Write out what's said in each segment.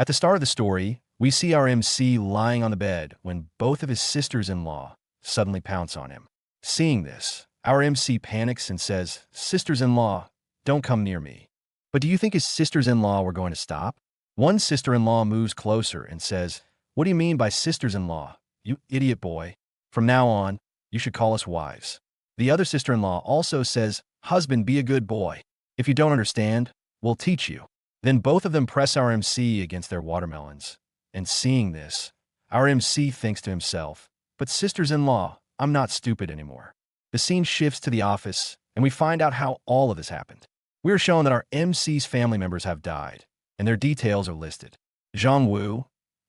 At the start of the story, we see our MC lying on the bed when both of his sisters-in-law suddenly pounce on him. Seeing this, our MC panics and says, "Sisters-in-law, don't come near me." But do you think his sisters-in-law were going to stop? One sister-in-law moves closer and says, "What do you mean by sisters-in-law, you idiot boy? From now on, you should call us wives." The other sister-in-law also says, "Husband, be a good boy. If you don't understand, we'll teach you." Then both of them press our MC against their watermelons. And seeing this, our MC thinks to himself, "But sisters-in-law, I'm not stupid anymore." The scene shifts to the office, and we find out how all of this happened. We are shown that our MC's family members have died, and their details are listed. Zhang Wu,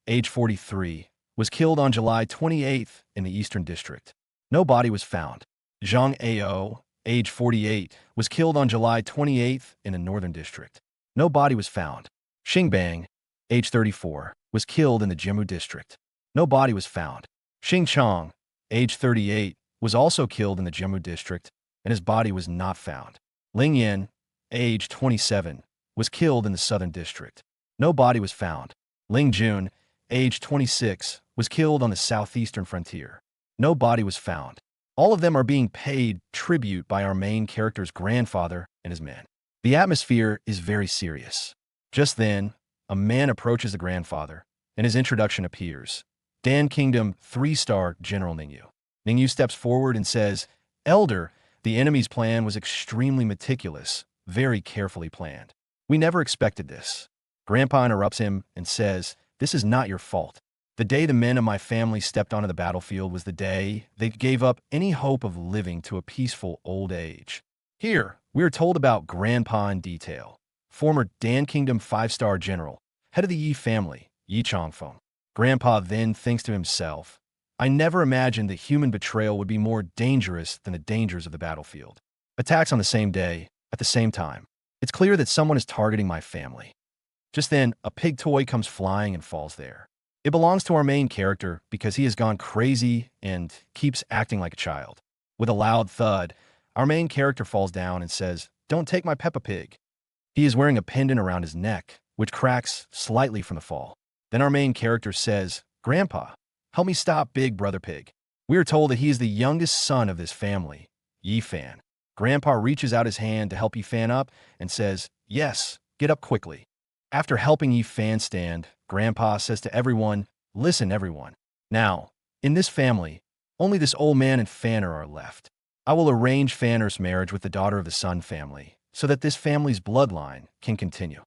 age 43, was killed on July 28th in the Eastern District. No body was found. Zhang Ao, age 48, was killed on July 28th in the Northern District. No body was found. Xingbang, age 34, was killed in the Jimmu District. No body was found. Xing Chong, age 38, was also killed in the Jimmu District, and his body was not found. Ling Yin, age 27, was killed in the Southern District. No body was found. Ling Jun, age 26, was killed on the southeastern frontier. No body was found. All of them are being paid tribute by our main character's grandfather and his men. The atmosphere is very serious. Just then, a man approaches the grandfather, and his introduction appears. Dan Kingdom 3-star General Ningyu. Ningyu steps forward and says, "Elder, the enemy's plan was extremely meticulous, very carefully planned. We never expected this." Grandpa interrupts him and says, "This is not your fault. The day the men of my family stepped onto the battlefield was the day they gave up any hope of living to a peaceful old age." Here, we are told about Grandpa in detail. Former Dan Kingdom 5-star general, head of the Yi family, Yi Chongfeng. Grandpa then thinks to himself, "I never imagined that human betrayal would be more dangerous than the dangers of the battlefield. Attacks on the same day, at the same time. It's clear that someone is targeting my family." Just then, a pig toy comes flying and falls there. It belongs to our main character because he has gone crazy and keeps acting like a child. With a loud thud, our main character falls down and says, "Don't take my Peppa Pig." He is wearing a pendant around his neck, which cracks slightly from the fall. Then our main character says, "Grandpa, help me stop Big Brother Pig." We are told that he is the youngest son of this family, Yi Fan. Grandpa reaches out his hand to help Yi Fan up and says, "Yes, get up quickly." After helping Yi Fan stand, Grandpa says to everyone, "Listen, everyone. Now, in this family, only this old man and Fanner are left. I will arrange Fanner's marriage with the daughter of the Sun family so that this family's bloodline can continue."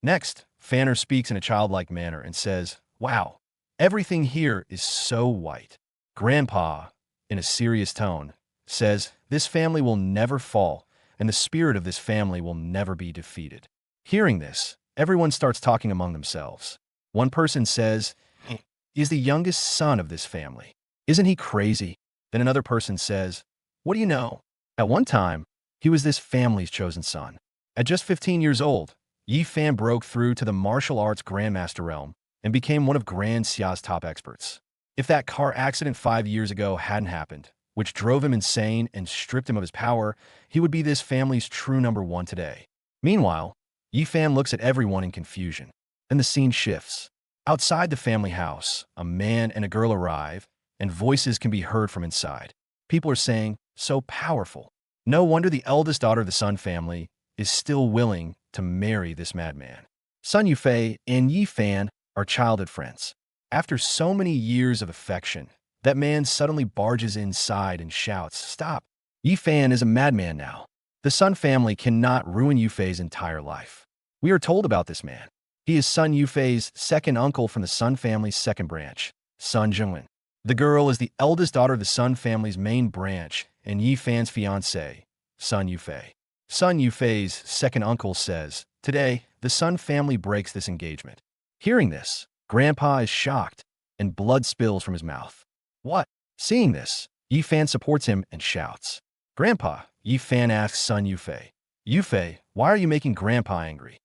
Next, Fanner speaks in a childlike manner and says, "Wow, everything here is so white." Grandpa, in a serious tone, says, "This family will never fall, and the spirit of this family will never be defeated." Hearing this, everyone starts talking among themselves. One person says, "He is the youngest son of this family. Isn't he crazy?" Then another person says, "What do you know? At one time, he was this family's chosen son." At just 15 years old, Yi Fan broke through to the martial arts grandmaster realm and became one of Grand Xia's top experts. If that car accident 5 years ago hadn't happened, which drove him insane and stripped him of his power, he would be this family's true #1 today. Meanwhile, Yi Fan looks at everyone in confusion. Then the scene shifts. Outside the family house, a man and a girl arrive, and voices can be heard from inside. People are saying, "So powerful. No wonder the eldest daughter of the Sun family is still willing to marry this madman." Sun Yufei and Yi Fan are childhood friends. After so many years of affection, that man suddenly barges inside and shouts, "Stop! Yi Fan is a madman now. The Sun family cannot ruin Yufei's entire life." We are told about this man. He is Sun Yufei's second uncle from the Sun family's second branch, Sun Zhengwen. The girl is the eldest daughter of the Sun family's main branch and Yi Fan's fiancé, Sun Yufei. Sun Yufei's second uncle says, "Today, the Sun family breaks this engagement." Hearing this, Grandpa is shocked, and blood spills from his mouth. "What?" Seeing this, Yi Fan supports him and shouts, "Grandpa," Yi Fan asks Sun Yufei, "Yufei, why are you making Grandpa angry?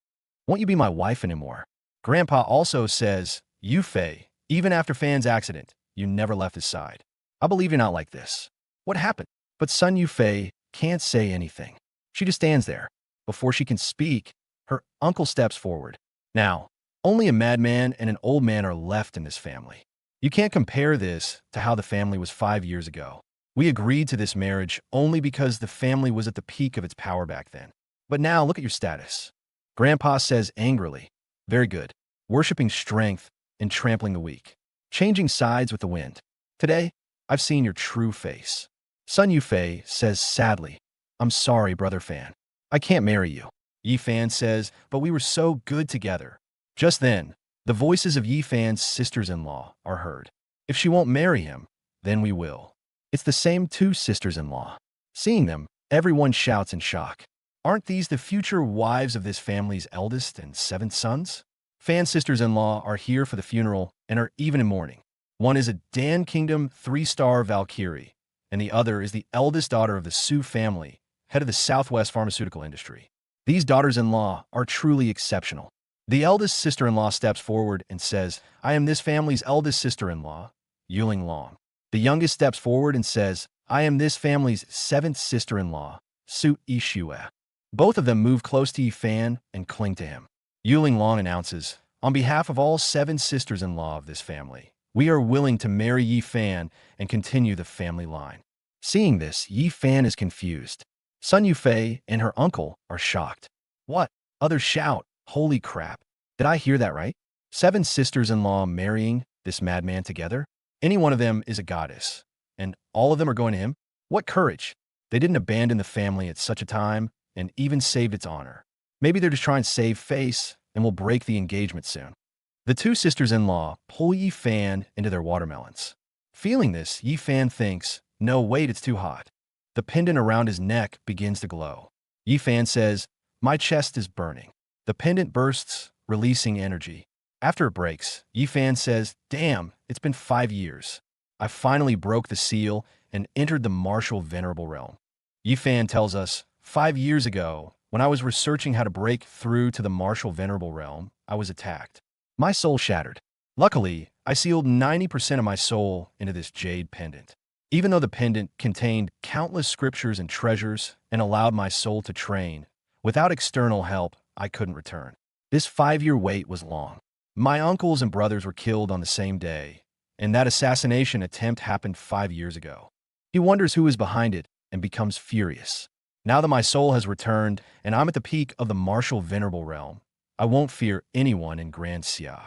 Won't you be my wife anymore?" Grandpa also says, "Yufei, even after Fan's accident, you never left his side. I believe you're not like this. What happened?" But Sun Yufei can't say anything. She just stands there. Before she can speak, her uncle steps forward. "Now, Only a madman and an old man are left in this family. You can't compare this to how the family was 5 years ago. We agreed to this marriage only because the family was at the peak of its power back then. But now look at your status. Grandpa says angrily, very good. Worshipping strength and trampling the weak. Changing sides with the wind. Today, I've seen your true face. Sun Yufei says sadly, I'm sorry, brother Fan. I can't marry you. Yi Fan says, but we were so good together. Just then, the voices of Yi Fan's sisters-in-law are heard. If she won't marry him, then we will. It's the same two sisters-in-law. Seeing them, everyone shouts in shock. Aren't these the future wives of this family's eldest and seventh sons? Fan's sisters-in-law are here for the funeral and are even in mourning. One is a Dan Kingdom 3-star Valkyrie, and the other is the eldest daughter of the Su family, head of the Southwest pharmaceutical industry. These daughters-in-law are truly exceptional. The eldest sister-in-law steps forward and says, I am this family's eldest sister-in-law, Yuling Long. The youngest steps forward and says, I am this family's seventh sister-in-law, Su Ishue. Both of them move close to Yi Fan and cling to him. Yuling Long announces, on behalf of all 7 sisters-in-law of this family, we are willing to marry Yi Fan and continue the family line. Seeing this, Yi Fan is confused. Sun Yufei and her uncle are shocked. What? Others shout, holy crap. Did I hear that right? 7 sisters-in-law marrying this madman together? Any one of them is a goddess. And all of them are going to him? What courage! They didn't abandon the family at such a time and even saved its honor. Maybe they're just trying to save face and will break the engagement soon. The 2 sisters-in-law pull Yi Fan into their watermelons. Feeling this, Yi Fan thinks, no, wait, it's too hot. The pendant around his neck begins to glow. Yi Fan says, my chest is burning. The pendant bursts, releasing energy. After it breaks, Yi Fan says, damn, it's been 5 years. I finally broke the seal and entered the martial venerable realm. Yi Fan tells us, 5 years ago, when I was researching how to break through to the martial venerable realm, I was attacked. My soul shattered. Luckily, I sealed 90% of my soul into this jade pendant. Even though the pendant contained countless scriptures and treasures and allowed my soul to train, without external help, I couldn't return. This 5-year wait was long. My uncles and brothers were killed on the same day, and that assassination attempt happened 5 years ago. He wonders who is behind it and becomes furious. Now that my soul has returned and I'm at the peak of the martial venerable realm, I won't fear anyone in Grand Xia.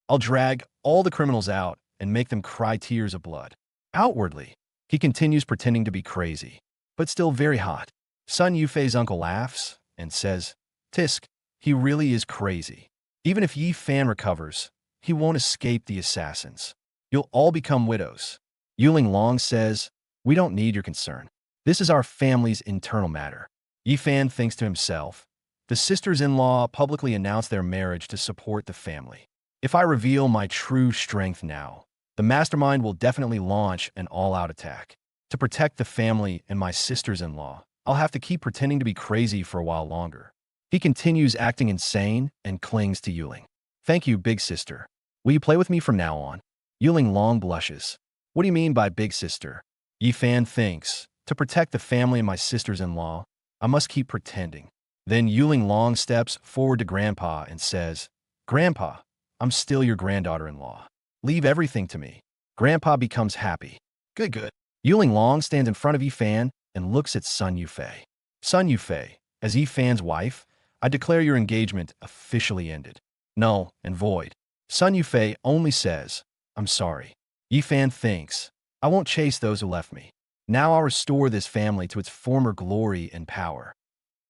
I'll drag all the criminals out and make them cry tears of blood. Outwardly, he continues pretending to be crazy, but still very hot. Sun Yufei's uncle laughs and says, Tisk, he really is crazy. Even if Yi Fan recovers, he won't escape the assassins. You'll all become widows. Yuling Long says, we don't need your concern. This is our family's internal matter. Yi Fan thinks to himself, the sisters-in-law publicly announced their marriage to support the family. If I reveal my true strength now, the mastermind will definitely launch an all-out attack. To protect the family and my sisters-in-law, I'll have to keep pretending to be crazy for a while longer. He continues acting insane and clings to Yuling. Thank you, big sister. Will you play with me from now on? Yuling Long blushes. What do you mean by big sister? Yi Fan thinks, to protect the family and my sisters-in-law, I must keep pretending. Then Yuling Long steps forward to Grandpa and says, Grandpa, I'm still your granddaughter-in-law. Leave everything to me. Grandpa becomes happy. Good, good. Yuling Long stands in front of Yi Fan and looks at Sun Yufei. Sun Yufei, as Yi Fan's wife, I declare your engagement officially ended. Null and void. Sun Yufei only says, I'm sorry. Yi Fan thinks, I won't chase those who left me. Now I'll restore this family to its former glory and power.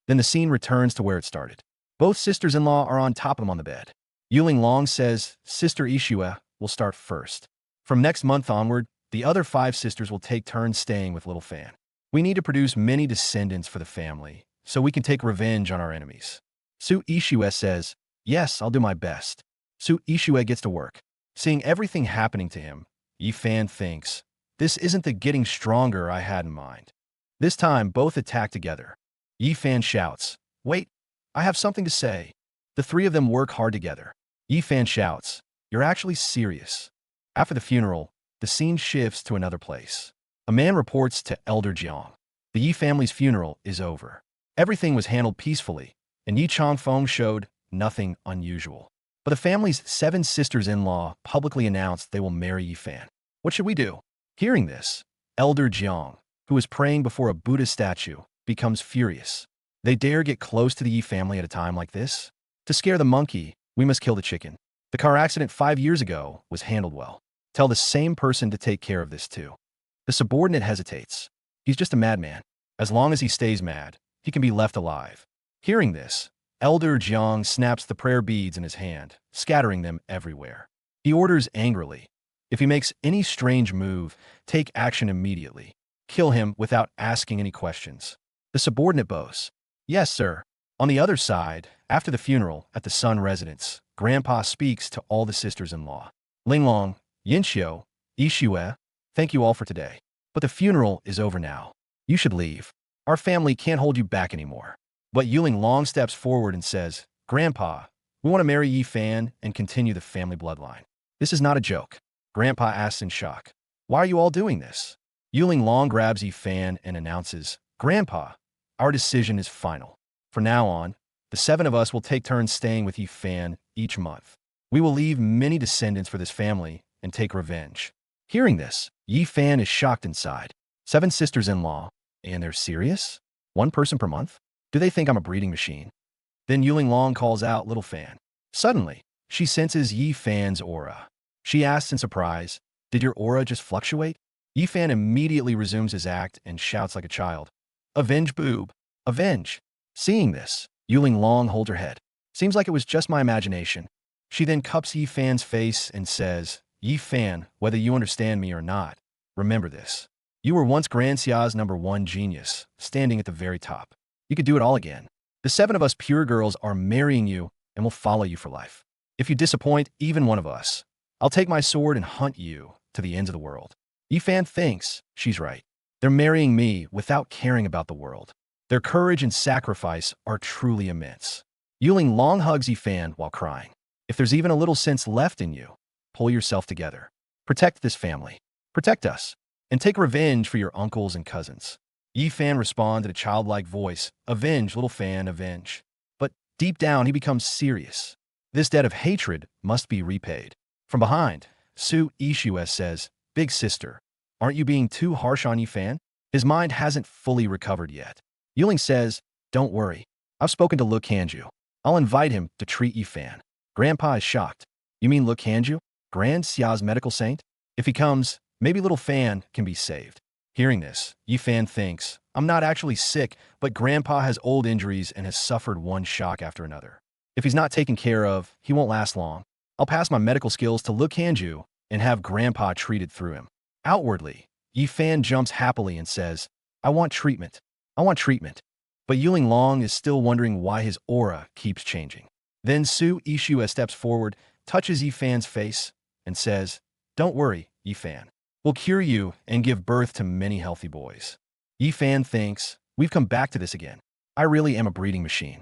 Then the scene returns to where it started. Both sisters-in-law are on top of him on the bed. Yuling Long says, Sister Ishue will start first. From next month onward, the other 5 sisters will take turns staying with Little Fan. We need to produce many descendants for the family, so we can take revenge on our enemies. Su Ishue says, yes, I'll do my best. Su Ishue gets to work. Seeing everything happening to him, Yi Fan thinks, this isn't the getting stronger I had in mind. This time, both attack together. Yi Fan shouts, wait, I have something to say. The 3 of them work hard together. Yi Fan shouts, you're actually serious. After the funeral, the scene shifts to another place. A man reports to Elder Jiang. The Yi family's funeral is over. Everything was handled peacefully, and Yi Changfeng showed nothing unusual. But the family's 7 sisters-in-law publicly announced they will marry Yifan. What should we do? Hearing this, Elder Jiang, who is praying before a Buddha statue, becomes furious. They dare get close to the Yi family at a time like this? To scare the monkey, we must kill the chicken. The car accident 5 years ago was handled well. Tell the same person to take care of this too. The subordinate hesitates. He's just a madman. As long as he stays mad, he can be left alive. Hearing this, Elder Jiang snaps the prayer beads in his hand, scattering them everywhere. He orders angrily, if he makes any strange move, take action immediately. Kill him without asking any questions. The subordinate bows. Yes, sir. On the other side, after the funeral at the Sun residence, Grandpa speaks to all the sisters-in-law. Linglong, Yinxiu, Yixue, thank you all for today. But the funeral is over now. You should leave. Our family can't hold you back anymore. But Yuling Long steps forward and says, Grandpa, we want to marry Yifan and continue the family bloodline. This is not a joke. Grandpa asks in shock. Why are you all doing this? Yuling Long grabs Yifan and announces, Grandpa, our decision is final. From now on, the 7 of us will take turns staying with Yifan each month. We will leave many descendants for this family and take revenge. Hearing this, Yifan is shocked inside. 7 sisters-in-law, and they're serious? 1 person per month? Do they think I'm a breeding machine? Then Yuling Long calls out Little Fan. Suddenly, she senses Yifan's aura. She asks in surprise, did your aura just fluctuate? Yifan immediately resumes his act and shouts like a child. Avenge boob! Avenge! Seeing this, Yuling Long holds her head. Seems like it was just my imagination. She then cups Yifan's face and says, Yifan, whether you understand me or not, remember this. You were once Grand Xia's #1 genius, standing at the very top. You could do it all again. The 7 of us pure girls are marrying you and will follow you for life. If you disappoint even one of us, I'll take my sword and hunt you to the ends of the world. Yifan thinks she's right. They're marrying me without caring about the world. Their courage and sacrifice are truly immense. Yuling Long hugs Yifan while crying. If there's even a little sense left in you, pull yourself together. Protect this family. Protect us. And take revenge for your uncles and cousins. Yifan responds in a childlike voice, Avenge, Little Fan, avenge. But deep down, he becomes serious. This debt of hatred must be repaid. From behind, Su Yixue says, Big sister, aren't you being too harsh on Yifan? His mind hasn't fully recovered yet. Yuling says, Don't worry. I've spoken to Lu Kanju. I'll invite him to treat Yifan. Grandpa is shocked. You mean Lu Kanju? Grand Xia's medical saint? If he comes, maybe Little Fan can be saved. Hearing this, Yifan thinks, I'm not actually sick, but Grandpa has old injuries and has suffered one shock after another. If he's not taken care of, he won't last long. I'll pass my medical skills to Lu Kanju and have Grandpa treated through him. Outwardly, Yifan jumps happily and says, I want treatment. I want treatment. But Yuling Long is still wondering why his aura keeps changing. Then Su Yixue steps forward, touches Yifan's face, and says, Don't worry, Yifan. We'll cure you and give birth to many healthy boys. Yifan thinks, we've come back to this again. I really am a breeding machine.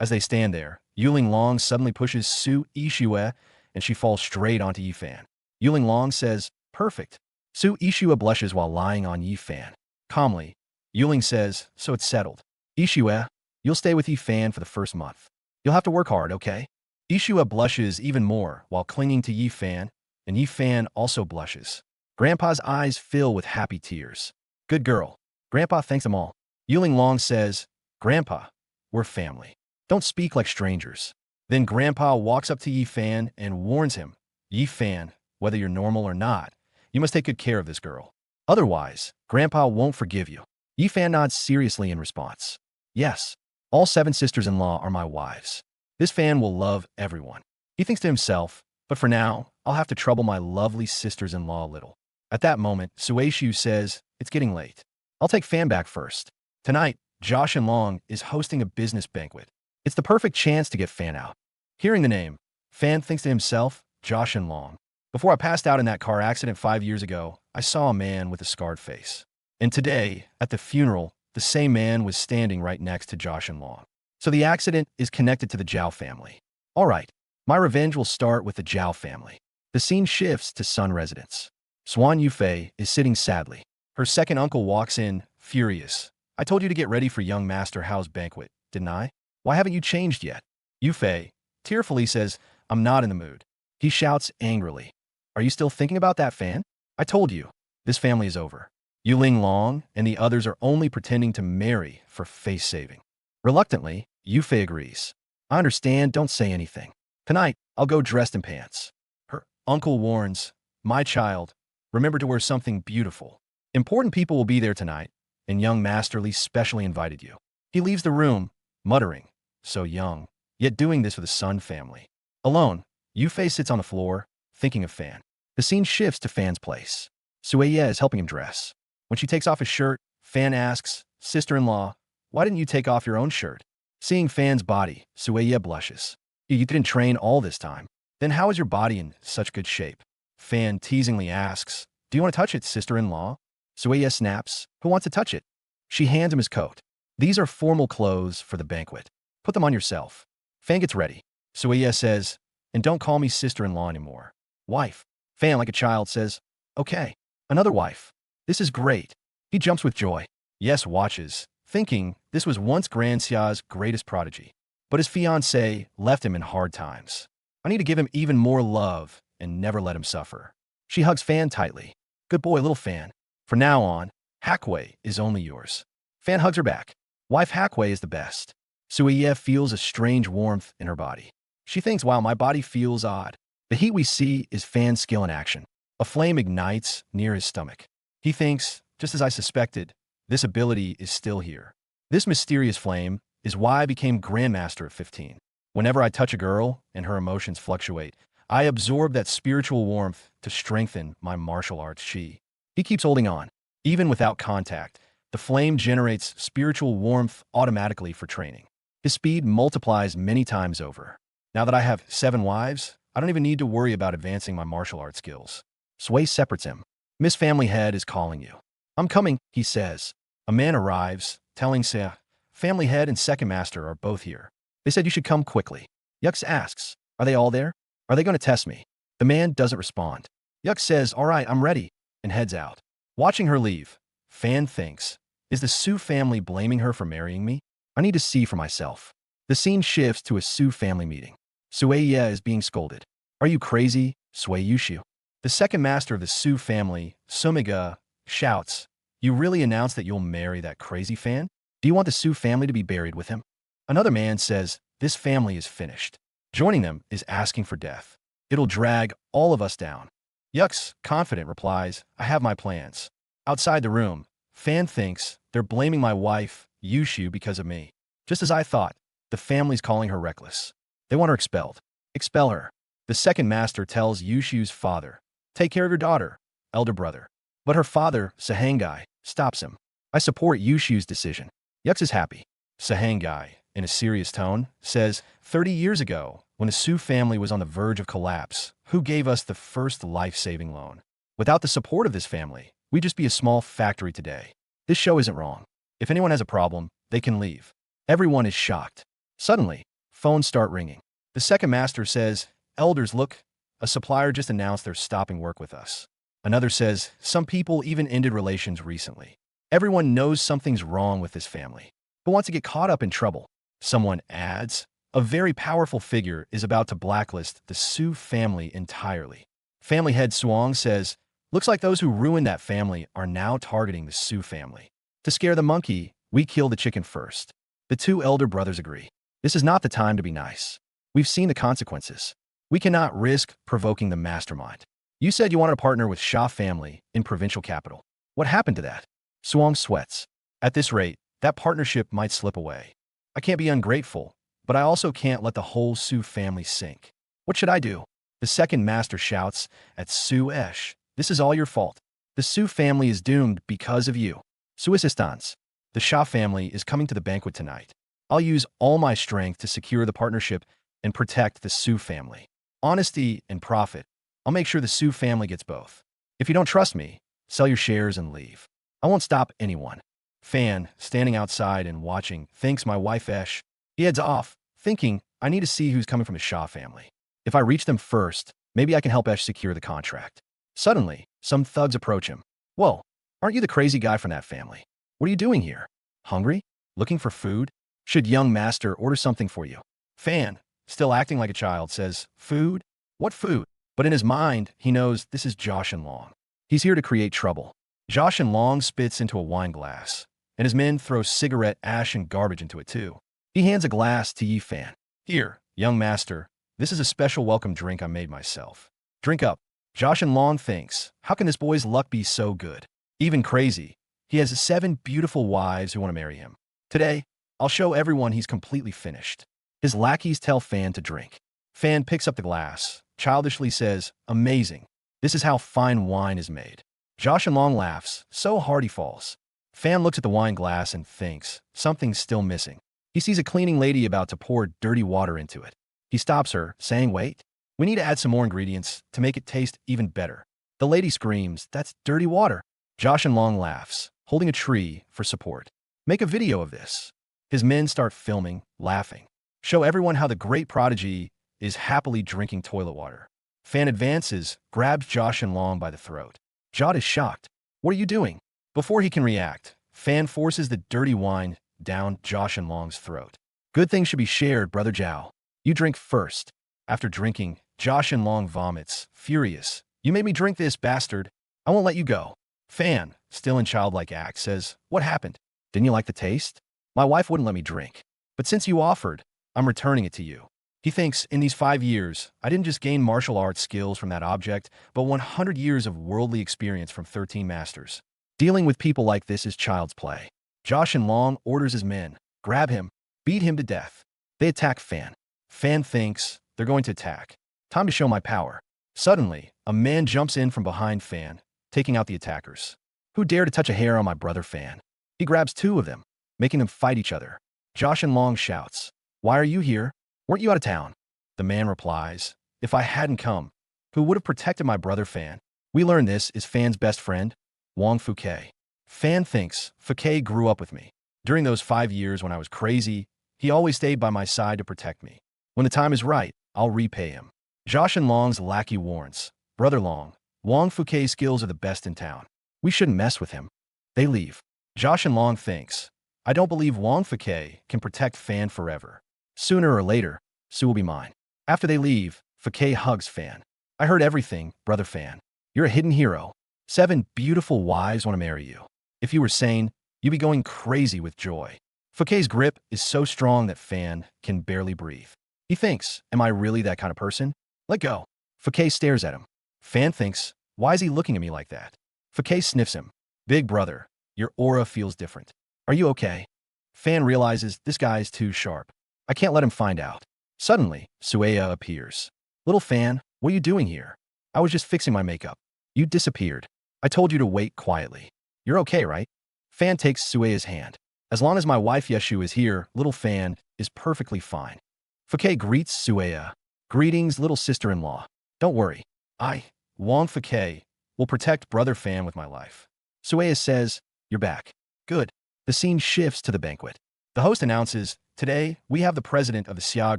As they stand there, Yuling Long suddenly pushes Su Yixue and she falls straight onto Yifan. Yuling Long says, Perfect. Su Yixue blushes while lying on Yifan. Calmly, Yuling says, So it's settled. Yixue, you'll stay with Yifan for the first month. You'll have to work hard, okay? Yixue blushes even more while clinging to Yifan, and Yifan also blushes. Grandpa's eyes fill with happy tears. Good girl. Grandpa thanks them all. Yuling Long says, Grandpa, we're family. Don't speak like strangers. Then Grandpa walks up to Yifan and warns him, Yifan, whether you're normal or not, you must take good care of this girl. Otherwise, Grandpa won't forgive you. Yifan nods seriously in response. Yes, all 7 sisters-in-law are my wives. This fan will love everyone. He thinks to himself, but for now, I'll have to trouble my lovely sisters-in-law a little. At that moment, Sueishu says, It's getting late. I'll take Fan back first. Tonight, Josh and Long is hosting a business banquet. It's the perfect chance to get Fan out. Hearing the name, Fan thinks to himself, Josh and Long. Before I passed out in that car accident 5 years ago, I saw a man with a scarred face. And today, at the funeral, the same man was standing right next to Josh and Long. So the accident is connected to the Zhao family. All right, my revenge will start with the Zhao family. The scene shifts to Sun residence. Swan Yufei is sitting sadly. Her second uncle walks in, furious. I told you to get ready for young Master Hao's banquet, didn't I? Why haven't you changed yet? Yufei tearfully says, I'm not in the mood. He shouts angrily. Are you still thinking about that fan? I told you, this family is over. Yu Ling Long and the others are only pretending to marry for face saving. Reluctantly, Yufei agrees. I understand, don't say anything. Tonight, I'll go dressed in pants. Her uncle warns, my child, remember to wear something beautiful. Important people will be there tonight, and young Master Li specially invited you. He leaves the room, muttering, so young, yet doing this for the Sun family. Alone, Yufei sits on the floor, thinking of Fan. The scene shifts to Fan's place. Sueye is helping him dress. When she takes off his shirt, Fan asks, sister-in-law, why didn't you take off your own shirt? Seeing Fan's body, Sueye blushes. You didn't train all this time. Then how is your body in such good shape? Fan teasingly asks, do you want to touch it, sister-in-law? Sueye snaps, who wants to touch it? She hands him his coat. These are formal clothes for the banquet. Put them on yourself. Fan gets ready. Sueye says, and don't call me sister-in-law anymore. Wife. Fan, like a child, says, okay. Another wife. This is great. He jumps with joy. Yes watches, thinking this was once Grand Xia's greatest prodigy. But his fiancée left him in hard times. I need to give him even more love and never let him suffer. She hugs Fan tightly. Good boy, little Fan. From now on, Hakwei is only yours. Fan hugs her back. Wife Hakwei is the best. Sueye feels a strange warmth in her body. She thinks, wow, my body feels odd. The heat we see is Fan's skill in action. A flame ignites near his stomach. He thinks, just as I suspected, this ability is still here. This mysterious flame is why I became Grandmaster at 15. Whenever I touch a girl and her emotions fluctuate, I absorb that spiritual warmth to strengthen my martial arts chi. He keeps holding on. Even without contact, the flame generates spiritual warmth automatically for training. His speed multiplies many times over. Now that I have 7 wives, I don't even need to worry about advancing my martial arts skills. Sway separates him. Miss Family Head is calling you. I'm coming, he says. A man arrives, telling Se, Family Head and Second Master are both here. They said you should come quickly. Yux asks, are they all there? Are they going to test me? The man doesn't respond. Yux says, all right, I'm ready, and heads out. Watching her leave, Fan thinks, is the Su family blaming her for marrying me? I need to see for myself. The scene shifts to a Su family meeting. Sueye is being scolded. Are you crazy, Sui Yushu? The second master of the Su family, Sumiga, shouts, you really announced that you'll marry that crazy Fan? Do you want the Su family to be buried with him? Another man says, this family is finished. Joining them is asking for death. It'll drag all of us down. Yux, confident, replies, I have my plans. Outside the room, Fan thinks they're blaming my wife, Yushu, because of me. Just as I thought, the family's calling her reckless. They want her expelled. Expel her. The second master tells Yushu's father, take care of your daughter, elder brother. But her father, Sahangai, stops him. I support Yushu's decision. Yux is happy. Sahangai, in a serious tone, says, 30 years ago, when the Su family was on the verge of collapse, who gave us the first life-saving loan? Without the support of this family, we'd just be a small factory today. This show isn't wrong. If anyone has a problem, they can leave. Everyone is shocked. Suddenly, phones start ringing. The second master says, elders, look, a supplier just announced they're stopping work with us. Another says, some people even ended relations recently. Everyone knows something's wrong with this family. Who wants to get caught up in trouble? Someone adds, a very powerful figure is about to blacklist the Su family entirely. Family head Suong says, looks like those who ruined that family are now targeting the Su family. To scare the monkey, we kill the chicken first. The two elder brothers agree. This is not the time to be nice. We've seen the consequences. We cannot risk provoking the mastermind. You said you wanted to partner with Sha family in provincial capital. What happened to that? Suong sweats. At this rate, that partnership might slip away. I can't be ungrateful, but I also can't let the whole Su family sink. What should I do? The second master shouts at Su Esh. This is all your fault. The Su family is doomed because of you. Su assistance. The Sha family is coming to the banquet tonight. I'll use all my strength to secure the partnership and protect the Su family. Honesty and profit. I'll make sure the Su family gets both. If you don't trust me, sell your shares and leave. I won't stop anyone. Fan, standing outside and watching, thanks my wife Esh. He heads off, thinking, I need to see who's coming from the Sha family. If I reach them first, maybe I can help Esh secure the contract. Suddenly, some thugs approach him. Whoa, aren't you the crazy guy from that family? What are you doing here? Hungry? Looking for food? Should young master order something for you? Fan, still acting like a child, says, "Food? What food?" But in his mind, he knows this is Josh and Long. He's here to create trouble. Josh and Long spits into a wine glass, and his men throw cigarette ash and garbage into it too. He hands a glass to Yi-Fan. "Here, young master, this is a special welcome drink I made myself. Drink up." Josh and Long thinks, how can this boy's luck be so good? Even crazy. He has 7 beautiful wives who want to marry him. Today, I'll show everyone he's completely finished. His lackeys tell Fan to drink. Fan picks up the glass, childishly says, "Amazing. This is how fine wine is made." Josh and Long laughs, so hard he falls. Fan looks at the wine glass and thinks, something's still missing. He sees a cleaning lady about to pour dirty water into it. He stops her, saying, "Wait, we need to add some more ingredients to make it taste even better." The lady screams, "That's dirty water." Josh and Long laughs, holding a tree for support. "Make a video of this." His men start filming, laughing. Show everyone how the great prodigy is happily drinking toilet water. Fan advances, grabs Josh and Long by the throat. Jot is shocked. "What are you doing?" Before he can react, Fan forces the dirty wine down Josh and Long's throat. "Good things should be shared, Brother Zhao. You drink first." After drinking, Josh and Long vomits, furious. "You made me drink this, bastard. I won't let you go." Fan, still in childlike act, says, "What happened? Didn't you like the taste? My wife wouldn't let me drink. But since you offered, I'm returning it to you." He thinks, in these 5 years, I didn't just gain martial arts skills from that object, but 100 years of worldly experience from 13 masters. Dealing with people like this is child's play. Josh and Long orders his men, grab him, beat him to death. They attack Fan. Fan thinks, they're going to attack. Time to show my power. Suddenly, a man jumps in from behind Fan, taking out the attackers. "Who dare to touch a hair on my brother Fan?" He grabs 2 of them, making them fight each other. Josh and Long shouts, "Why are you here? Weren't you out of town?" The man replies, "If I hadn't come, who would have protected my brother Fan?" We learn this is Fan's best friend, Wang Fuke. Fan thinks, Fuke grew up with me. During those 5 years when I was crazy, he always stayed by my side to protect me. When the time is right, I'll repay him. Josh and Long's lackey warns, "Brother Long, Wang Fuke's skills are the best in town. We shouldn't mess with him." They leave. Josh and Long thinks, I don't believe Wang Fuke can protect Fan forever. Sooner or later, Sue will be mine. After they leave, Fuke hugs Fan. "I heard everything, brother Fan. You're a hidden hero. 7 beautiful wives want to marry you. If you were sane, you'd be going crazy with joy." Fuke's grip is so strong that Fan can barely breathe. He thinks, am I really that kind of person? Let go. Fuke stares at him. Fan thinks, why is he looking at me like that? Fuke sniffs him. "Big brother, your aura feels different. Are you okay?" Fan realizes this guy is too sharp. I can't let him find out. Suddenly, Sueya appears. "Little Fan, what are you doing here?" "I was just fixing my makeup. You disappeared. I told you to wait quietly. You're okay, right?" Fan takes Sueya's hand. "As long as my wife Yeshu is here, little Fan is perfectly fine." Fuke greets Sueya. "Greetings, little sister-in-law. Don't worry. Wang Fuke, will protect brother Fan with my life." Sueya says, "You're back. Good." The scene shifts to the banquet. The host announces, "Today, we have the president of the Xia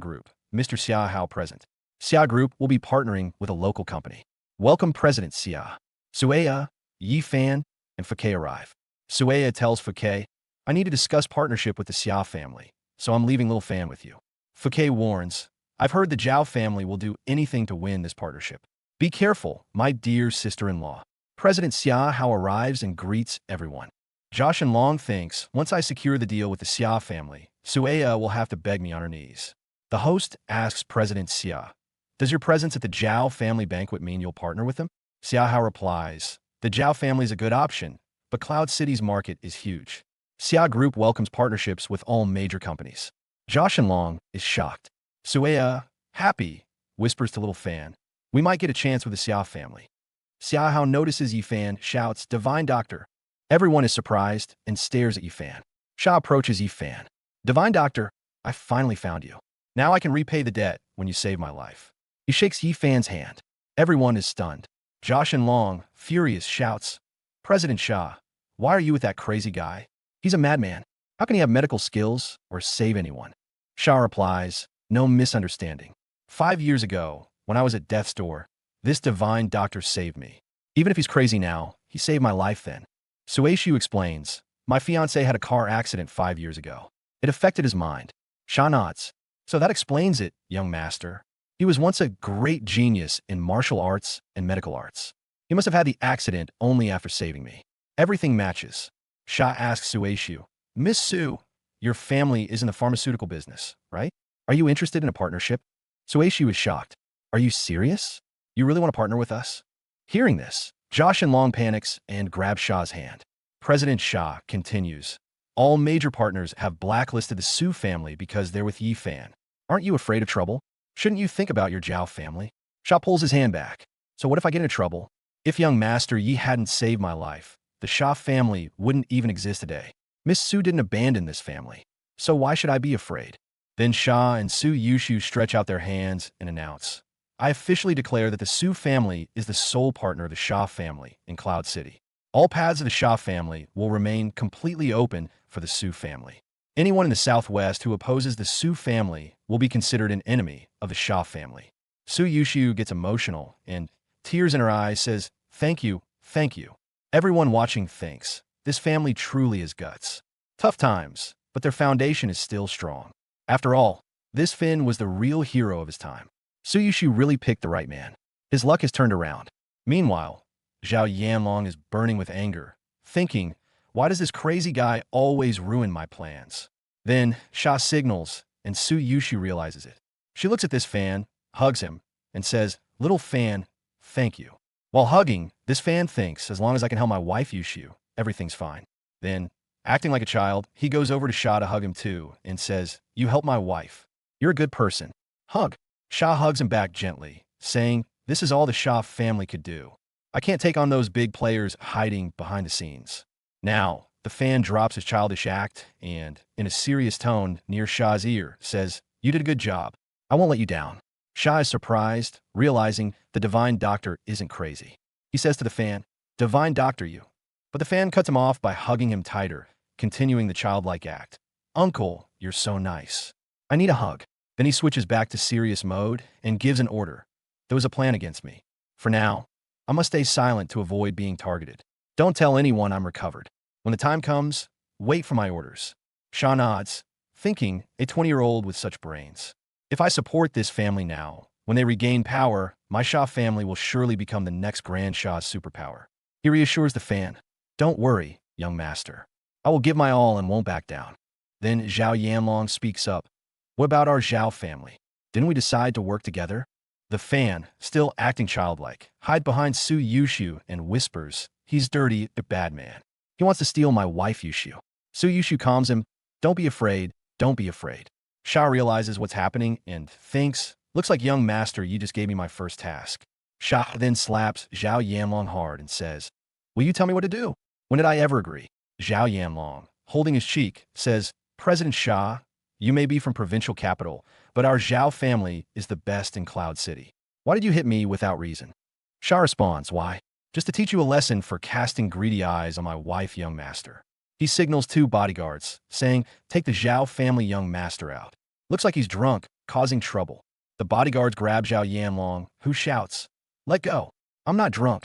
Group, Mr. Xia Hao, present. Xia Group will be partnering with a local company. Welcome President Xia." Sueya, Yi-Fan, and Fuke arrive. Sueya tells Fuke, "I need to discuss partnership with the Xia family, so I'm leaving little Fan with you." Fuke warns, "I've heard the Zhao family will do anything to win this partnership. Be careful, my dear sister-in-law." President Xia Hao arrives and greets everyone. Josh and Long thinks, once I secure the deal with the Xia family, Sueya will have to beg me on her knees. The host asks President Xia, "Does your presence at the Zhao family banquet mean you'll partner with them?" Xia Hao replies, "The Zhao family is a good option, but Cloud City's market is huge. Xia Group welcomes partnerships with all major companies." Josh and Long is shocked. Sueya, happy, whispers to little Fan, "We might get a chance with the Xia family." Xia Hao notices Yi-Fan, shouts, "Divine Doctor." Everyone is surprised and stares at Yi-Fan. Sha approaches Yi-Fan. "Divine Doctor, I finally found you. Now I can repay the debt when you saved my life." He shakes Yi-Fan's hand. Everyone is stunned. Josh and Long, furious, shouts, "President Sha, why are you with that crazy guy? He's a madman. How can he have medical skills or save anyone?" Sha replies, "No misunderstanding. 5 years ago, when I was at death's door, this divine doctor saved me. Even if he's crazy now, he saved my life then." Sueishu explains, "My fiancé had a car accident 5 years ago. It affected his mind." Sha nods. So that explains it, young master. He was once a great genius in martial arts and medical arts. He must have had the accident only after saving me. Everything matches. Sha asks Sueshu, Miss Su, your family is in the pharmaceutical business, right? Are you interested in a partnership? Sueshu is shocked. Are you serious? You really want to partner with us? Hearing this, Josh and Long panics and grabs Sha's hand. President Sha continues, all major partners have blacklisted the Su family because they're with Yi Fan. Aren't you afraid of trouble? Shouldn't you think about your Zhao family? Sha pulls his hand back. So what if I get into trouble? If young master Yi hadn't saved my life, the Sha family wouldn't even exist today. Miss Su didn't abandon this family. So why should I be afraid? Then Sha and Su Yushu stretch out their hands and announce, I officially declare that the Su family is the sole partner of the Sha family in Cloud City. All paths of the Sha family will remain completely open for the Su family. Anyone in the Southwest who opposes the Su family will be considered an enemy of the Sha family. Su Yushu gets emotional and, tears in her eyes, says, thank you, thank you. Everyone watching thinks, this family truly is guts. Tough times, but their foundation is still strong. After all, this Finn was the real hero of his time. Su Yushu really picked the right man. His luck has turned around. Meanwhile, Zhao Yanlong is burning with anger, thinking, why does this crazy guy always ruin my plans? Then, Sha signals, and Su Yushu realizes it. She looks at this fan, hugs him, and says, little fan, thank you. While hugging, this fan thinks, as long as I can help my wife Yushu, everything's fine. Then, acting like a child, he goes over to Sha to hug him too, and says, you helped my wife. You're a good person. Hug. Sha hugs him back gently, saying, this is all the Sha family could do. I can't take on those big players hiding behind the scenes. Now, the fan drops his childish act and, in a serious tone near Sha's ear, says, you did a good job. I won't let you down. Sha is surprised, realizing the divine doctor isn't crazy. He says to the fan, divine doctor you. But the fan cuts him off by hugging him tighter, continuing the childlike act. Uncle, you're so nice. I need a hug. Then he switches back to serious mode and gives an order. There was a plan against me. For now, I must stay silent to avoid being targeted. Don't tell anyone I'm recovered. When the time comes, wait for my orders. Sha nods, thinking, a 20-year-old with such brains. If I support this family now, when they regain power, my Sha family will surely become the next Grand Sha's superpower. He reassures the fan, don't worry, young master. I will give my all and won't back down. Then Zhao Yanlong speaks up. What about our Zhao family? Didn't we decide to work together? The fan, still acting childlike, hides behind Su Yushu and whispers, he's dirty, a bad man. He wants to steal my wife Yushu. Su Yushu calms him, don't be afraid, don't be afraid. Sha realizes what's happening and thinks, looks like young master you just gave me my first task. Sha then slaps Zhao Yanlong hard and says, will you tell me what to do? When did I ever agree? Zhao Yanlong, holding his cheek, says, President Sha, you may be from provincial capital, but our Zhao family is the best in Cloud City. Why did you hit me without reason? Sha responds, why? Just to teach you a lesson for casting greedy eyes on my wife, young master. He signals 2 bodyguards, saying, take the Zhao family young master out. Looks like he's drunk, causing trouble. The bodyguards grab Zhao Yanlong, who shouts, let go. I'm not drunk.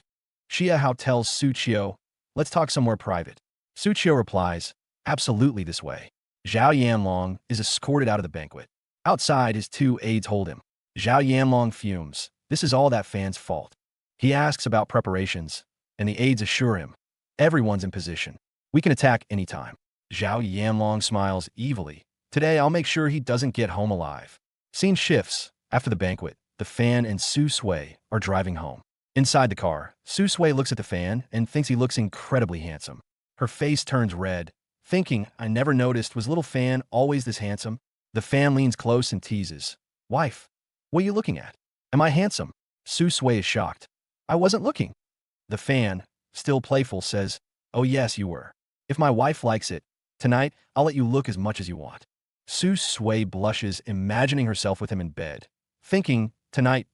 Xia Hao tells Su Qiu, let's talk somewhere private. Su Qiu replies, absolutely this way. Zhao Yanlong is escorted out of the banquet. Outside, his 2 aides hold him. Zhao Yanlong fumes. This is all that fan's fault. He asks about preparations, and the aides assure him, everyone's in position. We can attack anytime. Zhao Yanlong smiles evilly. Today, I'll make sure he doesn't get home alive. Scene shifts. After the banquet, the fan and Su Sui are driving home. Inside the car, Su Sui looks at the fan and thinks he looks incredibly handsome. Her face turns red, thinking, I never noticed, was little fan always this handsome? The fan leans close and teases, wife, what are you looking at? Am I handsome? Su Sui is shocked. I wasn't looking. The fan, still playful, says, oh yes, you were. If my wife likes it, tonight I'll let you look as much as you want. Su Sui blushes, imagining herself with him in bed, thinking, tonight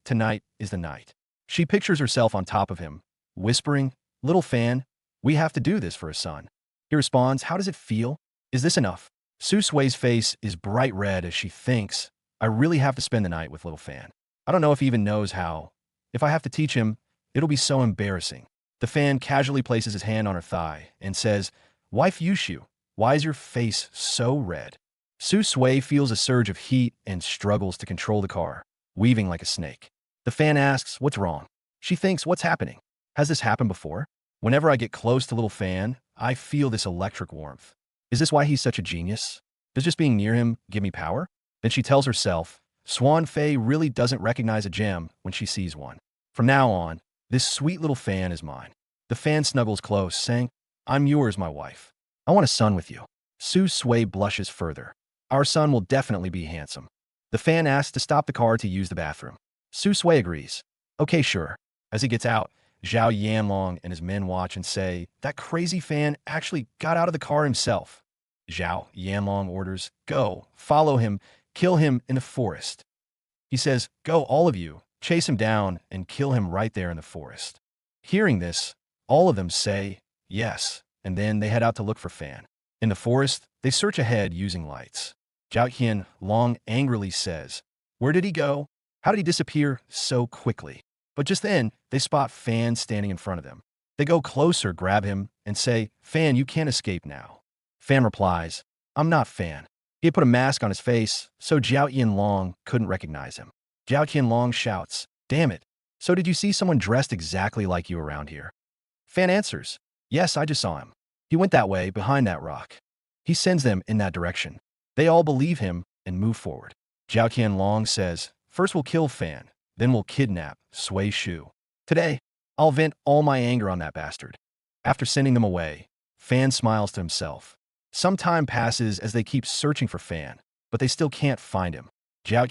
is the night. She pictures herself on top of him, whispering, little fan, we have to do this for a son. He responds, how does it feel? Is this enough? Su Sui's face is bright red as she thinks, I really have to spend the night with little fan. I don't know if he even knows how. If I have to teach him, it'll be so embarrassing. The fan casually places his hand on her thigh and says, wife Yushu, why is your face so red? Su Sui feels a surge of heat and struggles to control the car, weaving like a snake. The fan asks, what's wrong? She thinks, what's happening? Has this happened before? Whenever I get close to little fan, I feel this electric warmth. Is this why he's such a genius? Does just being near him give me power? Then she tells herself, Swan Fei really doesn't recognize a gem when she sees one. From now on, this sweet little fan is mine. The fan snuggles close, saying, I'm yours, my wife. I want a son with you. Su Sui blushes further. Our son will definitely be handsome. The fan asks to stop the car to use the bathroom. Su Sui agrees. Okay, sure. As he gets out, Zhao Yanlong and his men watch and say, that crazy fan actually got out of the car himself. Zhao Yanlong orders, go, follow him, kill him in the forest. He says, go, all of you, chase him down and kill him right there in the forest. Hearing this, all of them say, yes, and then they head out to look for Fan. In the forest, they search ahead using lights. Zhao Yanlong angrily says, where did he go? How did he disappear so quickly? But just then, they spot Fan standing in front of them. They go closer, grab him, and say, Fan, you can't escape now. Fan replies, I'm not Fan. He had put a mask on his face, so Zhao Yanlong couldn't recognize him. Zhao Yanlong shouts, damn it, so did you see someone dressed exactly like you around here? Fan answers, yes, I just saw him. He went that way, behind that rock. He sends them in that direction. They all believe him and move forward. Zhao Yanlong says, first we'll kill Fan, then we'll kidnap Sui Shu. Today, I'll vent all my anger on that bastard. After sending them away, Fan smiles to himself. Some time passes as they keep searching for Fan, but they still can't find him. Zhao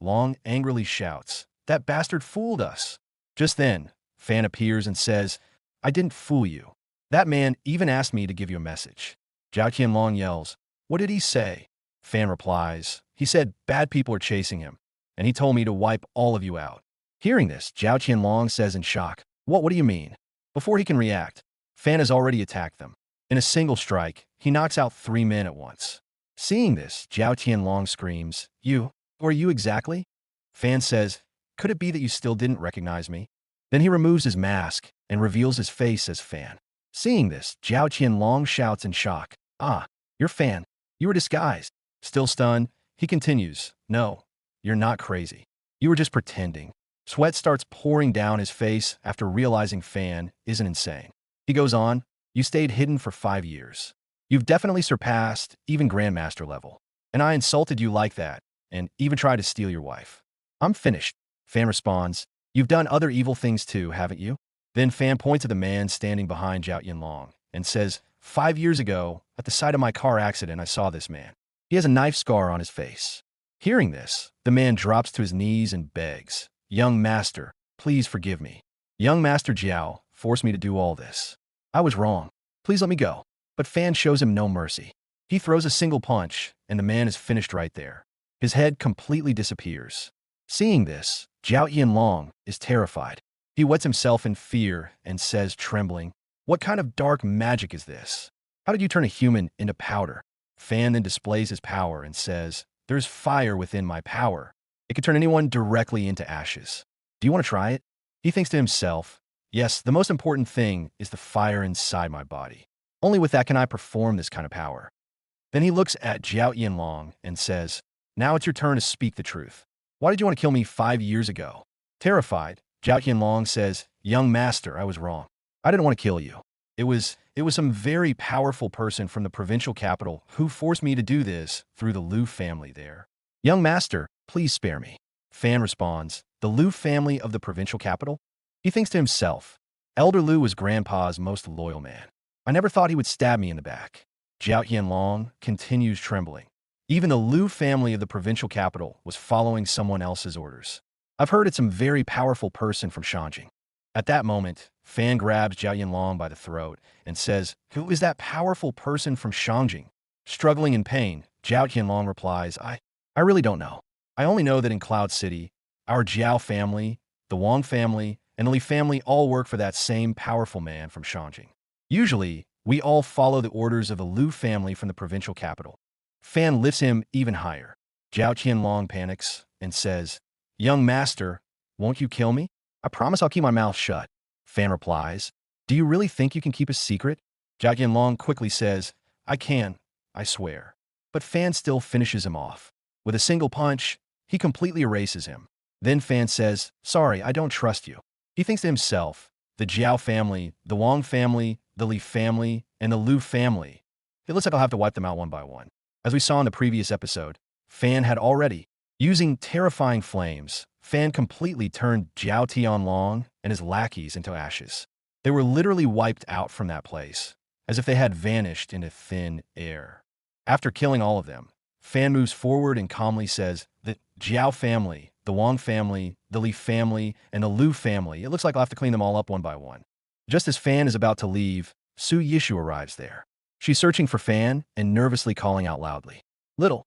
Yanlong angrily shouts, that bastard fooled us. Just then, Fan appears and says, I didn't fool you. That man even asked me to give you a message. Zhao Yanlong yells, what did he say? Fan replies, he said bad people are chasing him, and he told me to wipe all of you out. Hearing this, Zhao Yanlong says in shock, what do you mean? Before he can react, Fan has already attacked them. In a single strike, he knocks out 3 men at once. Seeing this, Zhao Yanlong screams, you? Who are you exactly? Fan says, could it be that you still didn't recognize me? Then he removes his mask and reveals his face as Fan. Seeing this, Zhao Yanlong shouts in shock, ah, you're Fan. You were disguised. Still stunned, he continues, no, you're not crazy. You were just pretending. Sweat starts pouring down his face after realizing Fan isn't insane. He goes on, you stayed hidden for 5 years. You've definitely surpassed even Grandmaster level. And I insulted you like that, and even tried to steal your wife. I'm finished. Fan responds, you've done other evil things too, haven't you? Then Fan points at the man standing behind Zhao Yanlong and says, 5 years ago, at the site of my car accident, I saw this man. He has a knife scar on his face. Hearing this, the man drops to his knees and begs, young master, please forgive me. Young Master Jiao forced me to do all this. I was wrong. Please let me go. But Fan shows him no mercy. He throws a single punch, and the man is finished right there. His head completely disappears. Seeing this, Zhao Yanlong is terrified. He wets himself in fear and says, trembling, what kind of dark magic is this? How did you turn a human into powder? Fan then displays his power and says, there's fire within my power. It can turn anyone directly into ashes. Do you want to try it? He thinks to himself, yes, the most important thing is the fire inside my body. Only with that can I perform this kind of power. Then he looks at Zhao Yanlong and says, now it's your turn to speak the truth. Why did you want to kill me 5 years ago? Terrified, Zhao Yanlong says, young master, I was wrong. I didn't want to kill you. It was some very powerful person from the provincial capital who forced me to do this through the Liu family there. Young master, please spare me. Fan responds, the Liu family of the provincial capital? He thinks to himself, Elder Liu was Grandpa's most loyal man. I never thought he would stab me in the back. Zhao Yanlong continues trembling. Even the Liu family of the provincial capital was following someone else's orders. I've heard it's some very powerful person from Shanjing. At that moment, Fan grabs Zhao Yanlong by the throat and says, who is that powerful person from Shanjing? Struggling in pain, Zhao Yanlong replies, I really don't know. I only know that in Cloud City, our Jiao family, the Wang family, and the Li family all work for that same powerful man from Shanjing. Usually, we all follow the orders of the Liu family from the provincial capital. Fan lifts him even higher. Zhao Yanlong panics and says, young master, won't you kill me? I promise I'll keep my mouth shut. Fan replies, do you really think you can keep a secret? Zhao Yanlong quickly says, I can, I swear. but Fan still finishes him off. With a single punch, he completely erases him. Then Fan says, "Sorry, I don't trust you." He thinks to himself, the Jiao family, the Wang family, the Li family, and the Lu family. It looks like I'll have to wipe them out one by one. As we saw in the previous episode, Fan had already, using terrifying flames, Fan completely turned Jiao Tianlong and his lackeys into ashes. They were literally wiped out from that place, as if they had vanished into thin air. After killing all of them, Fan moves forward and calmly says, "The Jiao family, the Wang family, the Li family, and the Lu family, it looks like I'll have to clean them all up one by one." Just as Fan is about to leave, Su Yishu arrives there. She's searching for Fan and nervously calling out loudly, Little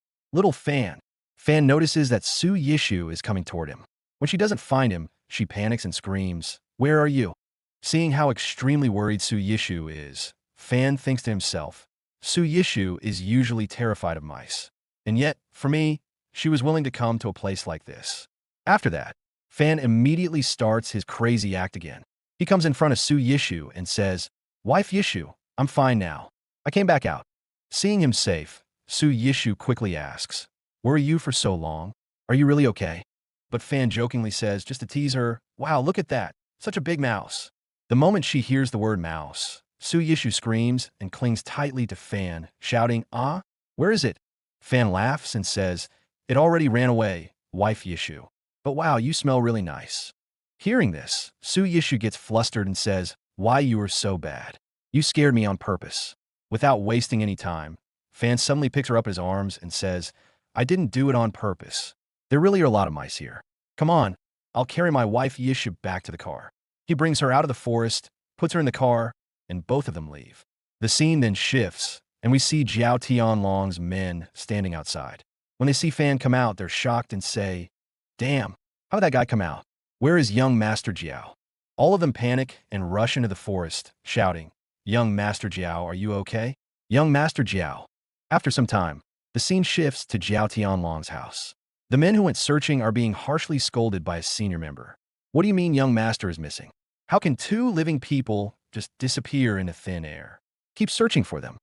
Fan." Fan notices that Su Yishu is coming toward him. When she doesn't find him, she panics and screams, "Where are you?" Seeing how extremely worried Su Yishu is, Fan thinks to himself, Su Yishu is usually terrified of mice. And yet, for me, she was willing to come to a place like this. After that, Fan immediately starts his crazy act again. He comes in front of Su Yishu and says, "Wife Yishu, I'm fine now. I came back out." Seeing him safe, Su Yishu quickly asks, "Where are you for so long? Are you really okay?" But Fan jokingly says, just to tease her, "Wow, look at that. Such a big mouse." The moment she hears the word mouse, Su Yishu screams and clings tightly to Fan, shouting, "Ah, where is it?" Fan laughs and says, "It already ran away, wife Yishu. But wow, you smell really nice." Hearing this, Su Yishu gets flustered and says, "Why you are so bad? You scared me on purpose." Without wasting any time, Fan suddenly picks her up in his arms and says, "I didn't do it on purpose. There really are a lot of mice here. Come on, I'll carry my wife Yishu back to the car." He brings her out of the forest, puts her in the car, and both of them leave. The scene then shifts, and we see Jiao Tianlong's men standing outside. When they see Fan come out, they're shocked and say, "Damn, how did that guy come out? Where is young Master Jiao?" All of them panic and rush into the forest, shouting, "Young Master Jiao, are you okay? Young Master Jiao." After some time, the scene shifts to Jiao Tianlong's house. The men who went searching are being harshly scolded by a senior member. "What do you mean young master is missing? How can two living people just disappear into thin air? Keep searching for them."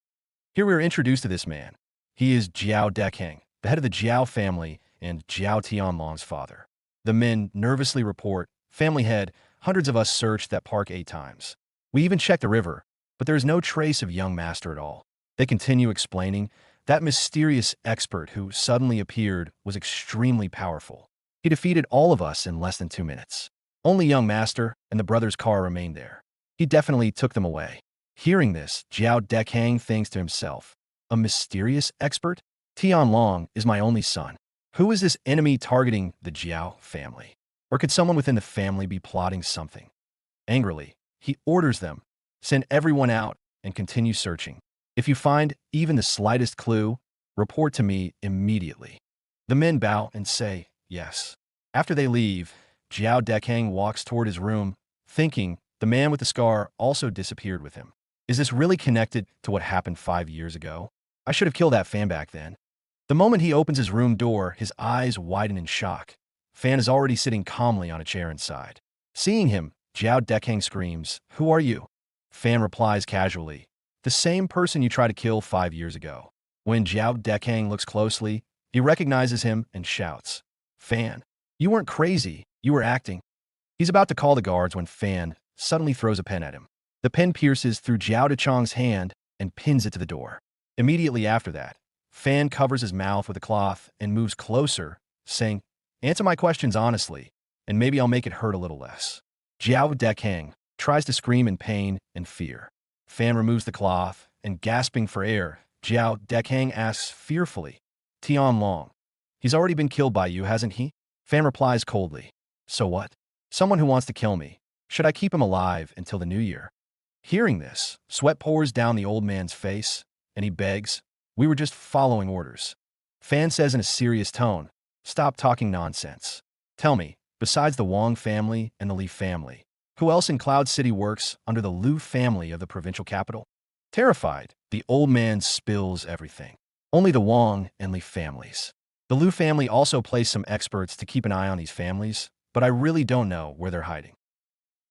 Here we are introduced to this man. He is Jiao Dekeng, the head of the Jiao family and Jiao Tianlong's father. The men nervously report, "Family head, hundreds of us searched that park 8 times. We even checked the river, but there is no trace of young master at all." They continue explaining, that mysterious expert who suddenly appeared was extremely powerful. He defeated all of us in less than 2 minutes. Only young master and the brother's car remained there. He definitely took them away. Hearing this, Jiao Dekeng thinks to himself, "A mysterious expert? Tianlong is my only son. Who is this enemy targeting the Jiao family? Or could someone within the family be plotting something?" Angrily, he orders them, "Send everyone out and continue searching. If you find even the slightest clue, report to me immediately." The men bow and say, "Yes." After they leave, Jiao Dekeng walks toward his room, thinking the man with the scar also disappeared with him. Is this really connected to what happened 5 years ago? I should have killed that Fan back then. The moment he opens his room door, his eyes widen in shock. Fan is already sitting calmly on a chair inside. Seeing him, Jiao Dekeng screams, "Who are you?" Fan replies casually, "The same person you tried to kill 5 years ago." When Jiao Dekeng looks closely, he recognizes him and shouts, "Fan, you weren't crazy, you were acting." He's about to call the guards when Fan suddenly throws a pen at him. The pen pierces through Jiao Dechong's hand and pins it to the door. Immediately after that, Fan covers his mouth with a cloth and moves closer, saying, "Answer my questions honestly, and maybe I'll make it hurt a little less." Jiao Dekeng tries to scream in pain and fear. Fan removes the cloth, and gasping for air, Jiao Dekeng asks fearfully, "Tianlong, he's already been killed by you, hasn't he?" Fan replies coldly, "So what? Someone who wants to kill me. Should I keep him alive until the new year?" Hearing this, sweat pours down the old man's face, and he begs, "We were just following orders." Fan says in a serious tone, "Stop talking nonsense. Tell me, besides the Wang family and the Li family, who else in Cloud City works under the Lu family of the provincial capital?" Terrified, the old man spills everything. Only the Wang and Li families. The Lu family also placed some experts to keep an eye on these families, but I really don't know where they're hiding.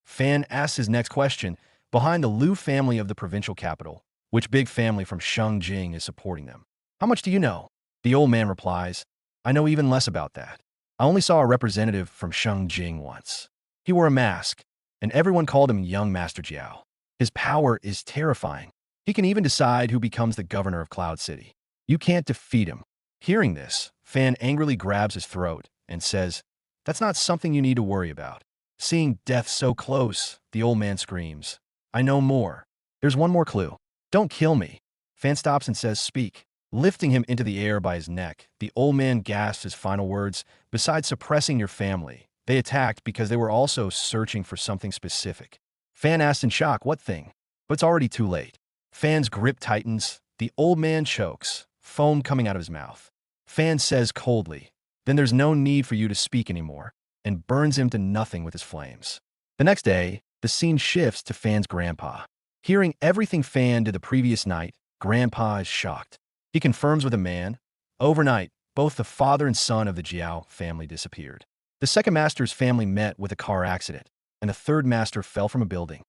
Fan asks his next question, behind the Lu family of the provincial capital, which big family from Shengjing is supporting them? How much do you know? The old man replies, I know even less about that. I only saw a representative from Jing once. He wore a mask, and everyone called him Young Master Jiao. His power is terrifying. He can even decide who becomes the governor of Cloud City. You can't defeat him. Hearing this, Fan angrily grabs his throat and says, That's not something you need to worry about. Seeing death so close, the old man screams, I know more. There's one more clue. Don't kill me. Fan stops and says, Speak. Lifting him into the air by his neck, the old man gasps his final words, Besides suppressing your family, they attacked because they were also searching for something specific. Fan asks in shock, What thing? But it's already too late. Fan's grip tightens, the old man chokes, foam coming out of his mouth. Fan says coldly, Then there's no need for you to speak anymore, and burns him to nothing with his flames. The next day, the scene shifts to Fan's grandpa. Hearing everything Fan did the previous night, Grandpa is shocked. He confirms with a man, overnight, both the father and son of the Jiao family disappeared. The second master's family met with a car accident, and the third master fell from a building.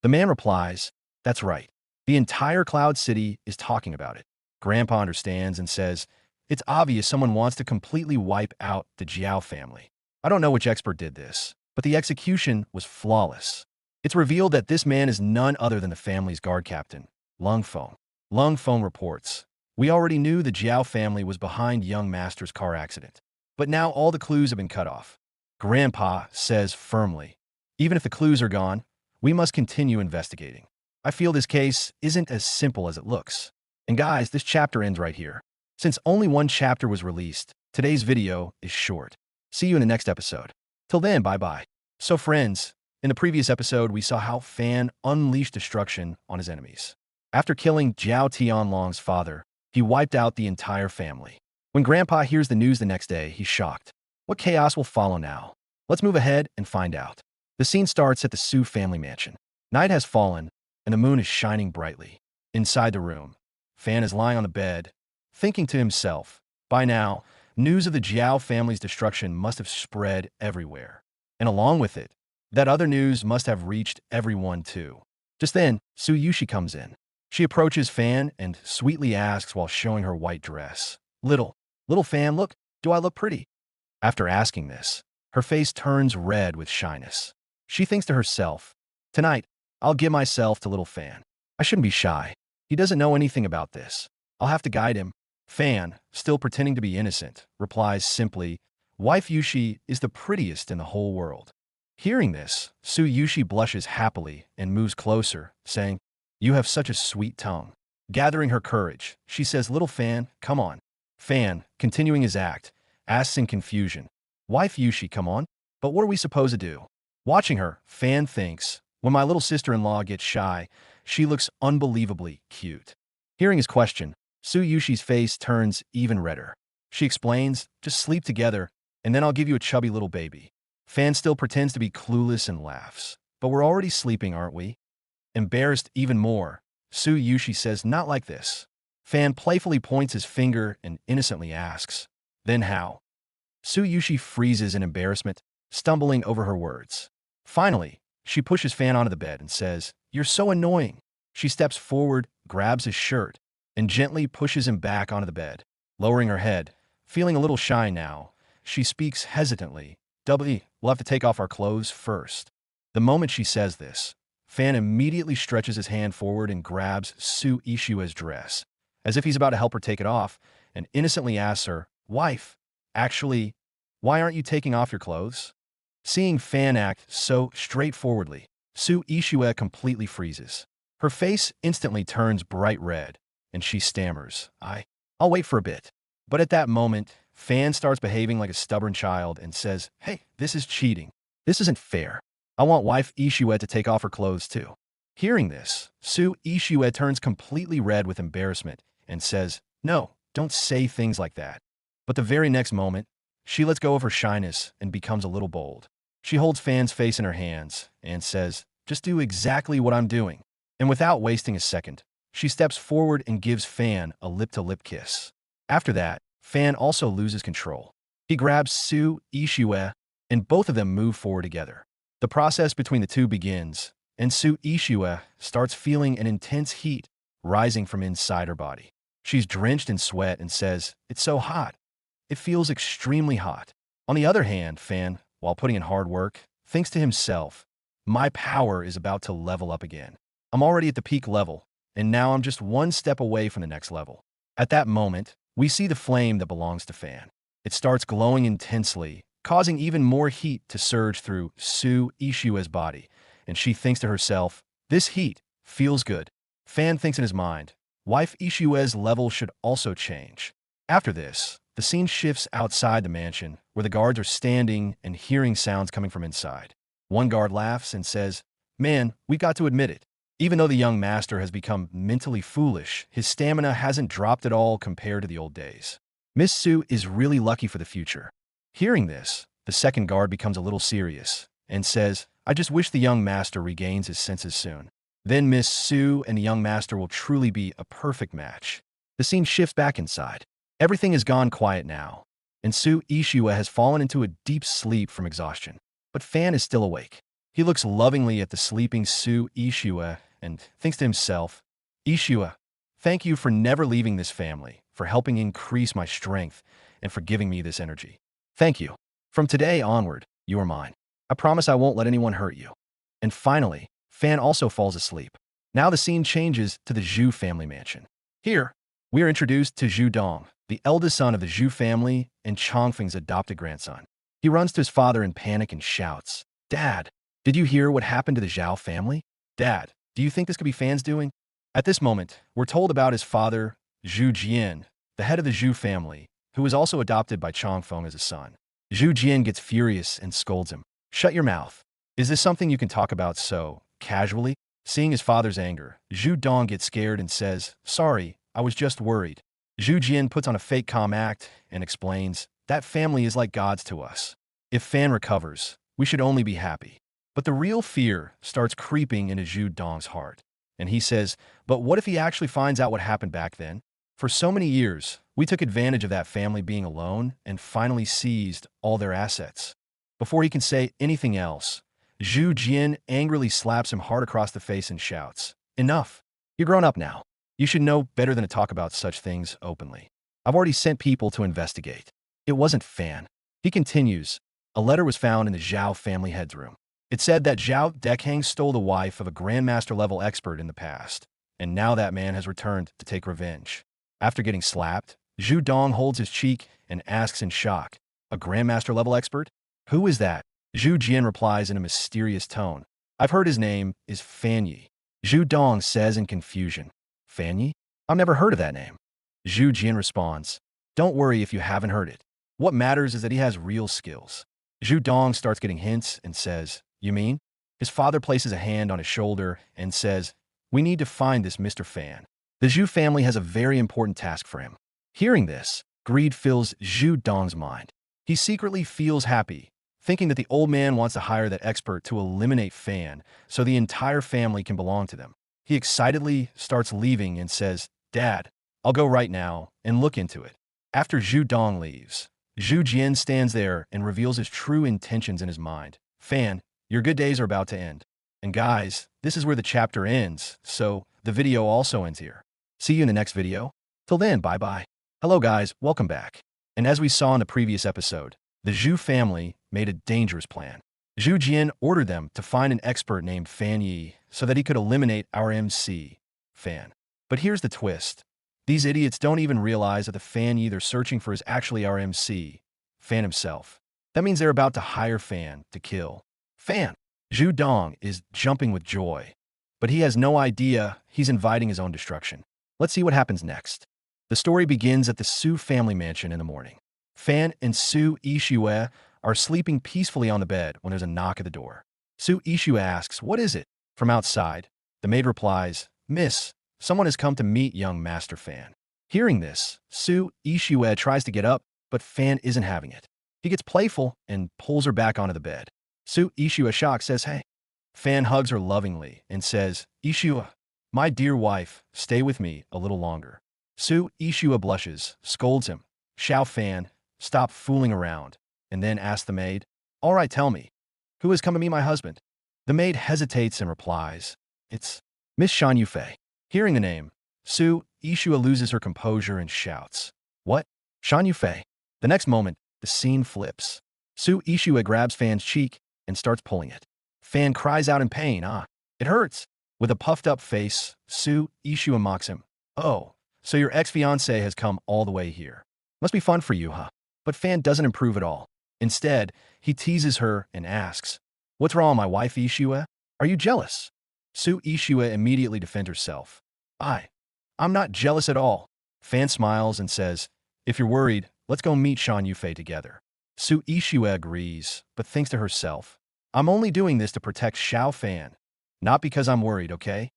The man replies, That's right. The entire Cloud City is talking about it. Grandpa understands and says, It's obvious someone wants to completely wipe out the Jiao family. I don't know which expert did this, but the execution was flawless. It's revealed that this man is none other than the family's guard captain, Lung Feng. Lung Feng reports, We already knew the Jiao family was behind young master's car accident, but now all the clues have been cut off. Grandpa says firmly, Even if the clues are gone, we must continue investigating. I feel this case isn't as simple as it looks. And guys, this chapter ends right here. Since only one chapter was released, today's video is short. See you in the next episode. Till then, bye-bye. So friends, in the previous episode, we saw how Fan unleashed destruction on his enemies. After killing Jiao Tianlong's father, he wiped out the entire family. When Grandpa hears the news the next day, he's shocked. What chaos will follow now? Let's move ahead and find out. The scene starts at the Su family mansion. Night has fallen, and the moon is shining brightly. Inside the room, Fan is lying on the bed, thinking to himself, By now, news of the Jiao family's destruction must have spread everywhere. And along with it, that other news must have reached everyone too. Just then, Su Yushi comes in. She approaches Fan and sweetly asks while showing her white dress, Little Fan, look, do I look pretty? After asking this, her face turns red with shyness. She thinks to herself, Tonight, I'll give myself to little Fan. I shouldn't be shy. He doesn't know anything about this. I'll have to guide him. Fan, still pretending to be innocent, replies simply, Wife Yushi is the prettiest in the whole world. Hearing this, Su Yushi blushes happily and moves closer, saying, You have such a sweet tongue. Gathering her courage, she says, Little Fan, come on. Fan, continuing his act, asks in confusion, Wife Yushi, come on? But what are we supposed to do? Watching her, Fan thinks, When my little sister-in-law gets shy, she looks unbelievably cute. Hearing his question, Su Yushi's face turns even redder. She explains, Just sleep together, and then I'll give you a chubby little baby. Fan still pretends to be clueless and laughs. But we're already sleeping, aren't we? Embarrassed even more, Su Yushi says, Not like this. Fan playfully points his finger and innocently asks, Then how? Su Yushi freezes in embarrassment, stumbling over her words. Finally, she pushes Fan onto the bed and says, You're so annoying. She steps forward, grabs his shirt, and gently pushes him back onto the bed. Lowering her head, feeling a little shy now, she speaks hesitantly, We'll have to take off our clothes first. The moment she says this, Fan immediately stretches his hand forward and grabs Su Ishiwa's dress, as if he's about to help her take it off, and innocently asks her, Wife, actually, why aren't you taking off your clothes? Seeing Fan act so straightforwardly, Su Ishiwa completely freezes. Her face instantly turns bright red, and she stammers, I'll wait for a bit. But at that moment, Fan starts behaving like a stubborn child and says, Hey, this is cheating. This isn't fair. I want wife Ishiwa to take off her clothes too. Hearing this, Su Ishiwa turns completely red with embarrassment and says, No, don't say things like that. But the very next moment, she lets go of her shyness and becomes a little bold. She holds Fan's face in her hands and says, Just do exactly what I'm doing. And without wasting a second, she steps forward and gives Fan a lip-to-lip kiss. After that, Fan also loses control. He grabs Su Ishiwa, and both of them move forward together. The process between the two begins, and Su Ishiwa starts feeling an intense heat rising from inside her body. She's drenched in sweat and says, "It's so hot. It feels extremely hot." On the other hand, Fan, while putting in hard work, thinks to himself, "My power is about to level up again. I'm already at the peak level, and now I'm just one step away from the next level." At that moment, we see the flame that belongs to Fan. It starts glowing intensely, causing even more heat to surge through Sue Ishiwa's body, and she thinks to herself, "This heat feels good." Fan thinks in his mind, wife Ishiwa's level should also change. After this, the scene shifts outside the mansion, where the guards are standing and hearing sounds coming from inside. One guard laughs and says, "Man, we got to admit it. Even though the young master has become mentally foolish, his stamina hasn't dropped at all compared to the old days. Miss Sue is really lucky for the future." Hearing this, the second guard becomes a little serious and says, "I just wish the young master regains his senses soon. Then Miss Sue and the young master will truly be a perfect match." The scene shifts back inside. Everything has gone quiet now, and Sue Ishiwa has fallen into a deep sleep from exhaustion. But Fan is still awake. He looks lovingly at the sleeping Sue Ishiwa and thinks to himself, "Ishiwa, thank you for never leaving this family, for helping increase my strength, and for giving me this energy. Thank you. From today onward, you are mine. I promise I won't let anyone hurt you." And finally, Fan also falls asleep. Now the scene changes to the Zhu family mansion. Here, we are introduced to Zhu Dong, the eldest son of the Zhu family and Chongfeng's adopted grandson. He runs to his father in panic and shouts, "Dad, did you hear what happened to the Zhao family? Dad, do you think this could be Fan's doing?" At this moment, we're told about his father, Zhu Jian, the head of the Zhu family, who was also adopted by Chongfeng as a son. Zhu Jian gets furious and scolds him. "Shut your mouth. Is this something you can talk about so casually?" Seeing his father's anger, Zhu Dong gets scared and says, "Sorry, I was just worried." Zhu Jian puts on a fake calm act and explains, "That family is like gods to us. If Fan recovers, we should only be happy." But the real fear starts creeping into Zhu Dong's heart. And he says, "But what if he actually finds out what happened back then? For so many years, we took advantage of that family being alone and finally seized all their assets." Before he can say anything else, Zhu Jian angrily slaps him hard across the face and shouts, "Enough. You're grown up now. You should know better than to talk about such things openly. I've already sent people to investigate. It wasn't Fan." He continues, "A letter was found in the Zhao family head's room. It said that Zhao Dekhang stole the wife of a Grandmaster-level expert in the past, and now that man has returned to take revenge." After getting slapped, Zhu Dong holds his cheek and asks in shock, "A Grandmaster-level expert? Who is that?" Zhu Jian replies in a mysterious tone, "I've heard his name is Fan Yi." Zhu Dong says in confusion, "Fan Yi? I've never heard of that name." Zhu Jian responds, "Don't worry if you haven't heard it. What matters is that he has real skills." Zhu Dong starts getting hints and says, "You mean?" His father places a hand on his shoulder and says, "We need to find this Mr. Fan. The Zhu family has a very important task for him." Hearing this, greed fills Zhu Dong's mind. He secretly feels happy, thinking that the old man wants to hire that expert to eliminate Fan so the entire family can belong to them. He excitedly starts leaving and says, "Dad, I'll go right now and look into it." After Zhu Dong leaves, Zhu Jian stands there and reveals his true intentions in his mind. "Fan, your good days are about to end." And guys, this is where the chapter ends, so the video also ends here. See you in the next video. Till then, bye-bye. Hello guys, welcome back. And as we saw in the previous episode, the Zhu family made a dangerous plan. Zhu Jian ordered them to find an expert named Fan Yi so that he could eliminate our MC, Fan. But here's the twist. These idiots don't even realize that the Fan Yi they're searching for is actually our MC, Fan himself. That means they're about to hire Fan to kill Fan. Zhu Dong is jumping with joy, but he has no idea he's inviting his own destruction. Let's see what happens next. The story begins at the Su family mansion in the morning. Fan and Sue Ishiwa are sleeping peacefully on the bed when there's a knock at the door. Sue Ishiwa asks, "What is it?" From outside, the maid replies, "Miss, someone has come to meet young Master Fan." Hearing this, Sue Ishiwa tries to get up, but Fan isn't having it. He gets playful and pulls her back onto the bed. Sue Ishiwa, shocked, says, "Hey." Fan hugs her lovingly and says, "Ishiwa, my dear wife, stay with me a little longer." Sue Ishiwa blushes, scolds him, "Xiao Fan, stop fooling around," and then asks the maid, "All right, tell me, who has come to meet my husband?" The maid hesitates and replies, "It's Miss Shan Yufei." Hearing the name, Sue Ishua loses her composure and shouts, "What? Shan Yufei?" The next moment, the scene flips. Su Ishua grabs Fan's cheek and starts pulling it. Fan cries out in pain, "Ah, it hurts." With a puffed-up face, Su Ishua mocks him. "Oh, so your ex-fiancé has come all the way here. Must be fun for you, huh?" But Fan doesn't improve at all. Instead, he teases her and asks, "What's wrong, my wife, Ishua? Are you jealous?" Su Ishua immediately defends herself. I'm not jealous at all." Fan smiles and says, "If you're worried, let's go meet Shan Yufei together." Su Ishua agrees, but thinks to herself, "I'm only doing this to protect Xiao Fan, not because I'm worried, okay?"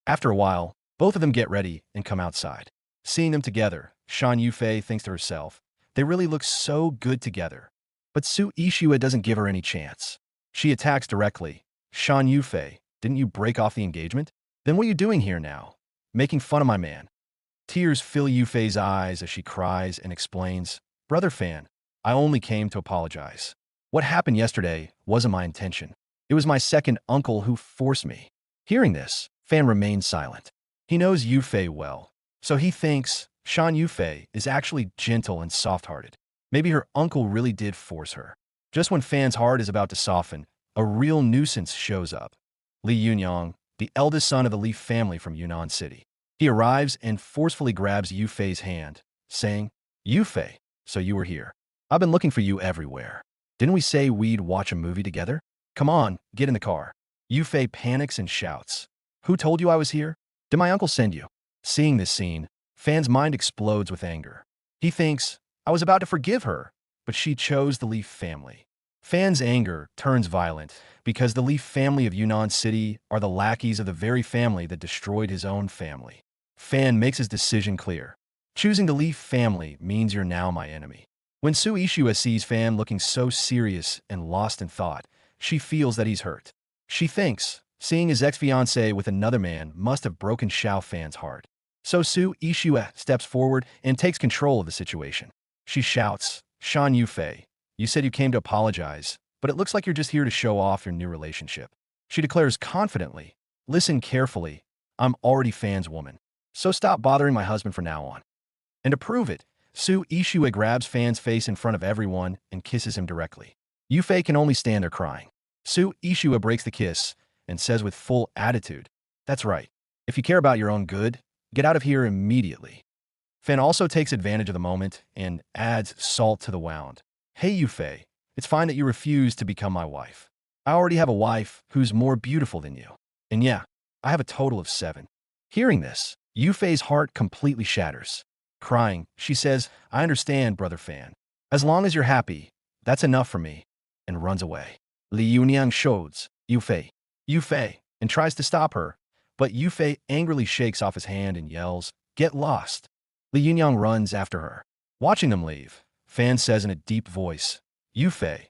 After a while, both of them get ready and come outside. Seeing them together, Shan Yufei thinks to herself, "They really look so good together." But Su Ishua doesn't give her any chance. She attacks directly. "Shan Yufei, didn't you break off the engagement? Then what are you doing here now? Making fun of my man." Tears fill Yufei's eyes as she cries and explains, "Brother Fan, I only came to apologize. What happened yesterday wasn't my intention. It was my second uncle who forced me." Hearing this, Fan remains silent. He knows Yufei well, so he thinks Shan Yufei is actually gentle and soft-hearted. Maybe her uncle really did force her. Just when Fan's heart is about to soften, a real nuisance shows up. Li Yunyang, the eldest son of the Li family from Yunnan City. He arrives and forcefully grabs Yufei's hand, saying, "Yufei, so you were here. I've been looking for you everywhere. Didn't we say we'd watch a movie together? Come on, get in the car." Yufei panics and shouts, "Who told you I was here? Did my uncle send you?" Seeing this scene, Fan's mind explodes with anger. He thinks, "I was about to forgive her, but she chose the Li family." Fan's anger turns violent because the Li family of Yunnan City are the lackeys of the very family that destroyed his own family. Fan makes his decision clear. Choosing the Li family means you're now my enemy. When Su Ishua sees Fan looking so serious and lost in thought, she feels that he's hurt. She thinks, seeing his ex-fiancé with another man must have broken Xiao Fan's heart. So Su Ishua steps forward and takes control of the situation. She shouts, "Shan Yufei, you said you came to apologize, but it looks like you're just here to show off your new relationship." She declares confidently, "Listen carefully, I'm already Fan's woman. So stop bothering my husband from now on." And to prove it, Su Ishua grabs Fan's face in front of everyone and kisses him directly. Yufei can only stand there crying. Su Ishua breaks the kiss and says with full attitude, "That's right. If you care about your own good, get out of here immediately." Fan also takes advantage of the moment and adds salt to the wound. "Hey Yufei, it's fine that you refuse to become my wife. I already have a wife who's more beautiful than you. And yeah, I have a total of 7. Hearing this, Yufei's heart completely shatters. Crying, she says, "I understand, Brother Fan. As long as you're happy, that's enough for me," and runs away. Li Yunyang shows Yufei, and tries to stop her, but Yufei angrily shakes off his hand and yells, "Get lost." Li Yunyang runs after her. Watching them leave, Fan says in a deep voice, "Yufei,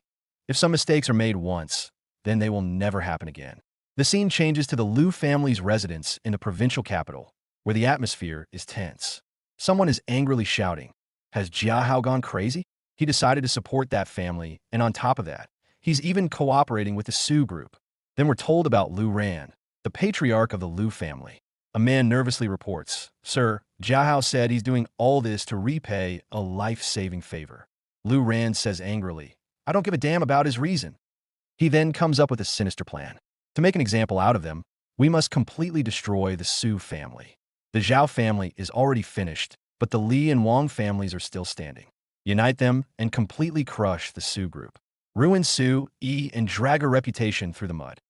if some mistakes are made once, then they will never happen again." The scene changes to the Liu family's residence in the provincial capital, where the atmosphere is tense. Someone is angrily shouting, "Has Jiahao gone crazy?" He decided to support that family, and on top of that, he's even cooperating with the Su group. Then we're told about Liu Ran, the patriarch of the Liu family. A man nervously reports, "Sir, Jiahao said he's doing all this to repay a life-saving favor." Liu Ran says angrily, "I don't give a damn about his reason." He then comes up with a sinister plan. To make an example out of them, we must completely destroy the Su family. The Zhao family is already finished, but the Li and Wang families are still standing. Unite them and completely crush the Su group. Ruin Su, Yi, and drag her reputation through the mud,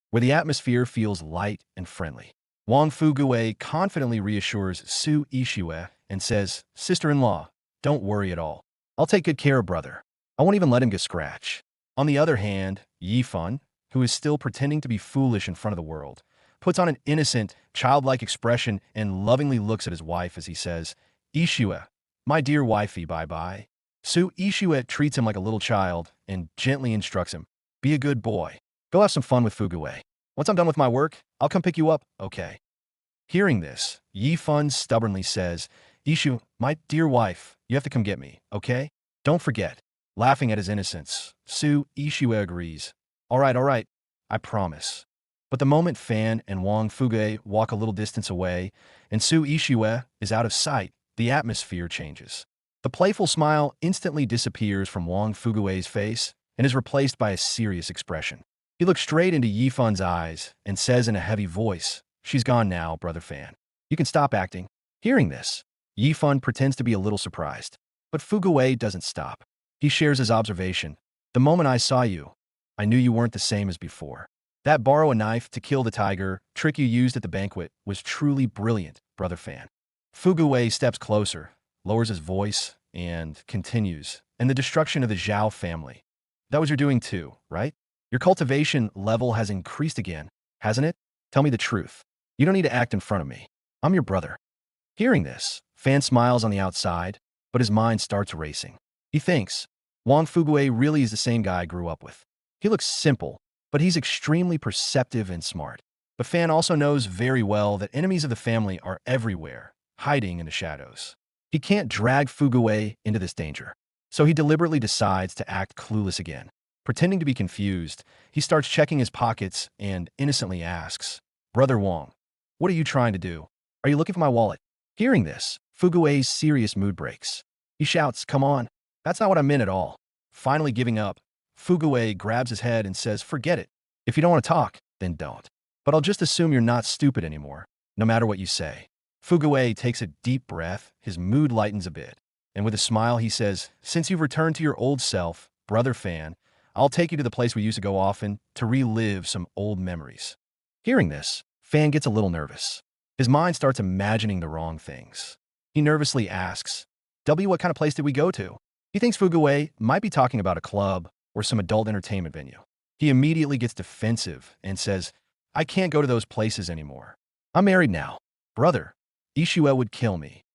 where the atmosphere feels light and friendly. Wang Fugue confidently reassures Su Ishua and says, "Sister-in-law, don't worry at all. I'll take good care of brother. I won't even let him get scratched." On the other hand, Yi Fun, who is still pretending to be foolish in front of the world, puts on an innocent, childlike expression and lovingly looks at his wife as he says, "Ishua, my dear wifey, bye-bye." Su Ishua treats him like a little child and gently instructs him, "Be a good boy. Go have some fun with Fugue. Once I'm done with my work, I'll come pick you up, okay?" Hearing this, Yi Fun stubbornly says, "Ishu, my dear wife, you have to come get me, okay? Don't forget." Laughing at his innocence, Su Ishua agrees. All right, I promise." But the moment Fan and Wang Fugue walk a little distance away and Su Ishue is out of sight, the atmosphere changes. The playful smile instantly disappears from Wang Fugue's face and is replaced by a serious expression. He looks straight into Yifun's eyes and says in a heavy voice, "She's gone now, Brother Fan. You can stop acting." Hearing this, Yifun pretends to be a little surprised, but Fugue doesn't stop. He shares his observation. "The moment I saw you, I knew you weren't the same as before. That borrow a knife to kill the tiger trick you used at the banquet was truly brilliant, Brother Fan." Fugue steps closer, lowers his voice, and continues, "And the destruction of the Zhao family. That was your doing too, right? Your cultivation level has increased again, hasn't it? Tell me the truth. You don't need to act in front of me. I'm your brother." Hearing this, Fan smiles on the outside, but his mind starts racing. He thinks, Wang Fugue really is the same guy I grew up with. He looks simple, but he's extremely perceptive and smart. But Fan also knows very well that enemies of the family are everywhere, hiding in the shadows. He can't drag Fugue into this danger, so he deliberately decides to act clueless again. Pretending to be confused, he starts checking his pockets and innocently asks, "Brother Wang, what are you trying to do? Are you looking for my wallet?" Hearing this, Fugue's serious mood breaks. He shouts, "Come on, that's not what I meant at all." Finally giving up, Fugue grabs his head and says, "Forget it. If you don't want to talk, then don't. But I'll just assume you're not stupid anymore, no matter what you say." Fugue takes a deep breath, his mood lightens a bit, and with a smile he says, "Since you've returned to your old self, Brother Fan, I'll take you to the place we used to go often to relive some old memories." Hearing this, Fan gets a little nervous. His mind starts imagining the wrong things. He nervously asks, What kind of place did we go to?" He thinks Fugue might be talking about a club or some adult entertainment venue. He immediately gets defensive and says, "I can't go to those places anymore. I'm married now. Brother, Ishue would kill me."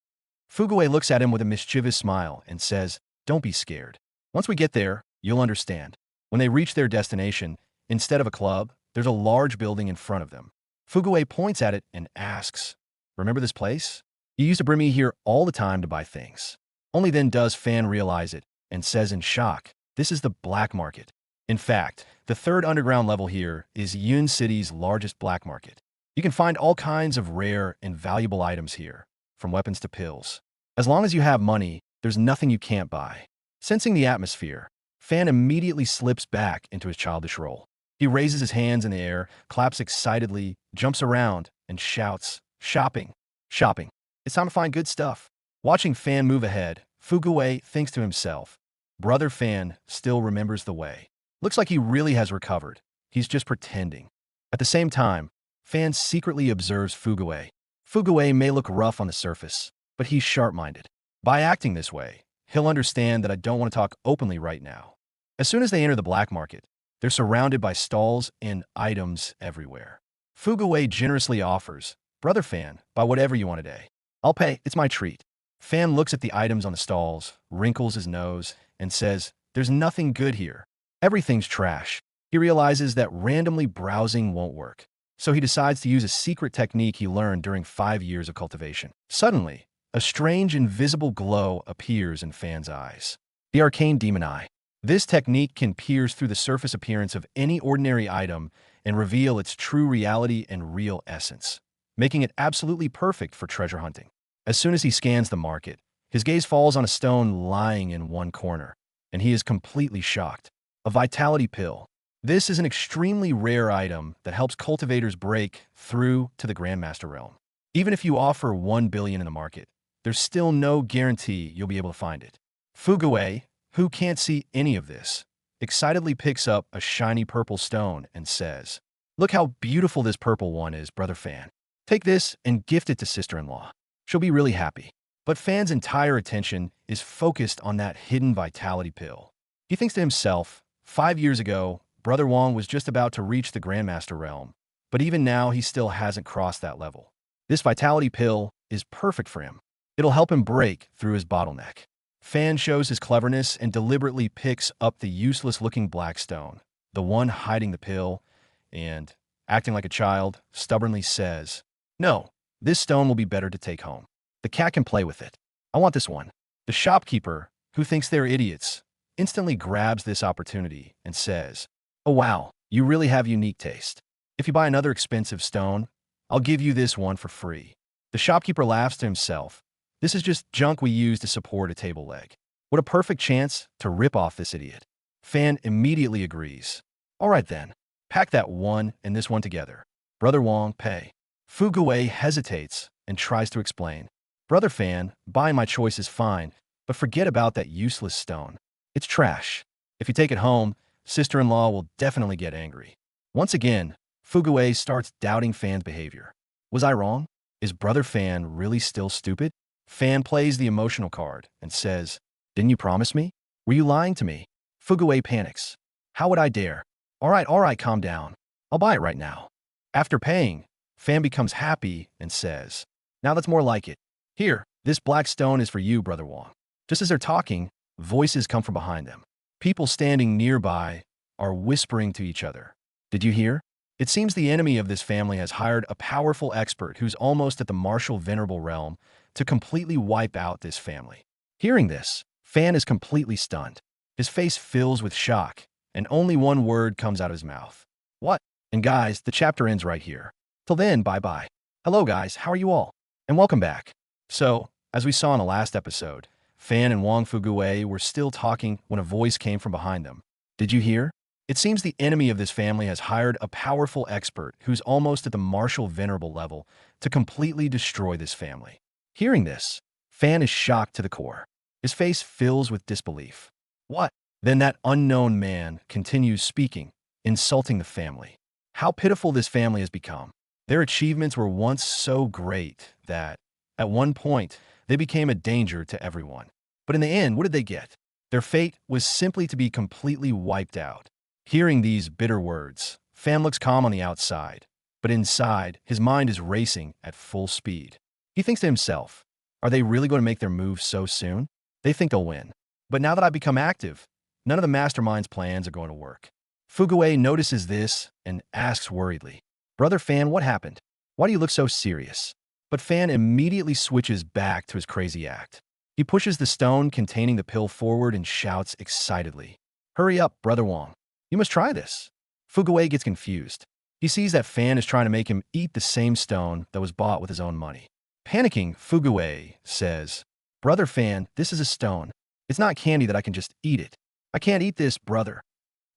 Fugue looks at him with a mischievous smile and says, "Don't be scared. Once we get there, you'll understand." When they reach their destination, instead of a club, there's a large building in front of them. Fugue points at it and asks, "Remember this place? You used to bring me here all the time to buy things." Only then does Fan realize it and says in shock, "This is the black market." In fact, the third underground level here is Yun City's largest black market. You can find all kinds of rare and valuable items here, from weapons to pills. As long as you have money, there's nothing you can't buy. Sensing the atmosphere, Fan immediately slips back into his childish role. He raises his hands in the air, claps excitedly, jumps around, and shouts, "Shopping! Shopping! It's time to find good stuff." Watching Fan move ahead, Fugue thinks to himself, Brother Fan still remembers the way. Looks like he really has recovered. He's just pretending. At the same time, Fan secretly observes Fugue. Fugue may look rough on the surface, but he's sharp-minded. By acting this way, he'll understand that I don't want to talk openly right now. As soon as they enter the black market, they're surrounded by stalls and items everywhere. Fugue generously offers, "Brother Fan, buy whatever you want today. I'll pay, it's my treat." Fan looks at the items on the stalls, wrinkles his nose, and says, "There's nothing good here. Everything's trash." He realizes that randomly browsing won't work, so he decides to use a secret technique he learned during 5 years of cultivation. Suddenly, a strange invisible glow appears in Fan's eyes. The arcane demon eye. This technique can pierce through the surface appearance of any ordinary item and reveal its true reality and real essence, making it absolutely perfect for treasure hunting. As soon as he scans the market, his gaze falls on a stone lying in one corner, and he is completely shocked. A vitality pill. This is an extremely rare item that helps cultivators break through to the Grandmaster realm. Even if you offer 1 billion in the market, there's still no guarantee you'll be able to find it. Fugue, who can't see any of this, excitedly picks up a shiny purple stone and says, "Look how beautiful this purple one is, Brother Fan. Take this and gift it to sister-in-law. She'll be really happy." But Fan's entire attention is focused on that hidden vitality pill. He thinks to himself, 5 years ago, Brother Wang was just about to reach the Grandmaster realm, but even now he still hasn't crossed that level. This vitality pill is perfect for him. It'll help him break through his bottleneck. Fan shows his cleverness and deliberately picks up the useless-looking black stone, the one hiding the pill, and, acting like a child, stubbornly says, "No, this stone will be better to take home. The cat can play with it. I want this one." The shopkeeper, who thinks they're idiots, instantly grabs this opportunity and says, "Oh wow, you really have unique taste. If you buy another expensive stone, I'll give you this one for free. The shopkeeper laughs to himself. This is just junk we use to support a table leg. What a perfect chance to rip off this idiot. Fan immediately agrees. All right then, pack that one and this one together. Brother Wong, pay. Fuguwei hesitates and tries to explain. Brother Fan, buying my choice is fine, but forget about that useless stone. It's trash. If you take it home, sister-in-law will definitely get angry. Once again, Fuguwei starts doubting Fan's behavior. Was I wrong? Is Brother Fan really still stupid? Fan plays the emotional card and says, didn't you promise me? Were you lying to me? Fuguwei panics. How would I dare? All right, calm down. I'll buy it right now. After paying, Fan becomes happy and says, now that's more like it. Here, this black stone is for you, Brother Wong. Just as they're talking, voices come from behind them. People standing nearby are whispering to each other. Did you hear? It seems the enemy of this family has hired a powerful expert who's almost at the martial venerable realm to completely wipe out this family. Hearing this, Fan is completely stunned. His face fills with shock, and only one word comes out of his mouth. What? And guys, the chapter ends right here. Till then, bye-bye. Hello guys, how are you all? And welcome back. So, as we saw in the last episode, Fan and Wong Fuguwei were still talking when a voice came from behind them. Did you hear? It seems the enemy of this family has hired a powerful expert who's almost at the martial venerable level to completely destroy this family. Hearing this, Fan is shocked to the core. His face fills with disbelief. What? Then that unknown man continues speaking, insulting the family. How pitiful this family has become. Their achievements were once so great that, at one point, they became a danger to everyone. But in the end, what did they get? Their fate was simply to be completely wiped out. Hearing these bitter words, Fan looks calm on the outside, but inside, his mind is racing at full speed. He thinks to himself, are they really going to make their move so soon? They think they'll win. But now that I've become active, none of the mastermind's plans are going to work. Fuguwei notices this and asks worriedly, Brother Fan, what happened? Why do you look so serious? But Fan immediately switches back to his crazy act. He pushes the stone containing the pill forward and shouts excitedly, hurry up, Brother Wong. You must try this. Fuguwei gets confused. He sees that Fan is trying to make him eat the same stone that was bought with his own money. Panicking, Fuguwei says, Brother Fan, this is a stone. It's not candy that I can just eat it. I can't eat this, brother.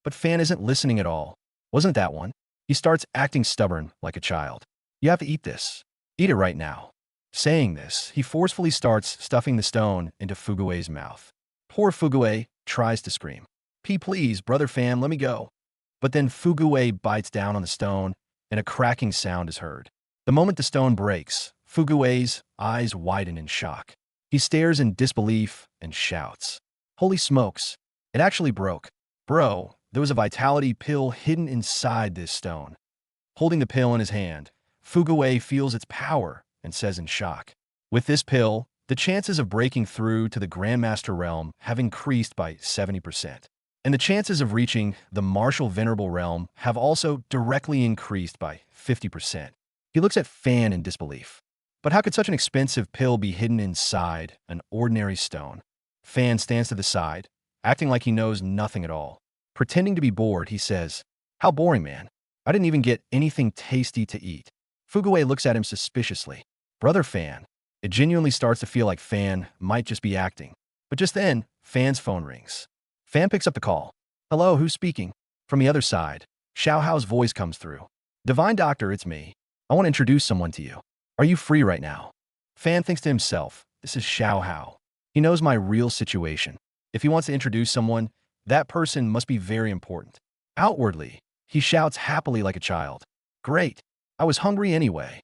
But Fan isn't listening at all. Wasn't that one? He starts acting stubborn like a child. You have to eat this. Eat it right now. Saying this, he forcefully starts stuffing the stone into Fuguwei's mouth. Poor Fuguwei tries to scream. Please, Brother Fan, let me go. But then Fuguwei bites down on the stone, and a cracking sound is heard. The moment the stone breaks, Fuguwei's eyes widen in shock. He stares in disbelief and shouts, holy smokes, it actually broke. Bro, there was a vitality pill hidden inside this stone. Holding the pill in his hand, Fuguwei feels its power and says in shock, with this pill, the chances of breaking through to the Grandmaster realm have increased by 70%. And the chances of reaching the martial venerable realm have also directly increased by 50%. He looks at Fan in disbelief. But how could such an expensive pill be hidden inside an ordinary stone? Fan stands to the side, acting like he knows nothing at all. Pretending to be bored, he says, how boring, man. I didn't even get anything tasty to eat. Fuguwei looks at him suspiciously. Brother Fan. It genuinely starts to feel like Fan might just be acting. But just then, Fan's phone rings. Fan picks up the call. Hello, who's speaking? From the other side, Xiao Hao's voice comes through. Divine Doctor, it's me. I want to introduce someone to you. Are you free right now? Fan thinks to himself, this is Xiao Hao. He knows my real situation. If he wants to introduce someone, that person must be very important. Outwardly, he shouts happily like a child. Great. I was hungry anyway.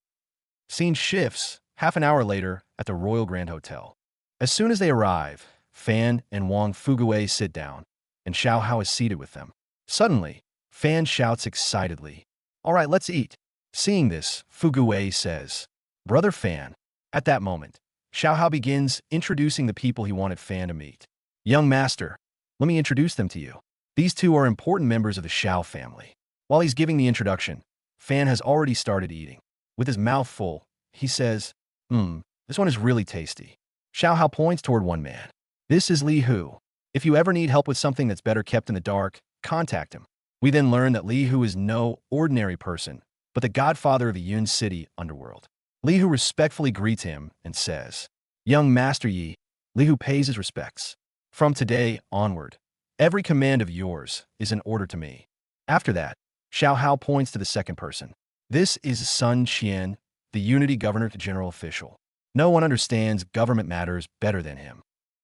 Scene shifts, half an hour later, at the Royal Grand Hotel. As soon as they arrive, Fan and Wong Fuguwei sit down, and Xiao Hao is seated with them. Suddenly, Fan shouts excitedly, all right, let's eat. Seeing this, Fuguwei says, Brother Fan. At that moment, Xiao Hao begins introducing the people he wanted Fan to meet. Young master, let me introduce them to you. These two are important members of the Xiao family. While he's giving the introduction, Fan has already started eating. With his mouth full, he says, this one is really tasty. Xiao Hao points toward one man. This is Li Hu. If you ever need help with something that's better kept in the dark, contact him. We then learn that Li Hu is no ordinary person, but the godfather of the Yun City underworld. Li Hu respectfully greets him and says, "Young Master Yi." Li Hu pays his respects. "From today onward, every command of yours is an order to me." After that, Xiao Hao points to the second person. "This is Sun Qian, the Unity Governor-General official. No one understands government matters better than him."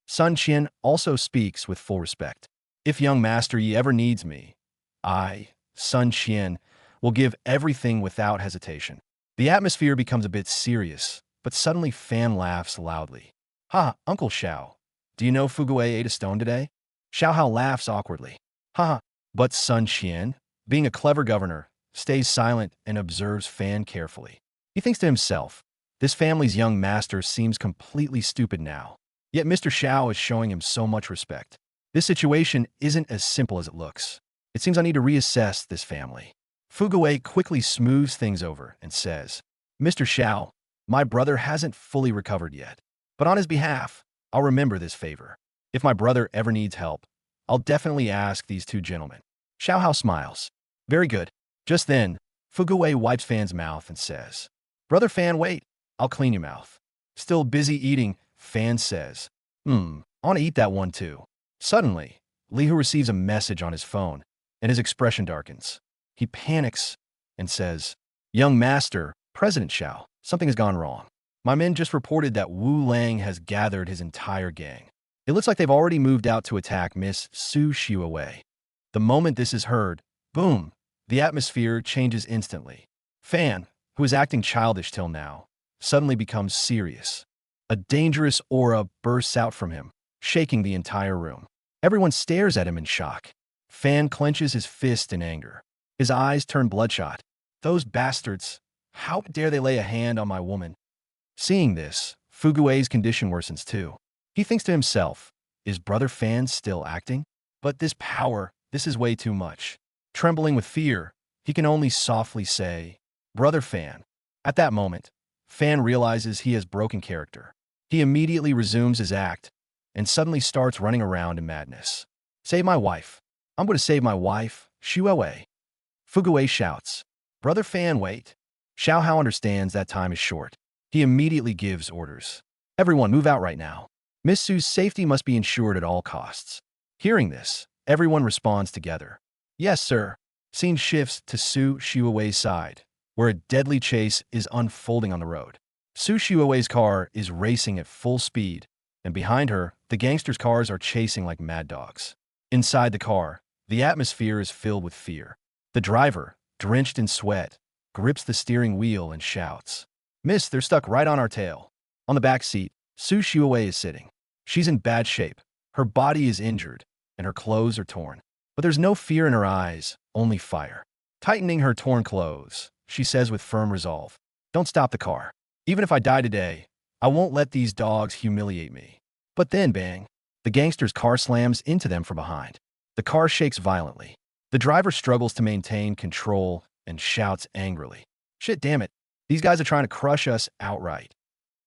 Sun Qian also speaks with full respect. "If young Master Yi ever needs me, I, Sun Qian, will give everything without hesitation." The atmosphere becomes a bit serious, but suddenly Fan laughs loudly. "Ha, Uncle Xiao, do you know Fugue ate a stone today?" Xiao Hao laughs awkwardly. "Ha, but Sun Qian, being a clever governor, stays silent and observes Fan carefully. He thinks to himself, this family's young master seems completely stupid now, yet Mr. Xiao is showing him so much respect. This situation isn't as simple as it looks. It seems I need to reassess this family." Fugue quickly smooths things over and says, "Mr. Xiao, my brother hasn't fully recovered yet, but on his behalf, I'll remember this favor. If my brother ever needs help, I'll definitely ask these two gentlemen." Xiao Hao smiles. "Very good." Just then, Fugue wipes Fan's mouth and says, "Brother Fan, wait, I'll clean your mouth." Still busy eating, Fan says, I want to eat that one too." Suddenly, Li Hu receives a message on his phone, and his expression darkens. He panics and says, "Young Master, President Xiao, something has gone wrong. My men just reported that Wu Lang has gathered his entire gang. It looks like they've already moved out to attack Miss Su Xiuwei." The moment this is heard, boom, the atmosphere changes instantly. Fan, who is acting childish till now, suddenly becomes serious. A dangerous aura bursts out from him, shaking the entire room. Everyone stares at him in shock. Fan clenches his fist in anger. His eyes turn bloodshot. "Those bastards! How dare they lay a hand on my woman?" Seeing this, Fugue's condition worsens too. He thinks to himself, is Brother Fan still acting? But this power, this is way too much. Trembling with fear, he can only softly say, "Brother Fan." At that moment, Fan realizes he has broken character. He immediately resumes his act and suddenly starts running around in madness. "Save my wife. I'm going to save my wife, Xiuwei." Fugue shouts, "Brother Fan, wait." Xiao Hao understands that time is short. He immediately gives orders. "Everyone move out right now. Miss Su's safety must be ensured at all costs." Hearing this, everyone responds together. "Yes, sir." Scene shifts to Su Xiuwei's side, where a deadly chase is unfolding on the road. Su Xiuwei's car is racing at full speed, and behind her, the gangsters' cars are chasing like mad dogs. Inside the car, the atmosphere is filled with fear. The driver, drenched in sweat, grips the steering wheel and shouts, "Miss, they're stuck right on our tail." On the back seat, Su Xiuwei is sitting. She's in bad shape. Her body is injured, and her clothes are torn. But there's no fear in her eyes, only fire. Tightening her torn clothes, she says with firm resolve, "Don't stop the car. Even if I die today, I won't let these dogs humiliate me." But then, bang, the gangster's car slams into them from behind. The car shakes violently. The driver struggles to maintain control and shouts angrily, "Shit, damn it. These guys are trying to crush us outright."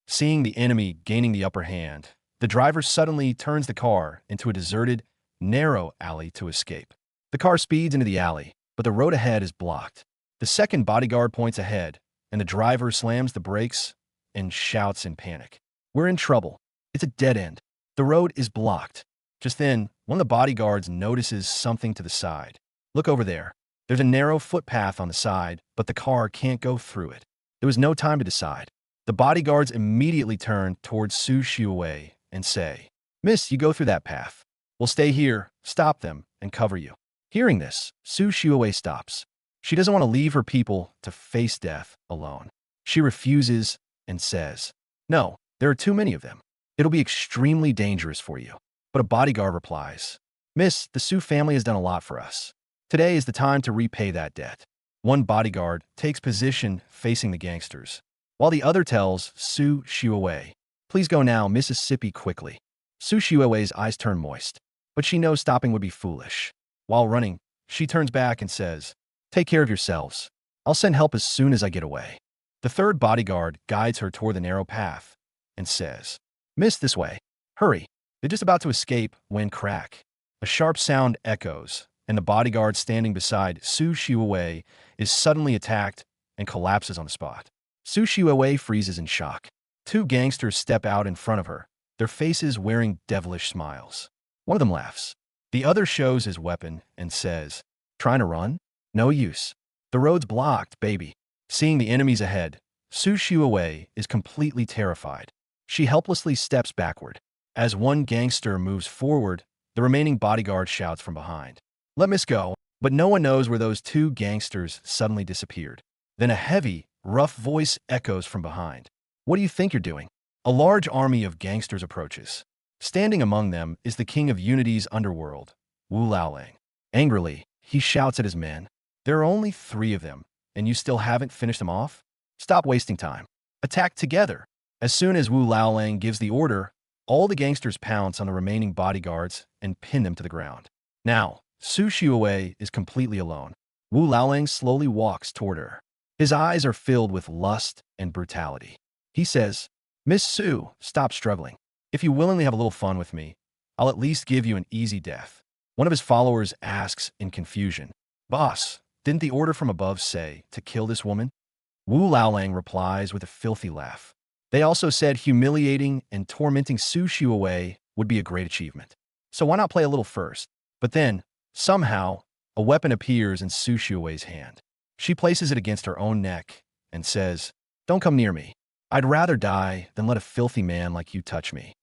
Seeing the enemy gaining the upper hand, the driver suddenly turns the car into a deserted, narrow alley to escape. The car speeds into the alley, but the road ahead is blocked. The second bodyguard points ahead, and the driver slams the brakes and shouts in panic, "We're in trouble. It's a dead end. The road is blocked." Just then, one of the bodyguards notices something to the side. "Look over there. There's a narrow footpath on the side, but the car can't go through it." There was no time to decide. The bodyguards immediately turn towards Su Xiuwei and say, "Miss, you go through that path. We'll stay here, stop them, and cover you." Hearing this, Su Xiuwei stops. She doesn't want to leave her people to face death alone. She refuses and says, "No, there are too many of them. It'll be extremely dangerous for you." But a bodyguard replies, "Miss, the Su family has done a lot for us. Today is the time to repay that debt." One bodyguard takes position facing the gangsters, while the other tells Su Xiuwei, "Please go now, Mississippi, quickly." Su Xiuwei's eyes turn moist, but she knows stopping would be foolish. While running, she turns back and says, "Take care of yourselves. I'll send help as soon as I get away." The third bodyguard guides her toward the narrow path and says, "Miss, this way. Hurry." They're just about to escape when crack. A sharp sound echoes, and the bodyguard standing beside Su Xiuwei is suddenly attacked and collapses on the spot. Su Xiuwei freezes in shock. Two gangsters step out in front of her, their faces wearing devilish smiles. One of them laughs. The other shows his weapon and says, "Trying to run? No use. The road's blocked, baby." Seeing the enemies ahead, Su Xiuwei is completely terrified. She helplessly steps backward. As one gangster moves forward, the remaining bodyguard shouts from behind, "Let Miss go." But no one knows where those two gangsters suddenly disappeared. Then a heavy, rough voice echoes from behind. "What do you think you're doing?" A large army of gangsters approaches. Standing among them is the king of Unity's underworld, Wu Laolang. Angrily, he shouts at his men, "There are only 3 of them, and you still haven't finished them off? Stop wasting time. Attack together." As soon as Wu Laolang gives the order, all the gangsters pounce on the remaining bodyguards and pin them to the ground. Now, Su Xiuwei is completely alone. Wu Laolang slowly walks toward her. His eyes are filled with lust and brutality. He says, "Miss Su, stop struggling. If you willingly have a little fun with me, I'll at least give you an easy death." One of his followers asks in confusion, "Boss, didn't the order from above say to kill this woman?" Wu Laolang replies with a filthy laugh. "They also said humiliating and tormenting Su Xiuwei would be a great achievement. So why not play a little first?" But then, somehow, a weapon appears in Su Xiuwei's hand. She places it against her own neck and says, "Don't come near me. I'd rather die than let a filthy man like you touch me."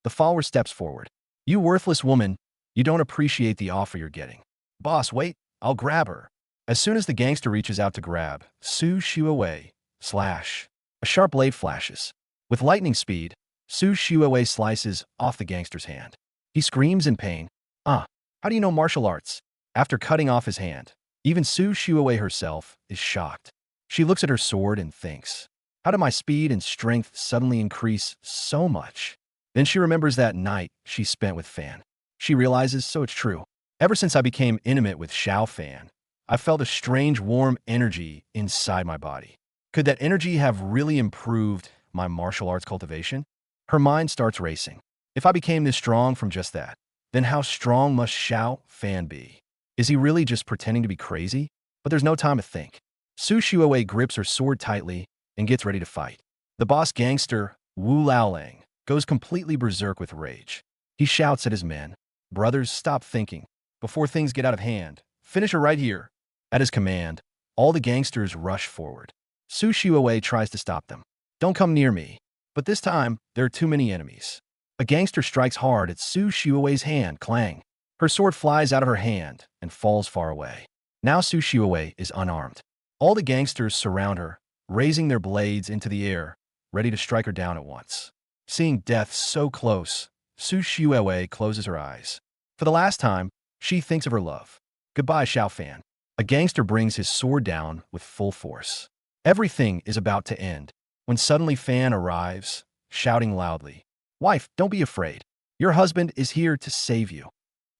The follower steps forward. "You worthless woman, you don't appreciate the offer you're getting." "Boss, wait, I'll grab her." As soon as the gangster reaches out to grab Su Xiuwei, slash. A sharp blade flashes. With lightning speed, Su Xiuwei slices off the gangster's hand. He screams in pain. How do you know martial arts?" After cutting off his hand, even Su Xiuwei herself is shocked. She looks at her sword and thinks, "How did my speed and strength suddenly increase so much?" Then she remembers that night she spent with Fan. She realizes, so it's true. Ever since I became intimate with Xiao Fan, I felt a strange warm energy inside my body. Could that energy have really improved my martial arts cultivation? Her mind starts racing. If I became this strong from just that, then how strong must Xiao Fan be? Is he really just pretending to be crazy? But there's no time to think. Su Xiuwei grips her sword tightly and gets ready to fight. The boss gangster, Wu Laolang, goes completely berserk with rage. He shouts at his men, "Brothers, stop thinking. Before things get out of hand, finish her right here." At his command, all the gangsters rush forward. Su Xiuwei tries to stop them. "Don't come near me." But this time, there are too many enemies. A gangster strikes hard at Su Xiuwei's hand, clang. Her sword flies out of her hand and falls far away. Now Su Xiuwei is unarmed. All the gangsters surround her, raising their blades into the air, ready to strike her down at once. Seeing death so close, Su Xiuwei closes her eyes. For the last time, she thinks of her love. "Goodbye, Xiao Fan." A gangster brings his sword down with full force. Everything is about to end, when suddenly Fan arrives, shouting loudly, "Wife, don't be afraid. Your husband is here to save you."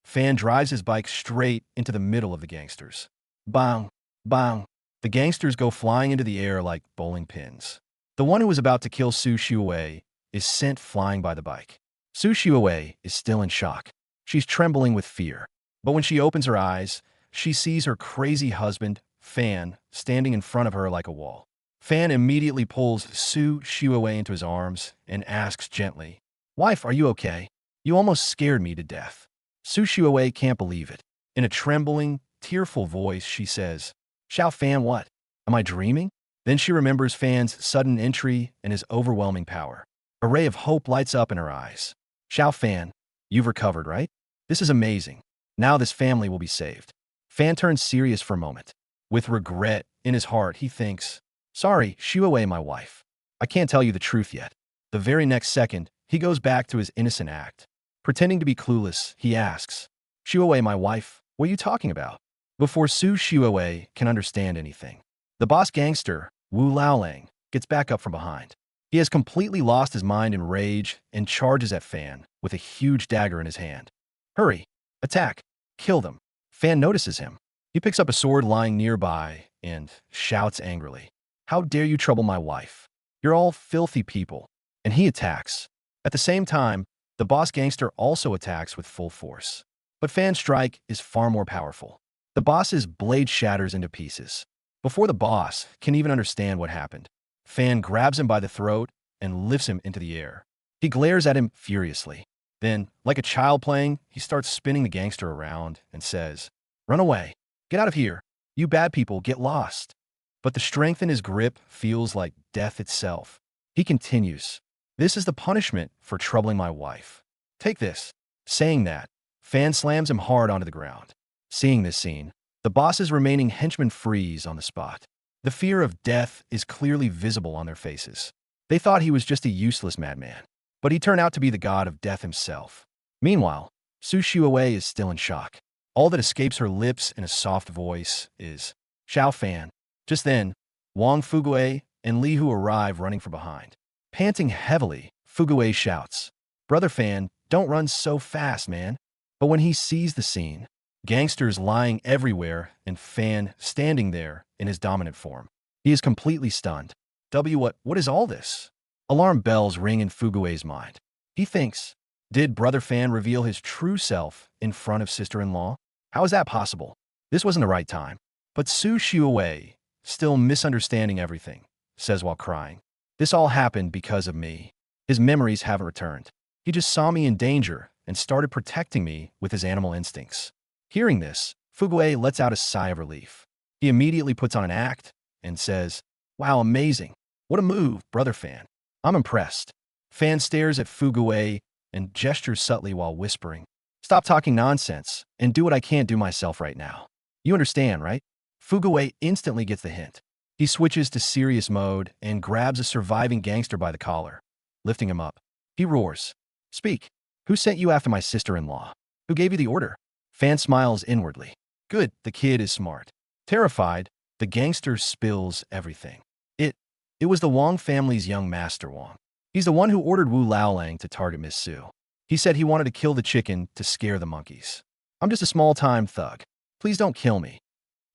Fan drives his bike straight into the middle of the gangsters. Bang! Bang! The gangsters go flying into the air like bowling pins. The one who was about to kill Su Xiuwei is sent flying by the bike. Su Xiuwei is still in shock. She's trembling with fear. But when she opens her eyes, she sees her crazy husband, Fan, standing in front of her like a wall. Fan immediately pulls Su Xiuwei into his arms and asks gently, "Wife, are you okay? You almost scared me to death." Su Xiuwei can't believe it. In a trembling, tearful voice, she says, "Xiao Fan, what? Am I dreaming?" Then she remembers Fan's sudden entry and his overwhelming power. A ray of hope lights up in her eyes. "Xiao Fan, you've recovered, right? This is amazing. Now this family will be saved." Fan turns serious for a moment. With regret in his heart, he thinks, "Sorry, Xiuwei, my wife. I can't tell you the truth yet." The very next second, he goes back to his innocent act. Pretending to be clueless, he asks, "Xiuwei, my wife, what are you talking about?" Before Su Xiuwei can understand anything, the boss gangster, Wu Laolang, gets back up from behind. He has completely lost his mind in rage and charges at Fan with a huge dagger in his hand. "Hurry! Attack! Kill them!" Fan notices him. He picks up a sword lying nearby and shouts angrily, "How dare you trouble my wife? You're all filthy people." And he attacks. At the same time, the boss gangster also attacks with full force. But Fan's strike is far more powerful. The boss's blade shatters into pieces. Before the boss can even understand what happened, Fan grabs him by the throat and lifts him into the air. He glares at him furiously. Then, like a child playing, he starts spinning the gangster around and says, "Run away. Get out of here. You bad people, get lost." But the strength in his grip feels like death itself. He continues, "This is the punishment for troubling my wife. Take this." Saying that, Fan slams him hard onto the ground. Seeing this scene, the boss's remaining henchmen freeze on the spot. The fear of death is clearly visible on their faces. They thought he was just a useless madman, but he turned out to be the god of death himself. Meanwhile, Su Xiaowei is still in shock. All that escapes her lips in a soft voice is, "Xiao Fan." Just then, Wang Fuguei and Li Hu arrive running from behind. Panting heavily, Fuguei shouts, "Brother Fan, don't run so fast, man." But when he sees the scene, gangsters lying everywhere and Fan standing there in his dominant form, he is completely stunned. What is all this? Alarm bells ring in Fuguei's mind. He thinks, did Brother Fan reveal his true self in front of sister-in-law? How is that possible? This wasn't the right time. But Su Xiaowei, still misunderstanding everything, says while crying, "This all happened because of me." His memories haven't returned. He just saw me in danger and started protecting me with his animal instincts. Hearing this, Fuguei lets out a sigh of relief. He immediately puts on an act and says, "Wow, amazing. What a move, Brother Fan. I'm impressed." Fan stares at Fuguei and gestures subtly while whispering, "Stop talking nonsense and do what I can't do myself right now. You understand, right?" Fuguei instantly gets the hint. He switches to serious mode and grabs a surviving gangster by the collar. Lifting him up, he roars, "Speak. Who sent you after my sister-in-law? Who gave you the order?" Fan smiles inwardly. Good, the kid is smart. Terrified, the gangster spills everything. It was the Wang family's young master Wang. He's the one who ordered Wu Laolang to target Miss Su. He said he wanted to kill the chicken to scare the monkeys. "I'm just a small-time thug. Please don't kill me."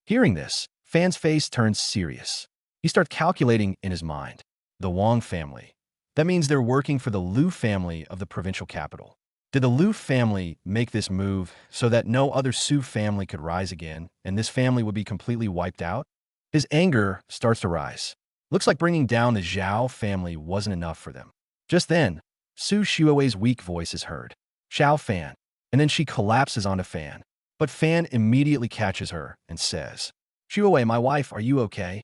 Hearing this, Fan's face turns serious. He starts calculating in his mind. The Wang family. That means they're working for the Liu family of the provincial capital. Did the Liu family make this move so that no other Su family could rise again and this family would be completely wiped out? His anger starts to rise. Looks like bringing down the Zhao family wasn't enough for them. Just then, Su Xiaowei's weak voice is heard. "Xiao Fan." And then she collapses onto Fan. But Fan immediately catches her and says, "Xiaowei, my wife, are you okay?"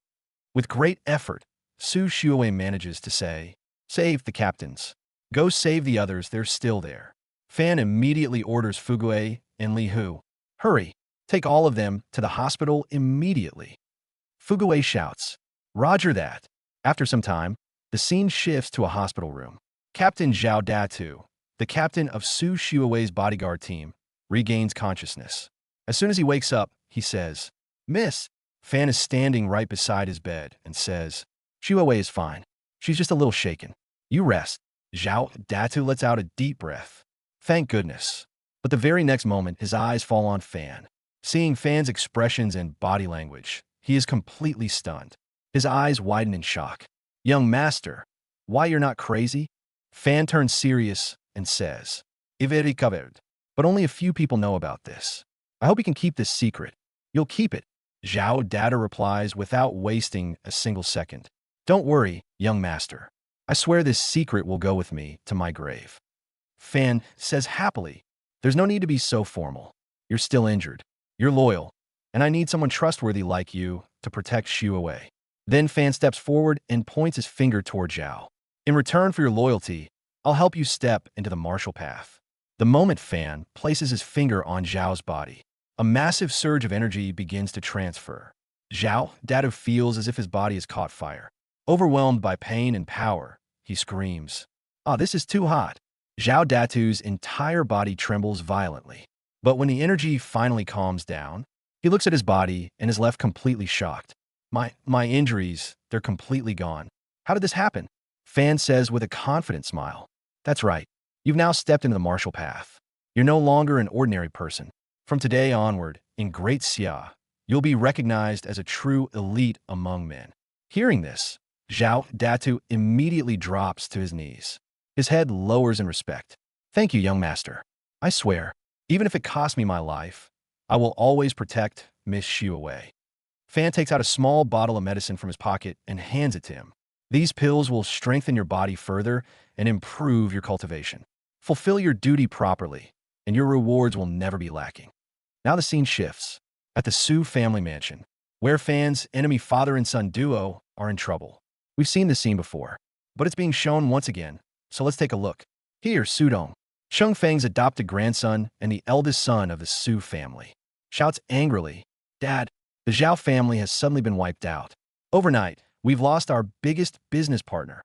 With great effort, Su Xiaowei manages to say, "Save the captains. Go save the others, they're still there." Fan immediately orders Fuguei and Li Hu, "Hurry, take all of them to the hospital immediately." Fuguei shouts, "Roger that." After some time, the scene shifts to a hospital room. Captain Zhao Datu, the captain of Su Xiaowei's bodyguard team, regains consciousness. As soon as he wakes up, he says, "Miss." Fan is standing right beside his bed and says, "Xiaowei is fine. She's just a little shaken. You rest." Zhao Datu lets out a deep breath. Thank goodness. But the very next moment, his eyes fall on Fan. Seeing Fan's expressions and body language, he is completely stunned. His eyes widen in shock. "Young master, why you're not crazy?" Fan turns serious and says, "Iveri covered. But only a few people know about this. I hope you can keep this secret." "You'll keep it," Zhao Data replies without wasting a single second. "Don't worry, young master. I swear this secret will go with me to my grave." Fan says happily, "There's no need to be so formal. You're still injured. You're loyal. And I need someone trustworthy like you to protect Xiaowei." Then Fan steps forward and points his finger toward Zhao. "In return for your loyalty, I'll help you step into the martial path." The moment Fan places his finger on Zhao's body, a massive surge of energy begins to transfer. Zhao Data feels as if his body has caught fire. Overwhelmed by pain and power, he screams, "Ah, this is too hot." Zhao Datu's entire body trembles violently. But when the energy finally calms down, he looks at his body and is left completely shocked. My injuries, they're completely gone. How did this happen?" Fan says with a confident smile. "That's right. You've now stepped into the martial path. You're no longer an ordinary person. From today onward, in Great Xia, you'll be recognized as a true elite among men." Hearing this, Zhao Datu immediately drops to his knees. His head lowers in respect. "Thank you, young master. I swear, even if it costs me my life, I will always protect Miss Xiaowei." Fan takes out a small bottle of medicine from his pocket and hands it to him. These pills will strengthen your body further and improve your cultivation. Fulfill your duty properly, and your rewards will never be lacking. Now the scene shifts. At the Su family mansion, where Fan's enemy father and son duo are in trouble. We've seen this scene before, but it's being shown once again, so let's take a look. Here, Sudong, Cheng Feng's adopted grandson and the eldest son of the Su family, shouts angrily, "Dad, the Zhao family has suddenly been wiped out. Overnight, we've lost our biggest business partner."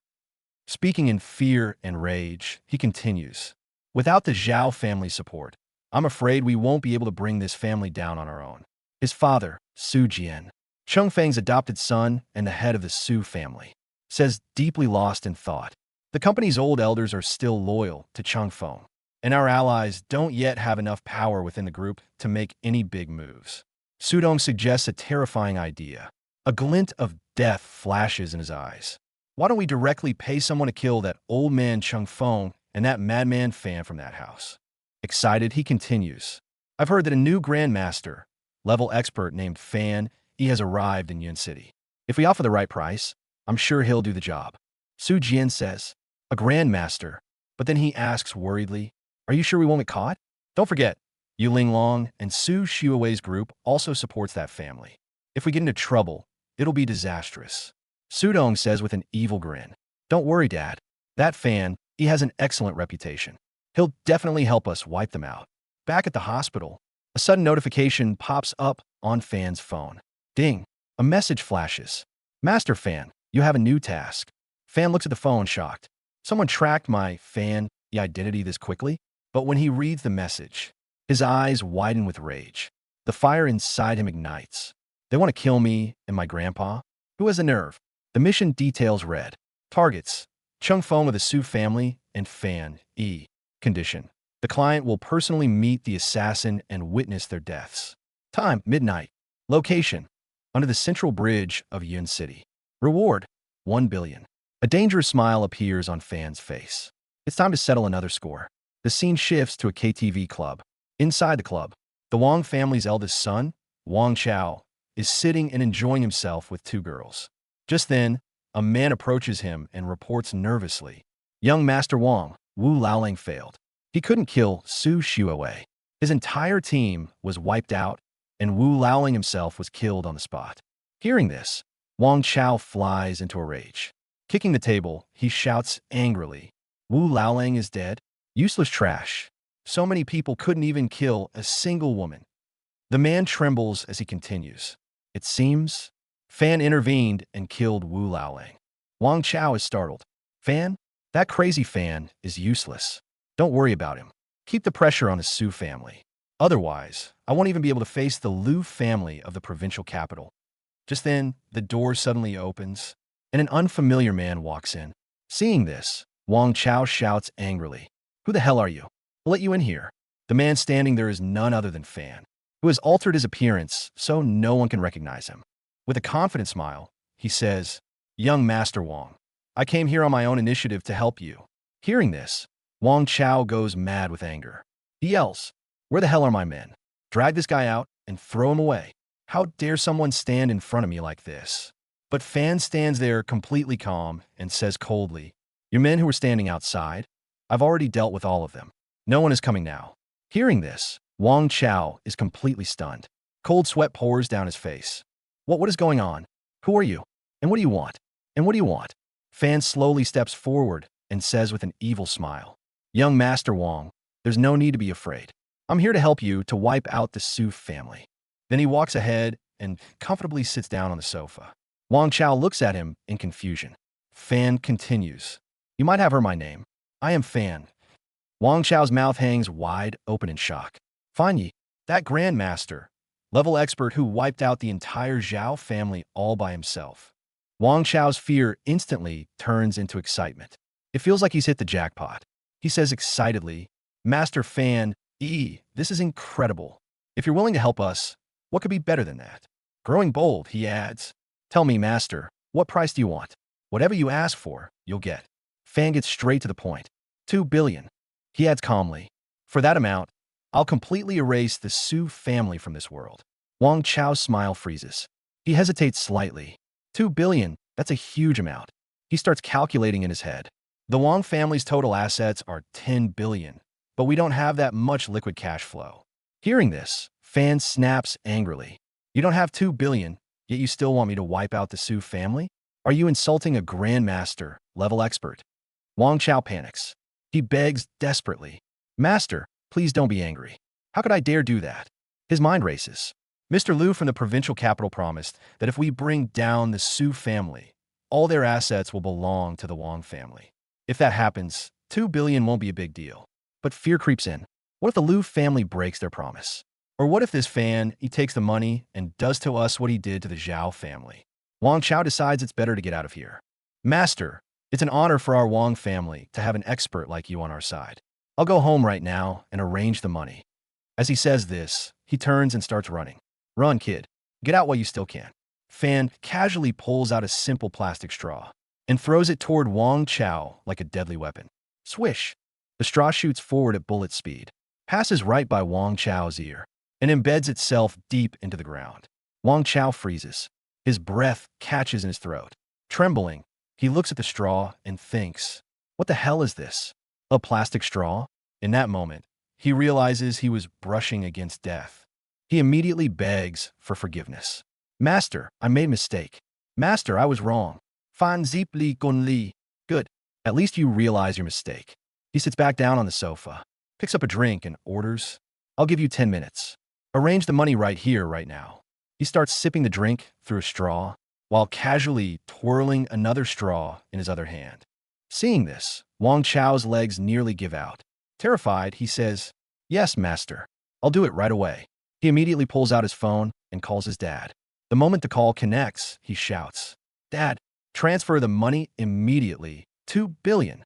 Speaking in fear and rage, he continues, "Without the Zhao family support, I'm afraid we won't be able to bring this family down on our own." His father, Su Jian, Cheng Feng's adopted son and the head of the Su family, says deeply lost in thought. The company's old elders are still loyal to Cheng Feng, and our allies don't yet have enough power within the group to make any big moves. Sudong suggests a terrifying idea. A glint of death flashes in his eyes. Why don't we directly pay someone to kill that old man Cheng Feng and that madman Fan from that house? Excited, he continues, "I've heard that a new grandmaster, level expert named Fan, he has arrived in Yun City. If we offer the right price, I'm sure he'll do the job." Su Jian says, "A grandmaster," but then he asks worriedly, "Are you sure we won't get caught?" Don't forget, Yu Linglong and Su Xiuwei's group also supports that family. If we get into trouble, it'll be disastrous. Sudong says with an evil grin, "Don't worry, Dad. That Fan, he has an excellent reputation. He'll definitely help us wipe them out." Back at the hospital, a sudden notification pops up on Fan's phone. Ding! A message flashes. "Master Fan, you have a new task." Fan looks at the phone shocked. Someone tracked my Fan identity this quickly? But when he reads the message, his eyes widen with rage. The fire inside him ignites. They want to kill me and my grandpa? Who has the nerve? The mission details read. Targets: Cheng Feng of the Su family and Fan E. Condition: the client will personally meet the assassin and witness their deaths. Time: midnight. Location: under the central bridge of Yun City. Reward: 1 billion. A dangerous smile appears on Fan's face. It's time to settle another score. The scene shifts to a KTV club. Inside the club, the Wang family's eldest son, Wang Chao, is sitting and enjoying himself with two girls. Just then, a man approaches him and reports nervously, "Young Master Wang, Wu Laoling failed. He couldn't kill Su Xiuwei. His entire team was wiped out, and Wu Laoling himself was killed on the spot." Hearing this, Wang Chao flies into a rage. Kicking the table, he shouts angrily, "Wu Laoling is dead? Useless trash. So many people couldn't even kill a single woman." The man trembles as he continues. "It seems Fan intervened and killed Wu Laoling." Wang Chao is startled. "Fan? That crazy Fan is useless. Don't worry about him. Keep the pressure on the Su family. Otherwise, I won't even be able to face the Liu family of the provincial capital." Just then, the door suddenly opens, and an unfamiliar man walks in. Seeing this, Wang Chao shouts angrily, "Who the hell are you? I'll let you in here." The man standing there is none other than Fan, who has altered his appearance so no one can recognize him. With a confident smile, he says, "Young Master Wang, I came here on my own initiative to help you." Hearing this, Wang Chao goes mad with anger. He yells, "Where the hell are my men? Drag this guy out and throw him away. How dare someone stand in front of me like this?" But Fan stands there completely calm and says coldly, "Your men who were standing outside? I've already dealt with all of them. No one is coming now." Hearing this, Wang Chao is completely stunned. Cold sweat pours down his face. What is going on? Who are you? And what do you want? And what do you want?" Fan slowly steps forward and says with an evil smile, "Young Master Wang, there's no need to be afraid. I'm here to help you to wipe out the Su family." Then he walks ahead and comfortably sits down on the sofa. Wang Chao looks at him in confusion. Fan continues, "You might have heard my name. I am Fan." Wang Chao's mouth hangs wide open in shock. "Fan Yi, that grandmaster, level expert who wiped out the entire Zhao family all by himself." Wang Chao's fear instantly turns into excitement. It feels like he's hit the jackpot. He says excitedly, "Master Fan Yi, this is incredible. If you're willing to help us, what could be better than that?" Growing bold, he adds, "Tell me, Master, what price do you want? Whatever you ask for, you'll get." Fan gets straight to the point. 2 billion. He adds calmly, "For that amount, I'll completely erase the Su family from this world." Wang Chao's smile freezes. He hesitates slightly. 2 billion, that's a huge amount. He starts calculating in his head. The Wong family's total assets are 10 billion, but we don't have that much liquid cash flow. Hearing this, Fan snaps angrily. You don't have 2 billion, yet you still want me to wipe out the Su family? Are you insulting a grandmaster level expert? Wang Chao panics. He begs desperately. Master, please don't be angry. How could I dare do that? His mind races. Mr. Liu from the provincial capital promised that if we bring down the Su family, all their assets will belong to the Wang family. If that happens, 2 billion won't be a big deal. But fear creeps in. What if the Liu family breaks their promise? Or what if this Fan, he takes the money and does to us what he did to the Zhao family? Wang Chao decides it's better to get out of here. Master, it's an honor for our Wang family to have an expert like you on our side. I'll go home right now and arrange the money. As he says this, he turns and starts running. Run, kid. Get out while you still can. Fan casually pulls out a simple plastic straw and throws it toward Wang Chao like a deadly weapon. Swish! The straw shoots forward at bullet speed, passes right by Wang Chao's ear, and embeds itself deep into the ground. Wang Chao freezes. His breath catches in his throat. Trembling, he looks at the straw and thinks, what the hell is this? A plastic straw? In that moment, he realizes he was brushing against death. He immediately begs for forgiveness. Master, I made a mistake. Master, I was wrong. Fan Zip Li Gun Li. Good. At least you realize your mistake. He sits back down on the sofa, picks up a drink and orders, I'll give you 10 minutes. Arrange the money right here, right now. He starts sipping the drink through a straw, while casually twirling another straw in his other hand. Seeing this, Wang Chao's legs nearly give out. Terrified, he says, Yes, master. I'll do it right away. He immediately pulls out his phone and calls his dad. The moment the call connects, he shouts, Dad, transfer the money immediately. 2 billion.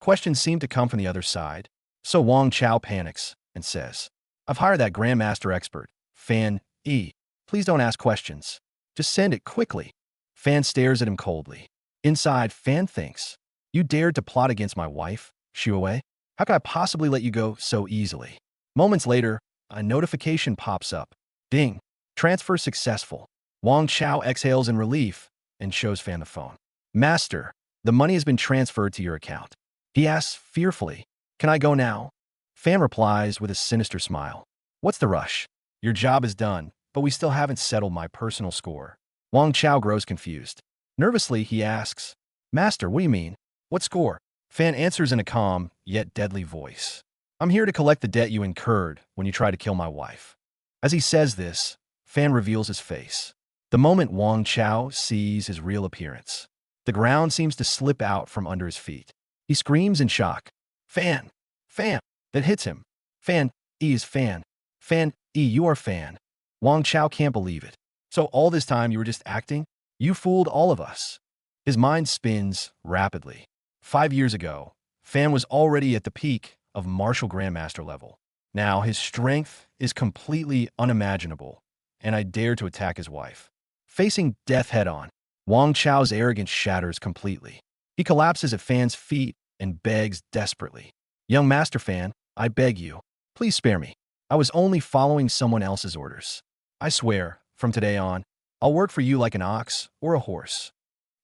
Questions seem to come from the other side, so Wang Chao panics and says, I've hired that grandmaster expert, Fan E. Please don't ask questions. Just send it quickly. Fan stares at him coldly. Inside, Fan thinks, You dared to plot against my wife, Shuawei? How could I possibly let you go so easily? Moments later, a notification pops up. Ding. Transfer successful. Wang Chao exhales in relief and shows Fan the phone. Master, the money has been transferred to your account. He asks fearfully, Can I go now? Fan replies with a sinister smile. What's the rush? Your job is done, but we still haven't settled my personal score. Wang Chao grows confused. Nervously, he asks, Master, what do you mean? What score? Fan answers in a calm, yet deadly voice. I'm here to collect the debt you incurred when you tried to kill my wife. As he says this, Fan reveals his face. The moment Wang Chao sees his real appearance, the ground seems to slip out from under his feet. He screams in shock. Fan! Fan! That hits him. Fan E is Fan. Fan E, you are Fan. Wang Chao can't believe it. So all this time you were just acting? You fooled all of us. His mind spins rapidly. 5 years ago, Fan was already at the peak of martial grandmaster level. Now his strength is completely unimaginable, and I dare to attack his wife. Facing death head-on, Wang Chao's arrogance shatters completely. He collapses at Fan's feet and begs desperately. Young Master Fan, I beg you, please spare me. I was only following someone else's orders. I swear, from today on, I'll work for you like an ox or a horse.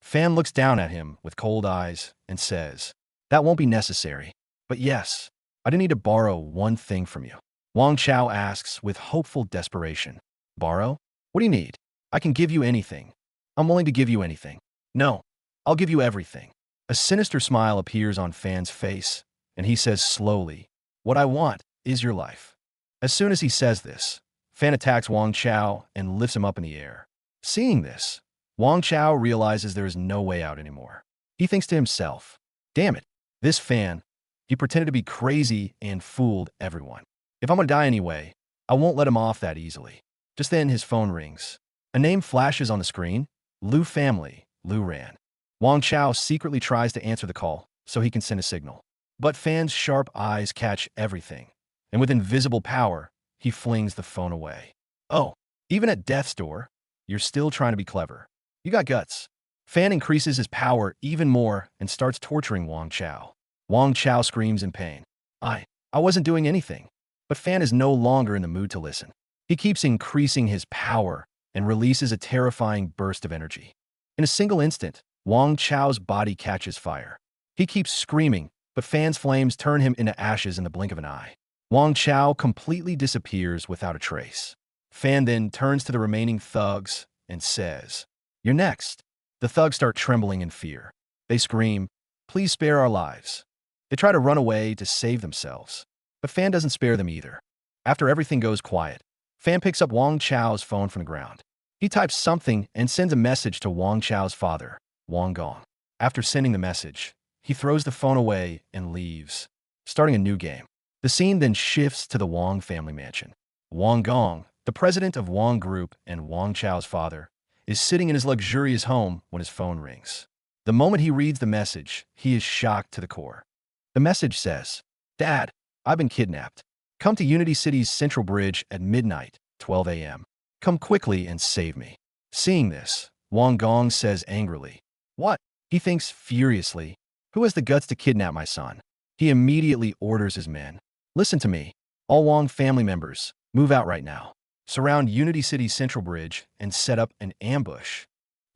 Fan looks down at him with cold eyes and says, That won't be necessary. But yes, I do need to borrow one thing from you. Wang Chao asks with hopeful desperation. Borrow? What do you need? I can give you anything. I'm willing to give you anything. No, I'll give you everything. A sinister smile appears on Fan's face, and he says slowly, What I want is your life. As soon as he says this, Fan attacks Wang Chao and lifts him up in the air. Seeing this, Wang Chao realizes there is no way out anymore. He thinks to himself, Damn it, this Fan, he pretended to be crazy and fooled everyone. If I'm gonna die anyway, I won't let him off that easily. Just then his phone rings. A name flashes on the screen. Liu family, Liu Ran. Wang Chao secretly tries to answer the call so he can send a signal. But Fan's sharp eyes catch everything, and with invisible power, he flings the phone away. Oh, even at death's door, you're still trying to be clever. You got guts. Fan increases his power even more and starts torturing Wang Chao. Wang Chao screams in pain. I wasn't doing anything. But Fan is no longer in the mood to listen. He keeps increasing his power and releases a terrifying burst of energy. In a single instant, Wang Chao's body catches fire. He keeps screaming, but Fan's flames turn him into ashes in the blink of an eye. Wang Chao completely disappears without a trace. Fan then turns to the remaining thugs and says, "You're next." The thugs start trembling in fear. They scream, "Please spare our lives." They try to run away to save themselves, but Fan doesn't spare them either. After everything goes quiet, Fan picks up Wang Chao's phone from the ground. He types something and sends a message to Wang Chao's father, Wang Gong. After sending the message, he throws the phone away and leaves, starting a new game. The scene then shifts to the Wang family mansion. Wang Gong, the president of Wang Group and Wang Chao's father, is sitting in his luxurious home when his phone rings. The moment he reads the message, he is shocked to the core. The message says, "Dad, I've been kidnapped. Come to Unity City's Central Bridge at midnight, 12 a.m. Come quickly and save me." Seeing this, Wang Gong says angrily, "What?" He thinks furiously, "Who has the guts to kidnap my son?" He immediately orders his men, "Listen to me. All Wang family members, move out right now. Surround Unity City's Central Bridge and set up an ambush."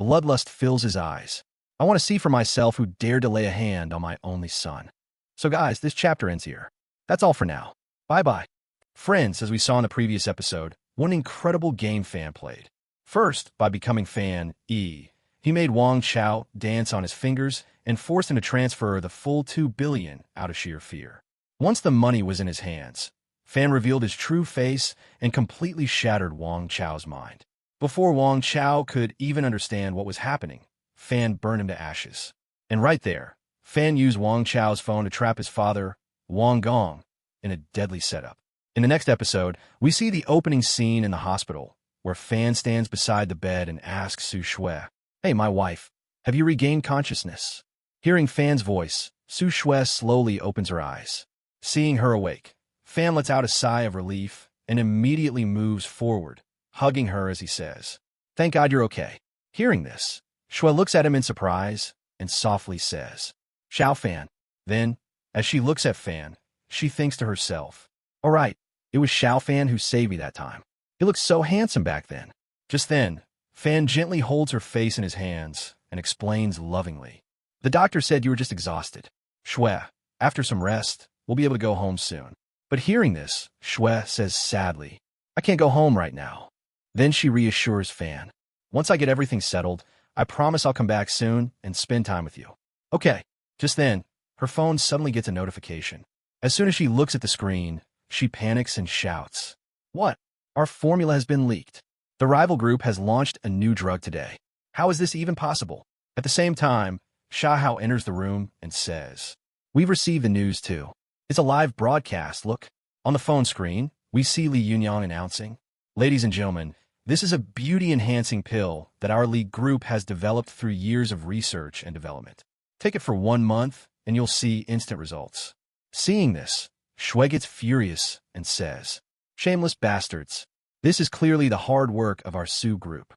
Bloodlust fills his eyes. "I want to see for myself who dared to lay a hand on my only son." So guys, this chapter ends here. That's all for now. Bye-bye. Friends, as we saw in the previous episode, what an incredible game Fan played. First, by becoming Fan E, he made Wang Chao dance on his fingers and forced him to transfer the full 2 billion out of sheer fear. Once the money was in his hands, Fan revealed his true face and completely shattered Wang Chao's mind. Before Wang Chao could even understand what was happening, Fan burned him to ashes. And right there, Fan used Wang Chao's phone to trap his father, Wang Gong, in a deadly setup. In the next episode, we see the opening scene in the hospital, where Fan stands beside the bed and asks Su Shui, "Hey, my wife, have you regained consciousness?" Hearing Fan's voice, Su Shui slowly opens her eyes. Seeing her awake, Fan lets out a sigh of relief and immediately moves forward, hugging her as he says, "Thank God you're okay." Hearing this, Shui looks at him in surprise and softly says, "Xiao Fan." Then, as she looks at Fan, she thinks to herself, "All right, it was Xiao Fan who saved me that time. He looked so handsome back then." Just then, Fan gently holds her face in his hands and explains lovingly, "The doctor said you were just exhausted. Shui, after some rest, we'll be able to go home soon." But hearing this, Shui says sadly, "I can't go home right now." Then she reassures Fan, "Once I get everything settled, I promise I'll come back soon and spend time with you." Okay. Just then, her phone suddenly gets a notification. As soon as she looks at the screen, she panics and shouts, "What? Our formula has been leaked. The rival group has launched a new drug today. How is this even possible?" At the same time, Shahao enters the room and says, "We've received the news too. It's a live broadcast, look." On the phone screen, we see Li Yunyang announcing, "Ladies and gentlemen, this is a beauty-enhancing pill that our league group has developed through years of research and development. Take it for 1 month, and you'll see instant results." Seeing this, Shui gets furious and says, "Shameless bastards. This is clearly the hard work of our Su group."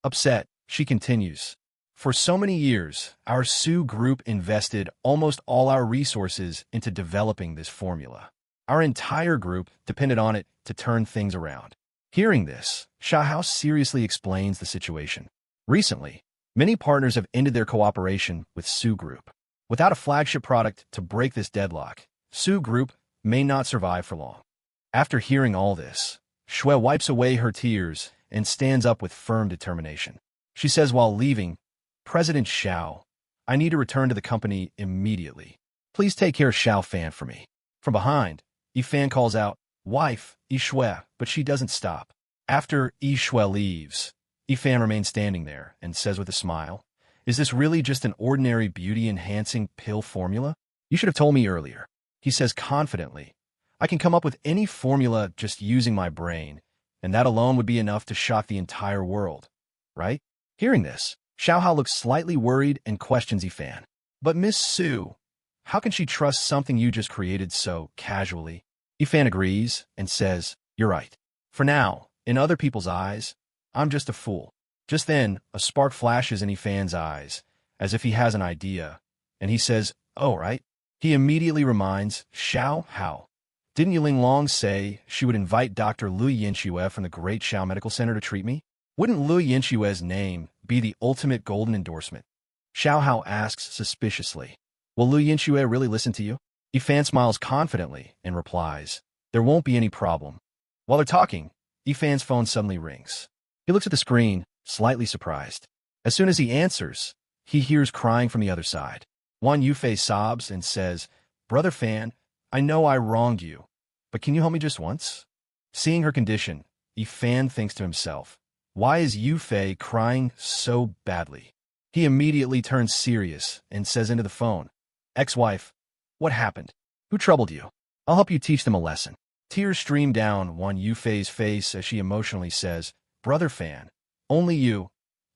Upset, she continues, "For so many years, our Su group invested almost all our resources into developing this formula. Our entire group depended on it to turn things around." Hearing this, Shahao seriously explains the situation. Recently, many partners have ended their cooperation with Su Group. Without a flagship product to break this deadlock, Su Group may not survive for long. After hearing all this, Shui wipes away her tears and stands up with firm determination. She says while leaving, "President Xiao, I need to return to the company immediately. Please take care of Xiao Fan for me." From behind, Yifan calls out, "Wife, Yishui," but she doesn't stop. After Yishui leaves, Yifan remains standing there and says with a smile, "Is this really just an ordinary beauty-enhancing pill formula? You should have told me earlier." He says confidently, "I can come up with any formula just using my brain, and that alone would be enough to shock the entire world, right?" Hearing this, Xiaohao looks slightly worried and questions Yifan. "But Miss Su, how can she trust something you just created so casually?" Yifan agrees and says, "You're right. For now, in other people's eyes, I'm just a fool." Just then, a spark flashes in Yifan's eyes, as if he has an idea, and he says, "Oh, right." He immediately reminds Xiao Hao. "Didn't Yiling Long say she would invite Dr. Lu Yinxue from the Great Xiao Medical Center to treat me?" Wouldn't Lu Yinxue's name be the ultimate golden endorsement? Xiao Hao asks suspiciously. Will Lu Yinxue really listen to you? Yifan smiles confidently and replies, there won't be any problem. While they're talking, Yifan's phone suddenly rings. He looks at the screen, slightly surprised. As soon as he answers, he hears crying from the other side. Wan Yufei sobs and says, Brother Fan, I know I wronged you, but can you help me just once? Seeing her condition, Yifan thinks to himself, why is Yufei crying so badly? He immediately turns serious and says into the phone, Ex-wife, what happened? Who troubled you? I'll help you teach them a lesson. Tears stream down Wan Yufei's face as she emotionally says, Brother Fan, only you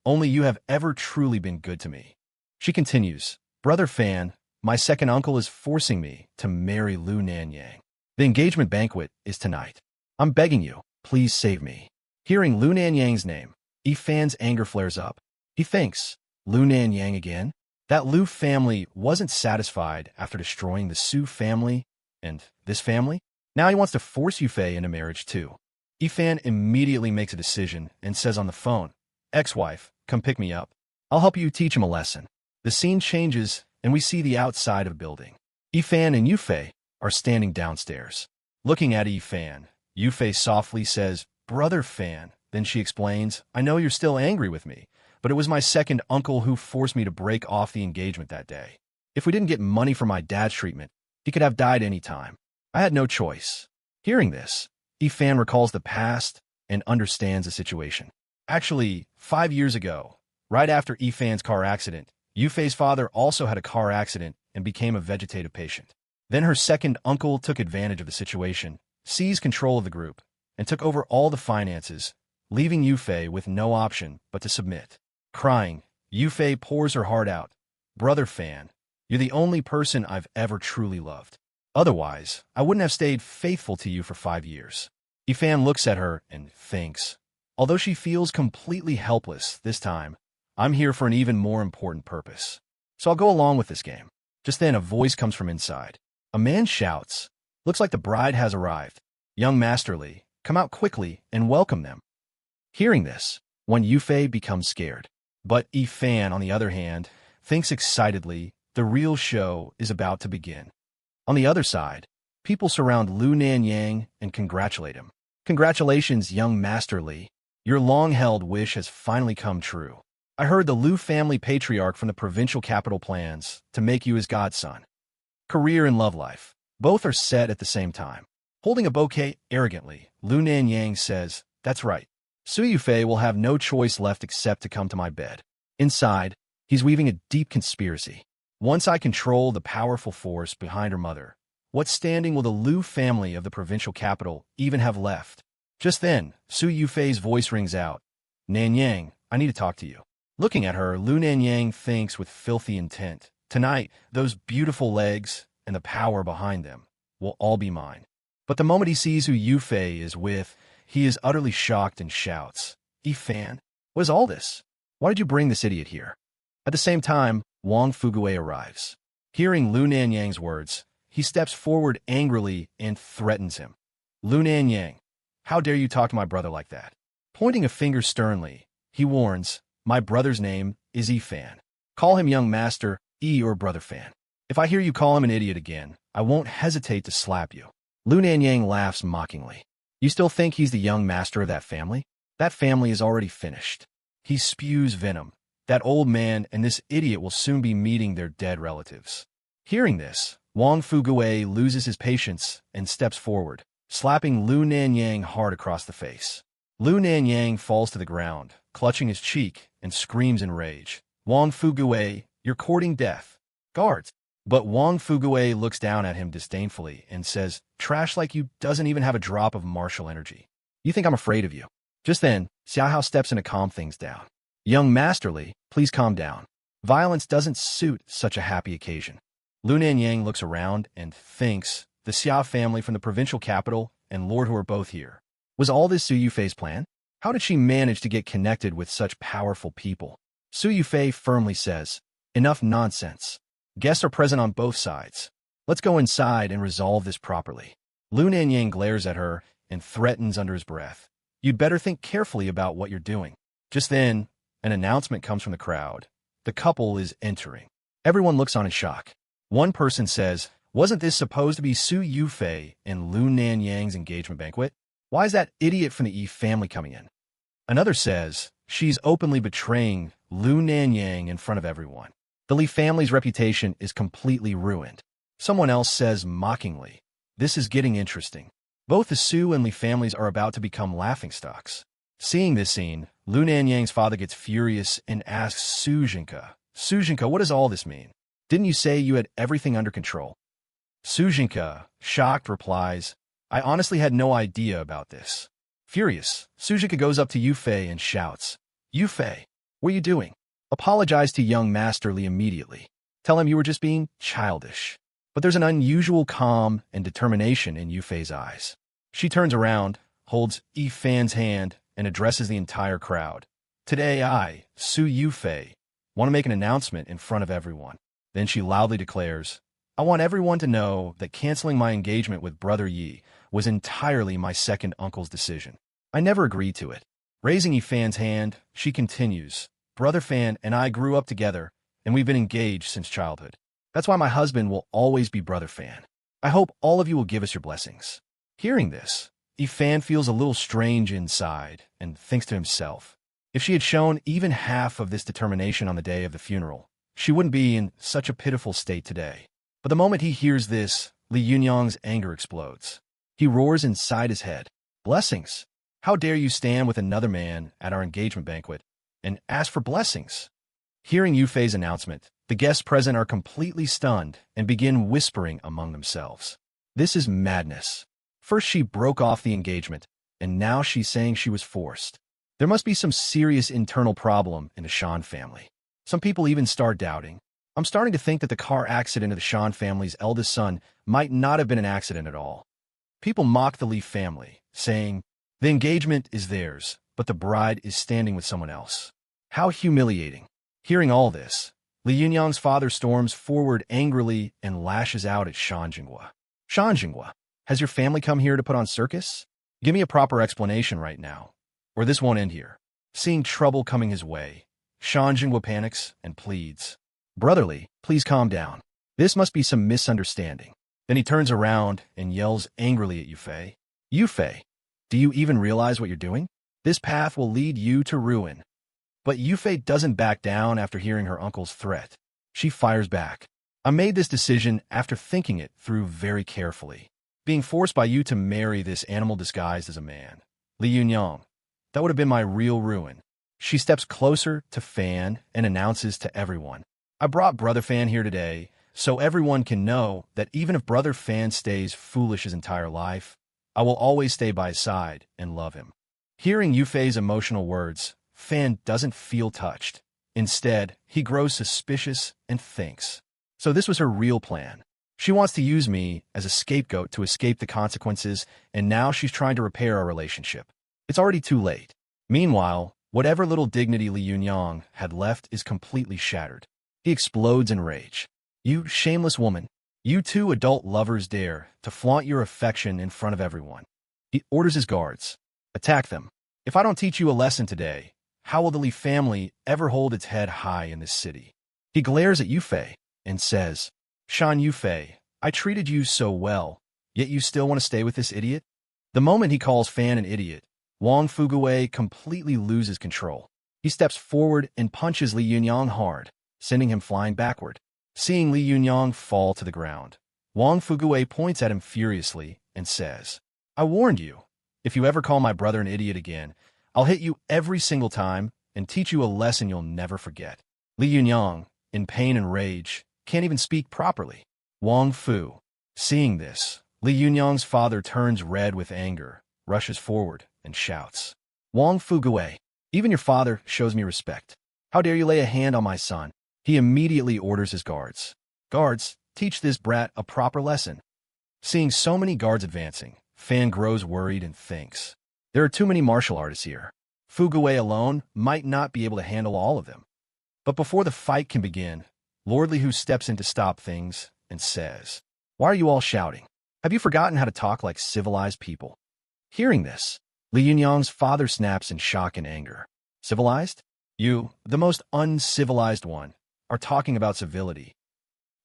have ever truly been good to me. She continues, Brother Fan, my second uncle is forcing me to marry Lu Nanyang. The engagement banquet is tonight. I'm begging you, please save me. Hearing Lu Nanyang's name, Yifan's anger flares up. He thinks, Lu Nanyang again? That Lu family wasn't satisfied after destroying the Su family and this family? Now he wants to force Yufei into marriage too. Yifan immediately makes a decision and says on the phone, Ex-wife, come pick me up. I'll help you teach him a lesson. The scene changes and we see the outside of the building. Yifan and Yufei are standing downstairs. Looking at Yifan, Yufei softly says, Brother Fan. Then she explains, I know you're still angry with me, but it was my second uncle who forced me to break off the engagement that day. If we didn't get money for my dad's treatment, he could have died any time. I had no choice. Hearing this, Yifan recalls the past and understands the situation. Actually, 5 years ago, right after Yifan's car accident, Yufei's father also had a car accident and became a vegetative patient. Then her second uncle took advantage of the situation, seized control of the group, and took over all the finances, leaving Yufei with no option but to submit. Crying, Yufei pours her heart out. Brother Fan, you're the only person I've ever truly loved. Otherwise, I wouldn't have stayed faithful to you for 5 years. Yifan looks at her and thinks, although she feels completely helpless this time, I'm here for an even more important purpose. So I'll go along with this game. Just then, a voice comes from inside. A man shouts, looks like the bride has arrived. Young Masterly, come out quickly and welcome them. Hearing this, Wan Yufei becomes scared. But Yifan, on the other hand, thinks excitedly the real show is about to begin. On the other side, people surround Lu Nanyang and congratulate him. Congratulations, young Master Li. Your long-held wish has finally come true. I heard the Lu family patriarch from the provincial capital plans to make you his godson. Career and love life. Both are set at the same time. Holding a bouquet arrogantly, Lu Nanyang says, that's right. Su Yufei will have no choice left except to come to my bed. Inside, he's weaving a deep conspiracy. Once I control the powerful force behind her mother, what standing will the Lu family of the provincial capital even have left? Just then, Su Yufei's voice rings out. Nanyang, I need to talk to you. Looking at her, Lu Nanyang thinks with filthy intent. Tonight, those beautiful legs and the power behind them will all be mine. But the moment he sees who Yufei is with, he is utterly shocked and shouts, Yifan, what is all this? Why did you bring this idiot here? At the same time, Wang Fugue arrives. Hearing Lu Nanyang's words, he steps forward angrily and threatens him. Lu Nanyang, how dare you talk to my brother like that? Pointing a finger sternly, he warns, my brother's name is Yifan. Call him young master, or brother Fan. If I hear you call him an idiot again, I won't hesitate to slap you. Lu Nanyang laughs mockingly. You still think he's the young master of that family? That family is already finished. He spews venom. That old man and this idiot will soon be meeting their dead relatives. Hearing this, Wang Fugue loses his patience and steps forward, slapping Lu Nanyang hard across the face. Lu Nanyang falls to the ground, clutching his cheek, and screams in rage. Wang Fugue, you're courting death. Guards! But Wang Fugue looks down at him disdainfully and says, trash like you doesn't even have a drop of martial energy. You think I'm afraid of you? Just then, Xiaohao steps in to calm things down. Young Masterly, please calm down. Violence doesn't suit such a happy occasion. Lu Nanyang looks around and thinks, the Xia family from the provincial capital and Lord Hu are both here. Was all this Su Yufei's plan? How did she manage to get connected with such powerful people? Su Yufei firmly says, enough nonsense. Guests are present on both sides. Let's go inside and resolve this properly. Lu Nanyang glares at her and threatens under his breath. You'd better think carefully about what you're doing. Just then, an announcement comes from the crowd. The couple is entering. Everyone looks on in shock. One person says, "Wasn't this supposed to be Su Yufei and Lu Nanyang's engagement banquet? Why is that idiot from the Yi family coming in?" Another says, "She's openly betraying Lu Nanyang in front of everyone. The Li family's reputation is completely ruined." Someone else says mockingly, "This is getting interesting. Both the Su and Li families are about to become laughingstocks." Seeing this scene, Lu Nanyang's father gets furious and asks Sujinka, "Sujinka, what does all this mean? Didn't you say you had everything under control?" Sujinka, shocked, replies, "I honestly had no idea about this." Furious, Sujinka goes up to Yufei and shouts, "Yufei, what are you doing? Apologize to young Master Li immediately. Tell him you were just being childish." But there's an unusual calm and determination in Yufei's eyes. She turns around, holds Yifan's hand, and addresses the entire crowd. "Today I, Su Yufei, want to make an announcement in front of everyone." Then she loudly declares, "I want everyone to know that canceling my engagement with Brother Yi was entirely my second uncle's decision. I never agreed to it." Raising Yifan's hand, she continues, "Brother Fan and I grew up together, and we've been engaged since childhood. That's why my husband will always be Brother Fan. I hope all of you will give us your blessings." Hearing this, Yifan feels a little strange inside and thinks to himself, if she had shown even half of this determination on the day of the funeral, she wouldn't be in such a pitiful state today. But the moment he hears this, Li Yunyang's anger explodes. He roars inside his head, "Blessings! How dare you stand with another man at our engagement banquet and ask for blessings?" Hearing Yufei's announcement, the guests present are completely stunned and begin whispering among themselves. This is madness. First she broke off the engagement, and now she's saying she was forced. There must be some serious internal problem in the Shan family. Some people even start doubting. I'm starting to think that the car accident of the Shan family's eldest son might not have been an accident at all. People mock the Li family, saying, "The engagement is theirs, but the bride is standing with someone else." How humiliating. Hearing all this, Li Yunyang's father storms forward angrily and lashes out at Shan Jinghua. "Shan Jinghua, has your family come here to put on circus? Give me a proper explanation right now, or this won't end here." Seeing trouble coming his way, Shan Jinghua panics and pleads, "Brotherly, please calm down. This must be some misunderstanding." Then he turns around and yells angrily at Yufei, "Yufei, do you even realize what you're doing? This path will lead you to ruin." But Yufei doesn't back down after hearing her uncle's threat. She fires back, "I made this decision after thinking it through very carefully. Being forced by you to marry this animal disguised as a man, Li Yunyang, that would have been my real ruin." She steps closer to Fan and announces to everyone, "I brought Brother Fan here today so everyone can know that even if Brother Fan stays foolish his entire life, I will always stay by his side and love him." Hearing Yufei's emotional words, Fan doesn't feel touched. Instead, he grows suspicious and thinks, so this was her real plan. She wants to use me as a scapegoat to escape the consequences, and now she's trying to repair our relationship. It's already too late. Meanwhile, whatever little dignity Li Yunyang had left is completely shattered. He explodes in rage. "You shameless woman! You two adult lovers dare to flaunt your affection in front of everyone." He orders his guards, "Attack them. If I don't teach you a lesson today, how will the Li family ever hold its head high in this city?" He glares at Yufei and says, "Shan Yufei, I treated you so well, yet you still want to stay with this idiot?" The moment he calls Fan an idiot, Wang Fuguwei completely loses control. He steps forward and punches Li Yunyang hard, sending him flying backward. Seeing Li Yunyang fall to the ground, Wang Fuguwei points at him furiously and says, "I warned you. If you ever call my brother an idiot again, I'll hit you every single time and teach you a lesson you'll never forget." Li Yunyang, in pain and rage, can't even speak properly. Wang Fu, seeing this, Li Yunyang's father turns red with anger, rushes forward, and shouts, "Wang Fuguwei, even your father shows me respect. How dare you lay a hand on my son?" He immediately orders his guards, "Guards, teach this brat a proper lesson." Seeing so many guards advancing, Fan grows worried and thinks, there are too many martial artists here. Fuguwei alone might not be able to handle all of them. But before the fight can begin, Lord Li Hu steps in to stop things and says, "Why are you all shouting? Have you forgotten how to talk like civilized people?" Hearing this, Li Yunyang's father snaps in shock and anger. Civilized? You, the most uncivilized one, are talking about civility.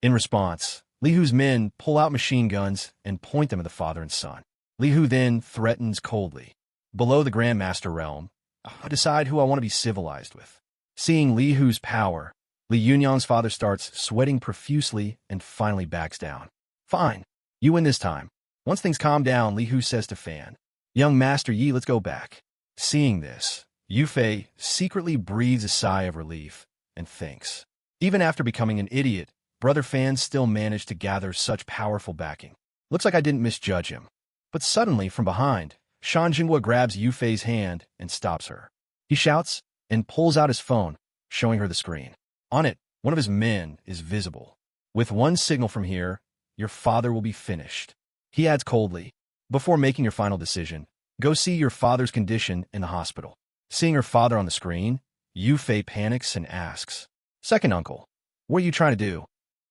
In response, Li Hu's men pull out machine guns and point them at the father and son. Li Hu then threatens coldly. Below the Grandmaster realm, I decide who I want to be civilized with. Seeing Li Hu's power, Li Yunyang's father starts sweating profusely and finally backs down. Fine, you win this time. Once things calm down, Li Hu says to Fan, "Young Master Yi, let's go back." Seeing this, Yufei secretly breathes a sigh of relief and thinks, even after becoming an idiot, Brother Fan still managed to gather such powerful backing. Looks like I didn't misjudge him. But suddenly, from behind, Shan Jinghua grabs Yufei's hand and stops her. He shouts and pulls out his phone, showing her the screen. On it, one of his men is visible. With one signal from here, your father will be finished. He adds coldly, before making your final decision, go see your father's condition in the hospital. Seeing her father on the screen, Yufei panics and asks, "Second uncle, what are you trying to do?"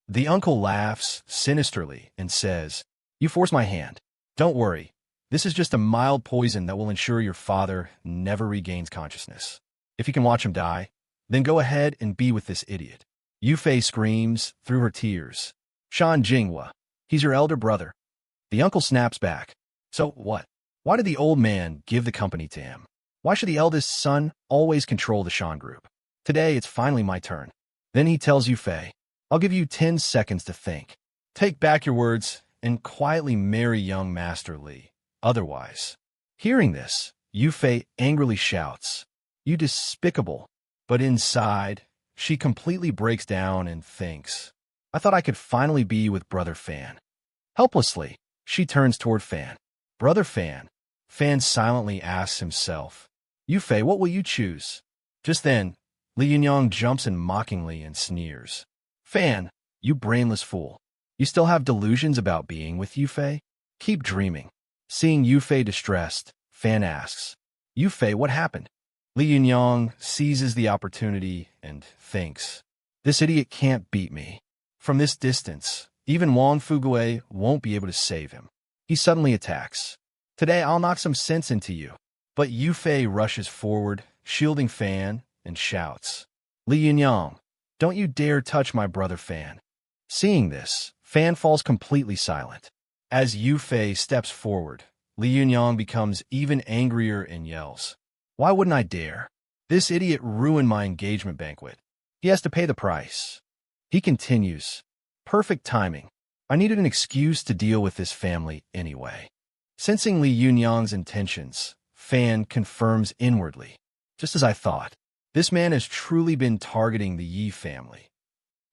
The uncle laughs sinisterly and says, "You forced my hand. Don't worry. This is just a mild poison that will ensure your father never regains consciousness. If you can watch him die, then go ahead and be with this idiot." Yufei screams through her tears, "Shan Jinghua, he's your elder brother." The uncle snaps back. So what? Why did the old man give the company to him? Why should the eldest son always control the Shan group? Today, it's finally my turn. Then he tells Yufei, "I'll give you 10 seconds to think. Take back your words and quietly marry young Master Li. Otherwise." Hearing this, Yufei angrily shouts, "You despicable." But inside, she completely breaks down and thinks, "I thought I could finally be with Brother Fan." Helplessly, she turns toward Fan. "Brother Fan." Fan silently asks himself, "Yufei, what will you choose?" Just then, Li Yunyang jumps in mockingly and sneers. "Fan, you brainless fool. You still have delusions about being with Yufei? Keep dreaming." Seeing Yufei distressed, Fan asks, "Yufei, what happened?" Li Yunyang seizes the opportunity and thinks, "This idiot can't beat me." From this distance, even Wang Fugue won't be able to save him. He suddenly attacks. "Today I'll knock some sense into you." But Yufei rushes forward, shielding Fan, and shouts, "Li Yunyang, don't you dare touch my brother Fan." Seeing this, Fan falls completely silent. As Yufei steps forward, Li Yunyang becomes even angrier and yells, "Why wouldn't I dare? This idiot ruined my engagement banquet. He has to pay the price." He continues, "Perfect timing. I needed an excuse to deal with this family anyway." Sensing Li Yunyang's intentions, Fan confirms inwardly, "Just as I thought. This man has truly been targeting the Yi family."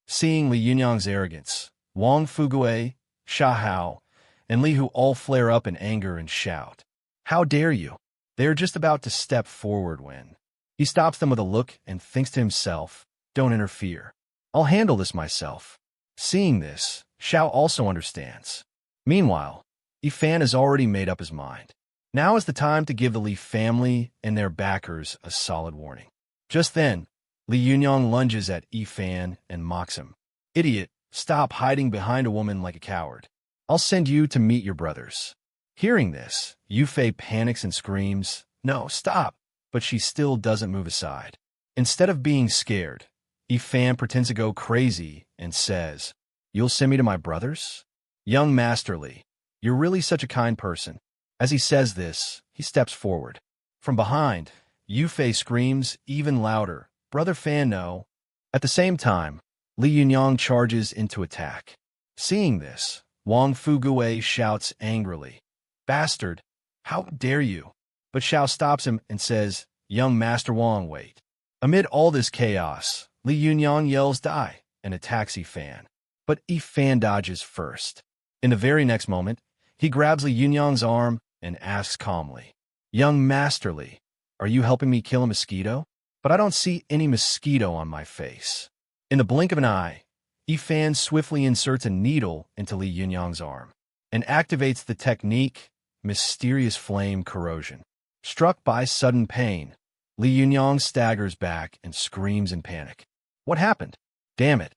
Seeing Li Yunyang's arrogance, Wang Fugue, Sha Hao, and Li Hu all flare up in anger and shout, "How dare you?" They are just about to step forward when he stops them with a look and thinks to himself, "Don't interfere. I'll handle this myself." Seeing this, Xiao also understands. Meanwhile, Yifan has already made up his mind. Now is the time to give the Li family and their backers a solid warning. Just then, Li Yunyang lunges at Yifan and mocks him. "Idiot, stop hiding behind a woman like a coward. I'll send you to meet your brothers." Hearing this, Yufei panics and screams, "No, stop!" But she still doesn't move aside. Instead of being scared, Yifan pretends to go crazy and says, "You'll send me to my brothers? Young Master Li, you're really such a kind person." As he says this, he steps forward. From behind, Yufei screams even louder, "Brother Fan, no." At the same time, Li Yunyang charges into attack. Seeing this, Wang Fugue shouts angrily, "Bastard, how dare you?" But Xiao stops him and says, "Young Master Wang, wait." Amid all this chaos, Li Yunyang yells "Die" and attacks Yifan. But Yifan dodges first. In the very next moment, he grabs Li Yunyang's arm and asks calmly, "Young Master Li, are you helping me kill a mosquito?" But I don't see any mosquito on my face. In the blink of an eye, Yifan swiftly inserts a needle into Li Yunyang's arm and activates the technique Mysterious Flame Corrosion. Struck by sudden pain, Li Yunyang staggers back and screams in panic. "What happened? Damn it.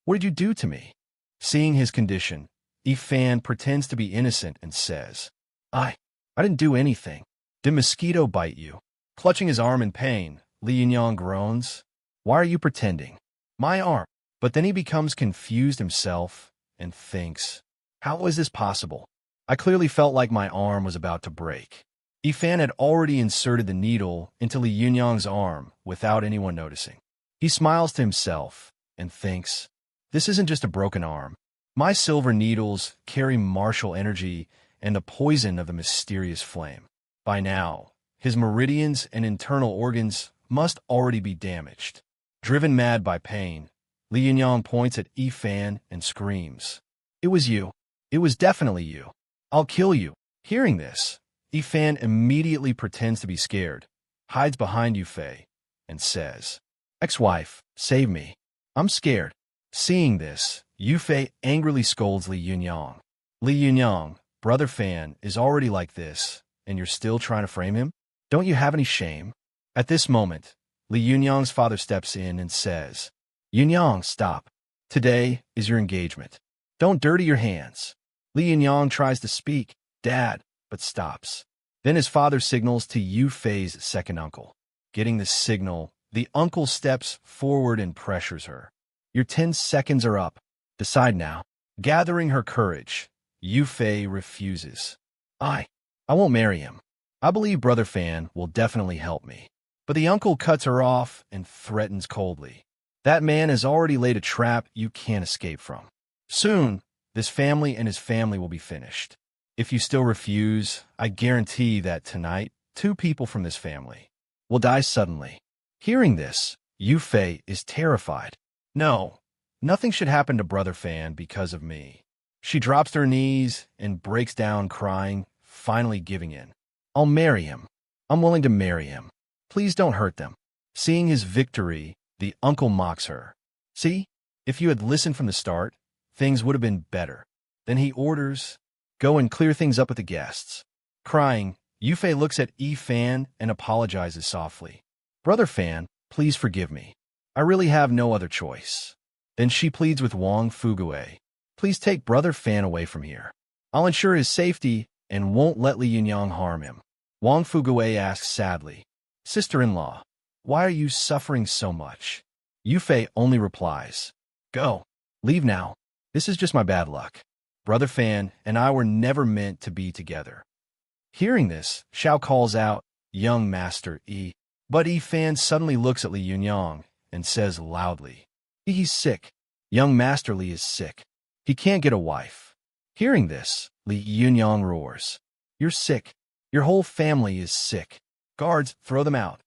What did you do to me?" Seeing his condition, Yifan pretends to be innocent and says, I didn't do anything. Did mosquito bite you?" Clutching his arm in pain, Li Yunyang groans. Why are you pretending? My arm. But then he becomes confused himself and thinks, how is this possible? I clearly felt like my arm was about to break. Yifan had already inserted the needle into Li Yunyang's arm without anyone noticing. He smiles to himself and thinks, this isn't just a broken arm. My silver needles carry martial energy and the poison of a mysterious flame. By now, his meridians and internal organs must already be damaged. Driven mad by pain, Li Yunyang points at Yifan and screams, it was you. It was definitely you. I'll kill you. Hearing this, Yifan immediately pretends to be scared, hides behind Yufei, and says, ex-wife, save me. I'm scared. Seeing this, Yufei angrily scolds Li Yunyang. Li Yunyang, brother Fan, is already like this, and you're still trying to frame him? Don't you have any shame? At this moment, Li Yunyang's father steps in and says, Yunyang, stop. Today is your engagement. Don't dirty your hands. Li Yunyang tries to speak, Dad, but stops. Then his father signals to Yufei's second uncle. Getting the signal, the uncle steps forward and pressures her. Your 10 seconds are up. Decide now. Gathering her courage, Yufei refuses. I won't marry him. I believe Brother Fan will definitely help me. But the uncle cuts her off and threatens coldly. That man has already laid a trap you can't escape from. Soon, this family and his family will be finished. If you still refuse, I guarantee that tonight, 2 people from this family will die suddenly. Hearing this, Yufei is terrified. No, nothing should happen to Brother Fan because of me. She drops to her knees and breaks down crying, finally giving in. I'll marry him. I'm willing to marry him. Please don't hurt them. Seeing his victory, the uncle mocks her. See, if you had listened from the start, things would have been better. Then he orders, go and clear things up with the guests. Crying, Yufei looks at Yifan and apologizes softly. Brother Fan, please forgive me. I really have no other choice. Then she pleads with Wang Fugue. Please take Brother Fan away from here. I'll ensure his safety and won't let Li Yunyang harm him. Wang Fugue asks sadly, Sister-in-law, why are you suffering so much? Yufei only replies, go, leave now. This is just my bad luck. Brother Fan and I were never meant to be together. Hearing this, Xiao calls out, young Master Yi. But Yifan suddenly looks at Li Yunyang and says loudly, he's sick. Young Master Li is sick. He can't get a wife. Hearing this, Li Yunyang roars, you're sick. Your whole family is sick. Guards, throw them out.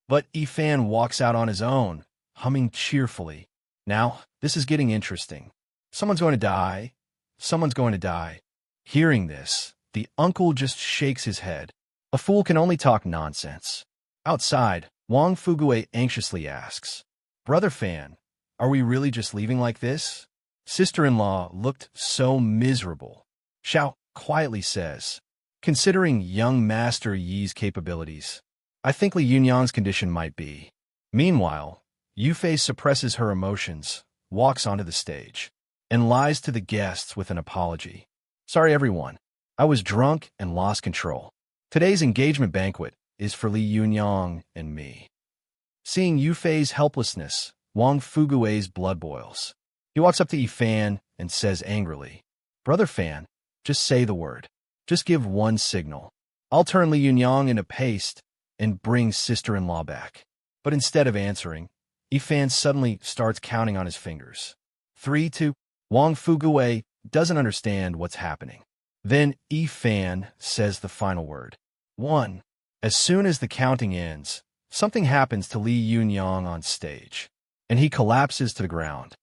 But Yifan walks out on his own, humming cheerfully. Now, this is getting interesting. Someone's going to die. Someone's going to die. Hearing this, the uncle just shakes his head. A fool can only talk nonsense. Outside, Wang Fugue anxiously asks, Brother Fan, are we really just leaving like this? Sister-in-law looked so miserable. Xiao quietly says, considering young Master Yi's capabilities, I think Li Yunyang's condition might be. Meanwhile, Yufei suppresses her emotions, walks onto the stage, and lies to the guests with an apology. Sorry everyone, I was drunk and lost control. Today's engagement banquet is for Li Yunyang and me. Seeing Yufei's helplessness, Wang Fugue's blood boils. He walks up to Yifan and says angrily, Brother Fan, just say the word. Just give one signal. I'll turn Li Yunyang into paste and bring sister-in-law back. But instead of answering, Yifan suddenly starts counting on his fingers. 3, 2. Wang Fugue doesn't understand what's happening. Then Yifan says the final word. 1. As soon as the counting ends, something happens to Li Yunyang on stage, and he collapses to the ground.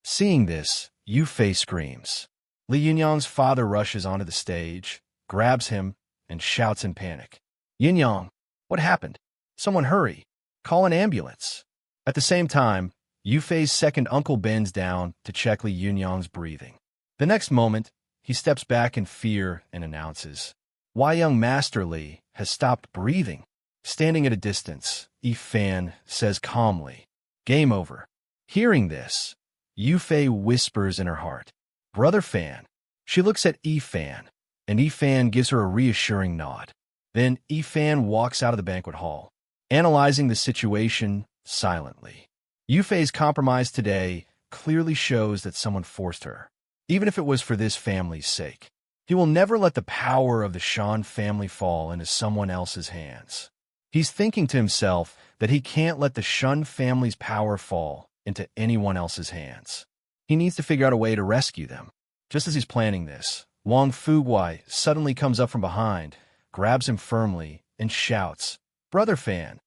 Seeing this, Yufei screams. Li Yunyang's father rushes onto the stage, grabs him, and shouts in panic. Yunyang, what happened? Someone hurry. Call an ambulance. At the same time, Yufei's second uncle bends down to check Li Yunyang's breathing. The next moment, he steps back in fear and announces, why young Master Li has stopped breathing. Standing at a distance, Yifan says calmly, game over. Hearing this, Yufei whispers in her heart, Brother Fan. She looks at Yifan, and Yifan gives her a reassuring nod. Then Yifan walks out of the banquet hall. analyzing the situation silently. Yufei's compromise today clearly shows that someone forced her, even if it was for this family's sake. He will never let the power of the Shan family fall into someone else's hands. He's thinking to himself that he can't let the Shun family's power fall into anyone else's hands. He needs to figure out a way to rescue them. Just as he's planning this, Wang Fuguai suddenly comes up from behind, grabs him firmly, and shouts, Brother Fan,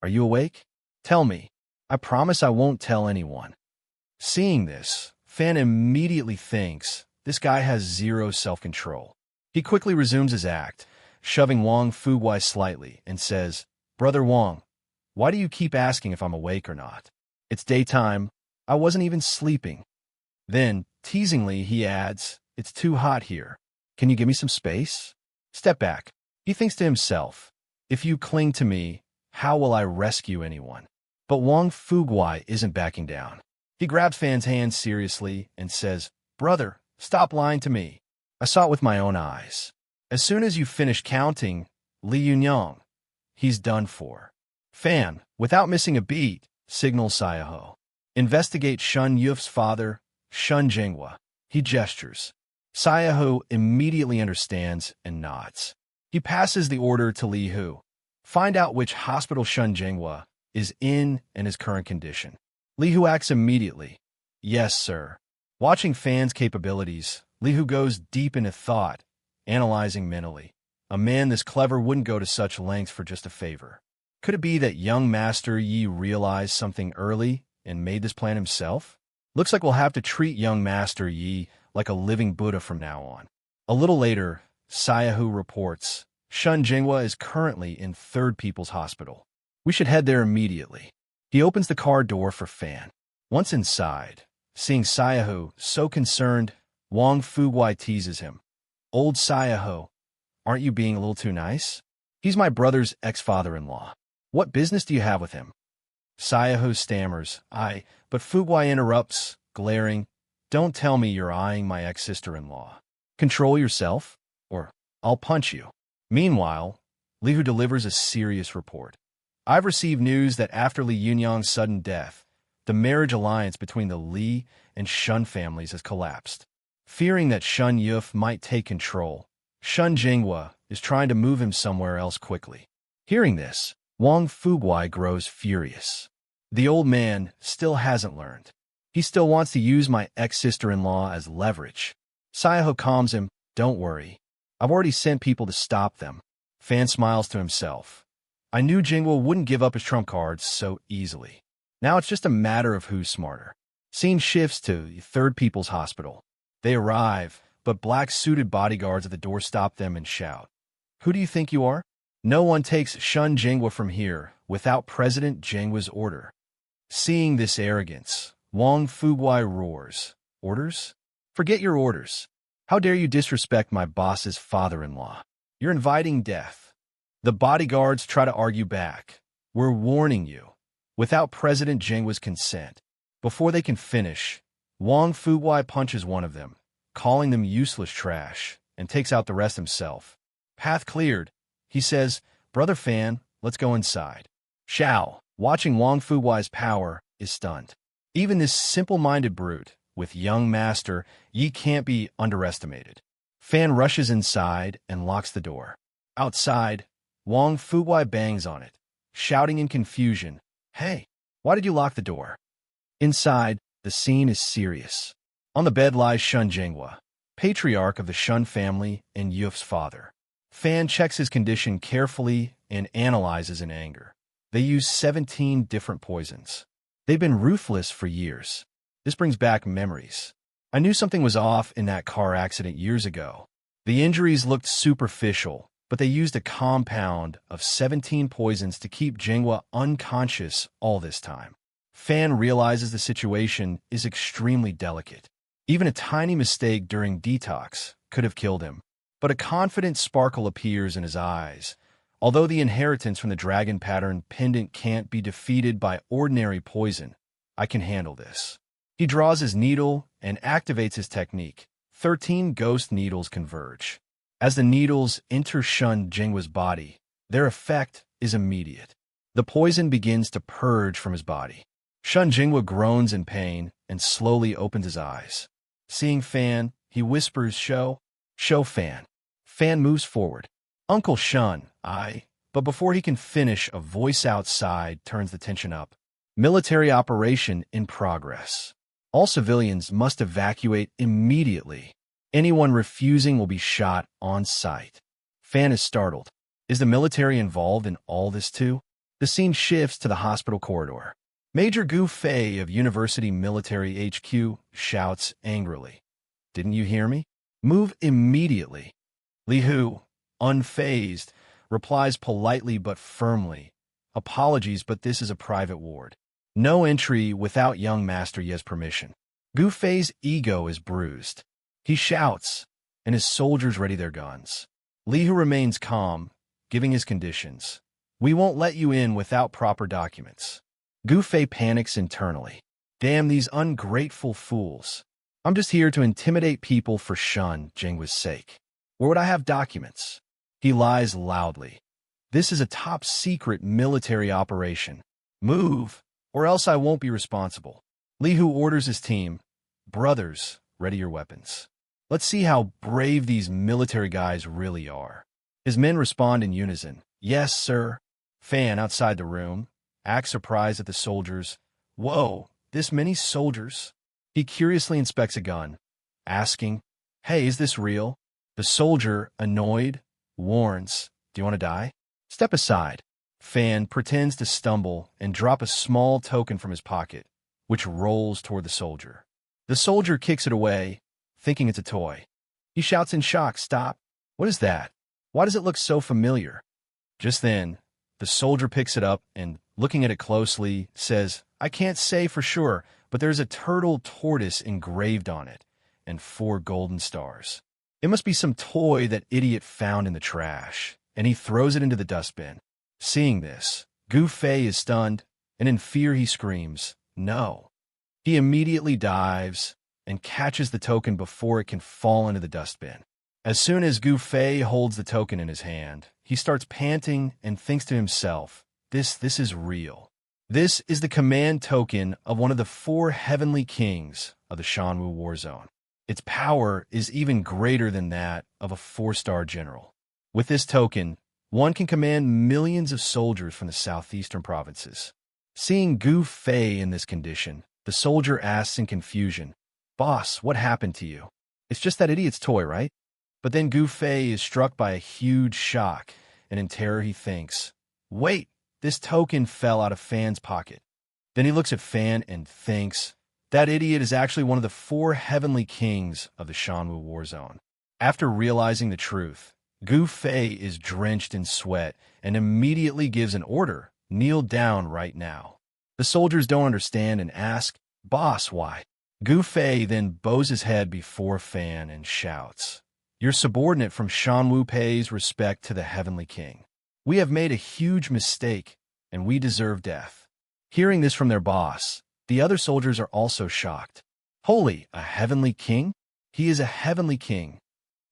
are you awake? Tell me. I promise I won't tell anyone. Seeing this, Fan immediately thinks this guy has zero self-control. He quickly resumes his act, shoving Wang Fuguai slightly, and says, Brother Wang, why do you keep asking if I'm awake or not? It's daytime. I wasn't even sleeping. Then, teasingly, he adds, It's too hot here. Can you give me some space? Step back. He thinks to himself, if you cling to me, how will I rescue anyone? But Wang Fuguai isn't backing down. He grabs Fan's hand seriously and says, Brother, stop lying to me. I saw it with my own eyes. As soon as you finish counting Li Yunyang, he's done for. Fan, without missing a beat, signals Xiaoho. Investigate Shun Yuf's father, Shun Jinghua. He gestures. Xiaoho immediately understands and nods. He passes the order to Li Hu. Find out which hospital Shun Jinghua is in and his current condition. Li Hu acts immediately. Yes, sir. Watching Fan's capabilities, Li Hu goes deep into thought, analyzing mentally. A man this clever wouldn't go to such lengths for just a favor. Could it be that young Master Yi realized something early and made this plan himself? Looks like we'll have to treat young Master Yi like a living Buddha from now on. A little later, Xiaohu reports, Shun Jinghua is currently in Third People's Hospital. We should head there immediately. He opens the car door for Fan. Once inside, seeing Xiaohu so concerned, Wang Fuguai teases him. Old Xiaohu, aren't you being a little too nice? He's my brother's ex-father-in-law. What business do you have with him? Xiaohu stammers, but Fuguai interrupts, glaring, Don't tell me you're eyeing my ex-sister-in-law. Control yourself, or I'll punch you. Meanwhile, Li Hu delivers a serious report. I've received news that after Li Yunyang's sudden death, the marriage alliance between the Li and Shun families has collapsed. Fearing that Shun Yuf might take control, Shun Jinghua is trying to move him somewhere else quickly. Hearing this, Wang Fuguai grows furious. The old man still hasn't learned. He still wants to use my ex-sister-in-law as leverage. Xiaohu calms him, Don't worry. I've already sent people to stop them. Fan smiles to himself. I knew Jinghua wouldn't give up his trump cards so easily. Now it's just a matter of who's smarter. Scene shifts to Third People's Hospital. They arrive, but black-suited bodyguards at the door stop them and shout, Who do you think you are? No one takes Shun Jinghua from here without President Jinghua's order. Seeing this arrogance, Wang Fuguai roars, Orders? Forget your orders. How dare you disrespect my boss's father-in-law? You're inviting death. The bodyguards try to argue back. We're warning you. Without President Jinghua's consent. Before they can finish, Wang Fuguai punches one of them, calling them useless trash, and takes out the rest himself. Path cleared. He says, Brother Fan, let's go inside. Xiao, watching Wang Fuguai's power, is stunned. Even this simple-minded brute, with young Master Yi, can't be underestimated. Fan rushes inside and locks the door. Outside, Wang Fuguai bangs on it, shouting in confusion, Hey, why did you lock the door? Inside, the scene is serious. On the bed lies Shun Jinghua, patriarch of the Shun family and Yuf's father. Fan checks his condition carefully and analyzes in anger. They use 17 different poisons. They've been ruthless for years. This brings back memories. I knew something was off in that car accident years ago. The injuries looked superficial, but they used a compound of 17 poisons to keep Jinghua unconscious all this time. Fan realizes the situation is extremely delicate. Even a tiny mistake during detox could have killed him. But a confident sparkle appears in his eyes. Although the inheritance from the dragon pattern pendant can't be defeated by ordinary poison, I can handle this. He draws his needle and activates his technique. 13 ghost needles converge. As the needles enter Shun Jinghua's body, their effect is immediate. The poison begins to purge from his body. Shun Jinghua groans in pain and slowly opens his eyes. Seeing Fan, he whispers, Show Fan. Fan moves forward. Uncle Shun, But before he can finish, a voice outside turns the tension up. Military operation in progress. All civilians must evacuate immediately. Anyone refusing will be shot on sight. Fan is startled. Is the military involved in all this too? The scene shifts to the hospital corridor. Major Gu Fei of University Military HQ shouts angrily. Didn't you hear me? Move immediately. Li Hu, unfazed, replies politely but firmly. Apologies, but this is a private ward. No entry without young Master Ye's permission. Gu Fei's ego is bruised. He shouts, and his soldiers ready their guns. Li Hu remains calm, giving his conditions. We won't let you in without proper documents. Gu Fei panics internally. Damn these ungrateful fools. I'm just here to intimidate people for Shun Jinghua's sake. Where would I have documents? He lies loudly. This is a top-secret military operation. Move, or else I won't be responsible. Li Hu orders his team, Brothers, ready your weapons. Let's see how brave these military guys really are. His men respond in unison. Yes, sir. Fan, outside the room, acts surprised at the soldiers. Whoa, this many soldiers? He curiously inspects a gun, asking, Hey, is this real? The soldier, annoyed, warns, Do you want to die? Step aside. Fan pretends to stumble and drop a small token from his pocket, which rolls toward the soldier. The soldier kicks it away, thinking it's a toy. He shouts in shock, Stop! What is that? Why does it look so familiar? Just then, the soldier picks it up and, looking at it closely, says, I can't say for sure, but there's a turtle tortoise engraved on it, and 4 golden stars. It must be some toy that idiot found in the trash, and he throws it into the dustbin. Seeing this, Gu Fei is stunned, and in fear he screams, No. He immediately dives and catches the token before it can fall into the dustbin. As soon as Gu Fei holds the token in his hand, he starts panting and thinks to himself, This is real. This is the command token of one of the 4 heavenly kings of the Shanwu war zone. Its power is even greater than that of a 4-star general. With this token, one can command millions of soldiers from the southeastern provinces. Seeing Gu Fei in this condition, the soldier asks in confusion, Boss, what happened to you? It's just that idiot's toy, right? But then Gu Fei is struck by a huge shock, and in terror he thinks, Wait, this token fell out of Fan's pocket. Then he looks at Fan and thinks, that idiot is actually one of the 4 heavenly kings of the Shanwu war zone. After realizing the truth, Gu Fei is drenched in sweat and immediately gives an order, kneel down right now. The soldiers don't understand and ask, Boss, why? Gu Fei then bows his head before Fan and shouts, Your subordinate from Shanwu pays respect to the heavenly king. We have made a huge mistake, and we deserve death. Hearing this from their boss, the other soldiers are also shocked. Holy, a heavenly king? He is a heavenly king.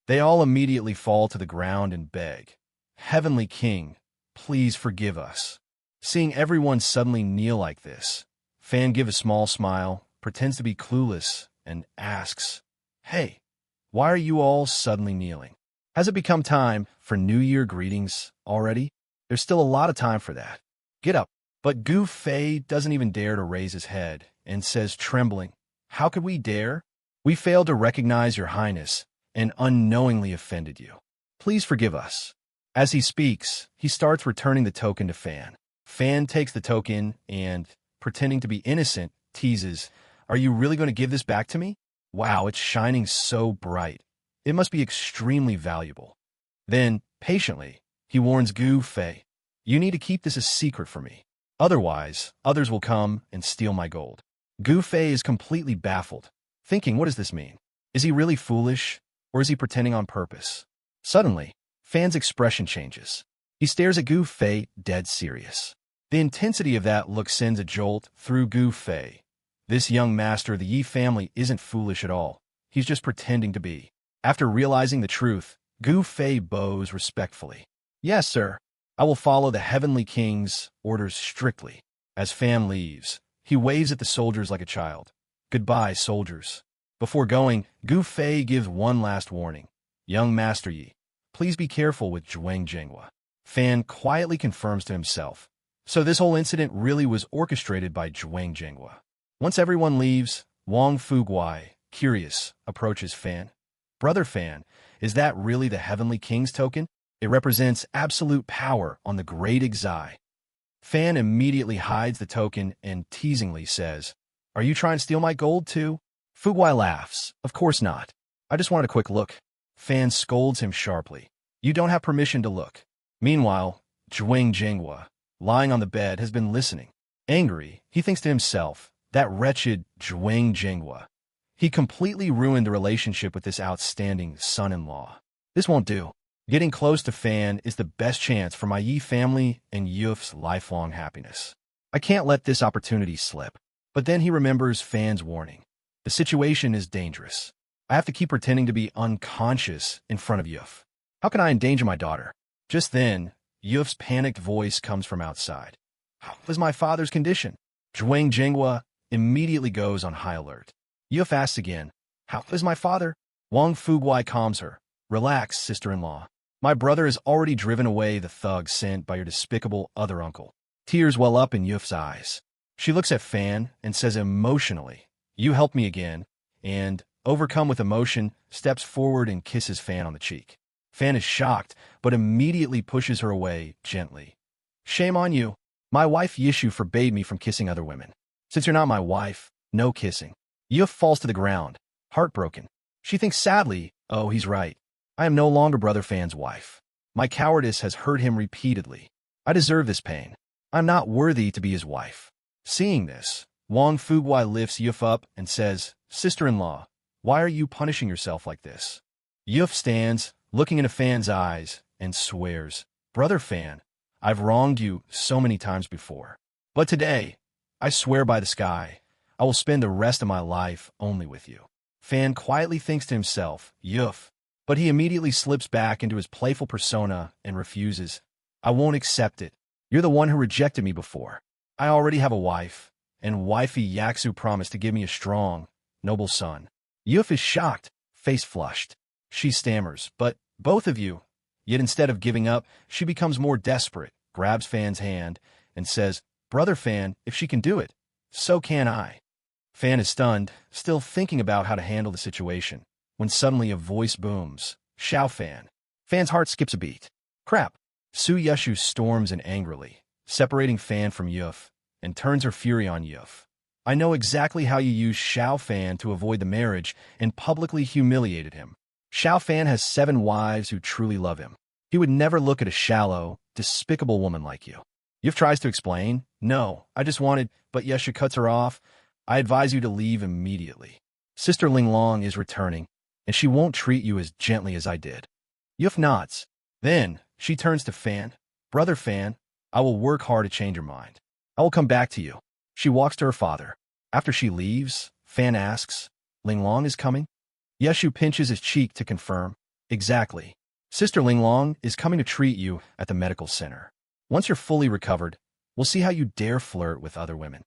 They all immediately fall to the ground and beg, Heavenly King, please forgive us. Seeing everyone suddenly kneel like this, Fan gives a small smile, pretends to be clueless, and asks, Hey, why are you all suddenly kneeling? Has it become time for New Year greetings already? There's still a lot of time for that. Get up. But Gu Fei doesn't even dare to raise his head and says, trembling, How could we dare? We failed to recognize your highness and unknowingly offended you. Please forgive us. As he speaks, he starts returning the token to Fan. Fan takes the token and, pretending to be innocent, teases, Are you really going to give this back to me? Wow, it's shining so bright. It must be extremely valuable. Then, patiently, he warns Gu Fei, You need to keep this a secret for me. Otherwise, others will come and steal my gold. Gu Fei is completely baffled, thinking, What does this mean? Is he really foolish, or is he pretending on purpose? Suddenly, Fan's expression changes. He stares at Gu Fei, dead serious. The intensity of that look sends a jolt through Gu Fei. This young master of the Yi family isn't foolish at all. He's just pretending to be. After realizing the truth, Gu Fei bows respectfully. Yes, sir. I will follow the Heavenly King's orders strictly. As Fan leaves, he waves at the soldiers like a child. Goodbye, soldiers. Before going, Gu Fei gives one last warning. Young Master Yi, please be careful with Zhuang Jinghua. Fan quietly confirms to himself. So this whole incident really was orchestrated by Zhuang Jinghua. Once everyone leaves, Wang Fuguai, curious, approaches Fan. Brother Fan, is that really the Heavenly King's token? It represents absolute power on the Great Exai. Fan immediately hides the token and teasingly says, "Are you trying to steal my gold too?" Fuguai laughs. "Of course not. I just wanted a quick look." Fan scolds him sharply. "You don't have permission to look." Meanwhile, Zhuang Jinghua, lying on the bed, has been listening. Angry, he thinks to himself, that wretched Zhuang Jinghua. He completely ruined the relationship with this outstanding son-in-law. This won't do. Getting close to Fan is the best chance for my Yi family and Yuf's lifelong happiness. I can't let this opportunity slip. But then he remembers Fan's warning. The situation is dangerous. I have to keep pretending to be unconscious in front of Yuf. How can I endanger my daughter? Just then, Yuf's panicked voice comes from outside. How is my father's condition? Zhuang Jinghua immediately goes on high alert. Yuf asks again, how is my father? Wang Fuguai calms her. Relax, sister-in-law. My brother has already driven away the thugs sent by your despicable other uncle. Tears well up in Yuf's eyes. She looks at Fan and says emotionally, "You helped me again," and, overcome with emotion, steps forward and kisses Fan on the cheek. Fan is shocked, but immediately pushes her away gently. "Shame on you. My wife Yishu forbade me from kissing other women. Since you're not my wife, no kissing." Yuf falls to the ground, heartbroken. She thinks sadly, oh, he's right. I am no longer Brother Fan's wife. My cowardice has hurt him repeatedly. I deserve this pain. I'm not worthy to be his wife. Seeing this, Wang Fuguai lifts Yuf up and says, "Sister-in-law, why are you punishing yourself like this?" Yuf stands, looking into Fan's eyes, and swears, "Brother Fan, I've wronged you so many times before. But today, I swear by the sky, I will spend the rest of my life only with you." Fan quietly thinks to himself, Yuf, but he immediately slips back into his playful persona and refuses. "I won't accept it. You're the one who rejected me before. I already have a wife, and wifey Yaksu promised to give me a strong, noble son." Yuf is shocked, face flushed. She stammers, "But both of you." Yet instead of giving up, she becomes more desperate, grabs Fan's hand, and says, "Brother Fan, if she can do it, so can I." Fan is stunned, still thinking about how to handle the situation, when suddenly a voice booms, "Xiao Fan." Fan's heart skips a beat. Crap. Su Yeshu storms in angrily, separating Fan from Yuf, and turns her fury on Yuf. "I know exactly how you used Xiao Fan to avoid the marriage and publicly humiliated him. Xiao Fan has 7 wives who truly love him. He would never look at a shallow, despicable woman like you." Yuf tries to explain, "No, I just wanted," but Yeshu cuts her off. "I advise you to leave immediately. Sister Linglong is returning, and she won't treat you as gently as I did." Yuf nods. Then, she turns to Fan. "Brother Fan, I will work hard to change your mind. I will come back to you." She walks to her father. After she leaves, Fan asks, "Linglong is coming?" Yeshu pinches his cheek to confirm. "Exactly. Sister Linglong is coming to treat you at the medical center. Once you're fully recovered, we'll see how you dare flirt with other women."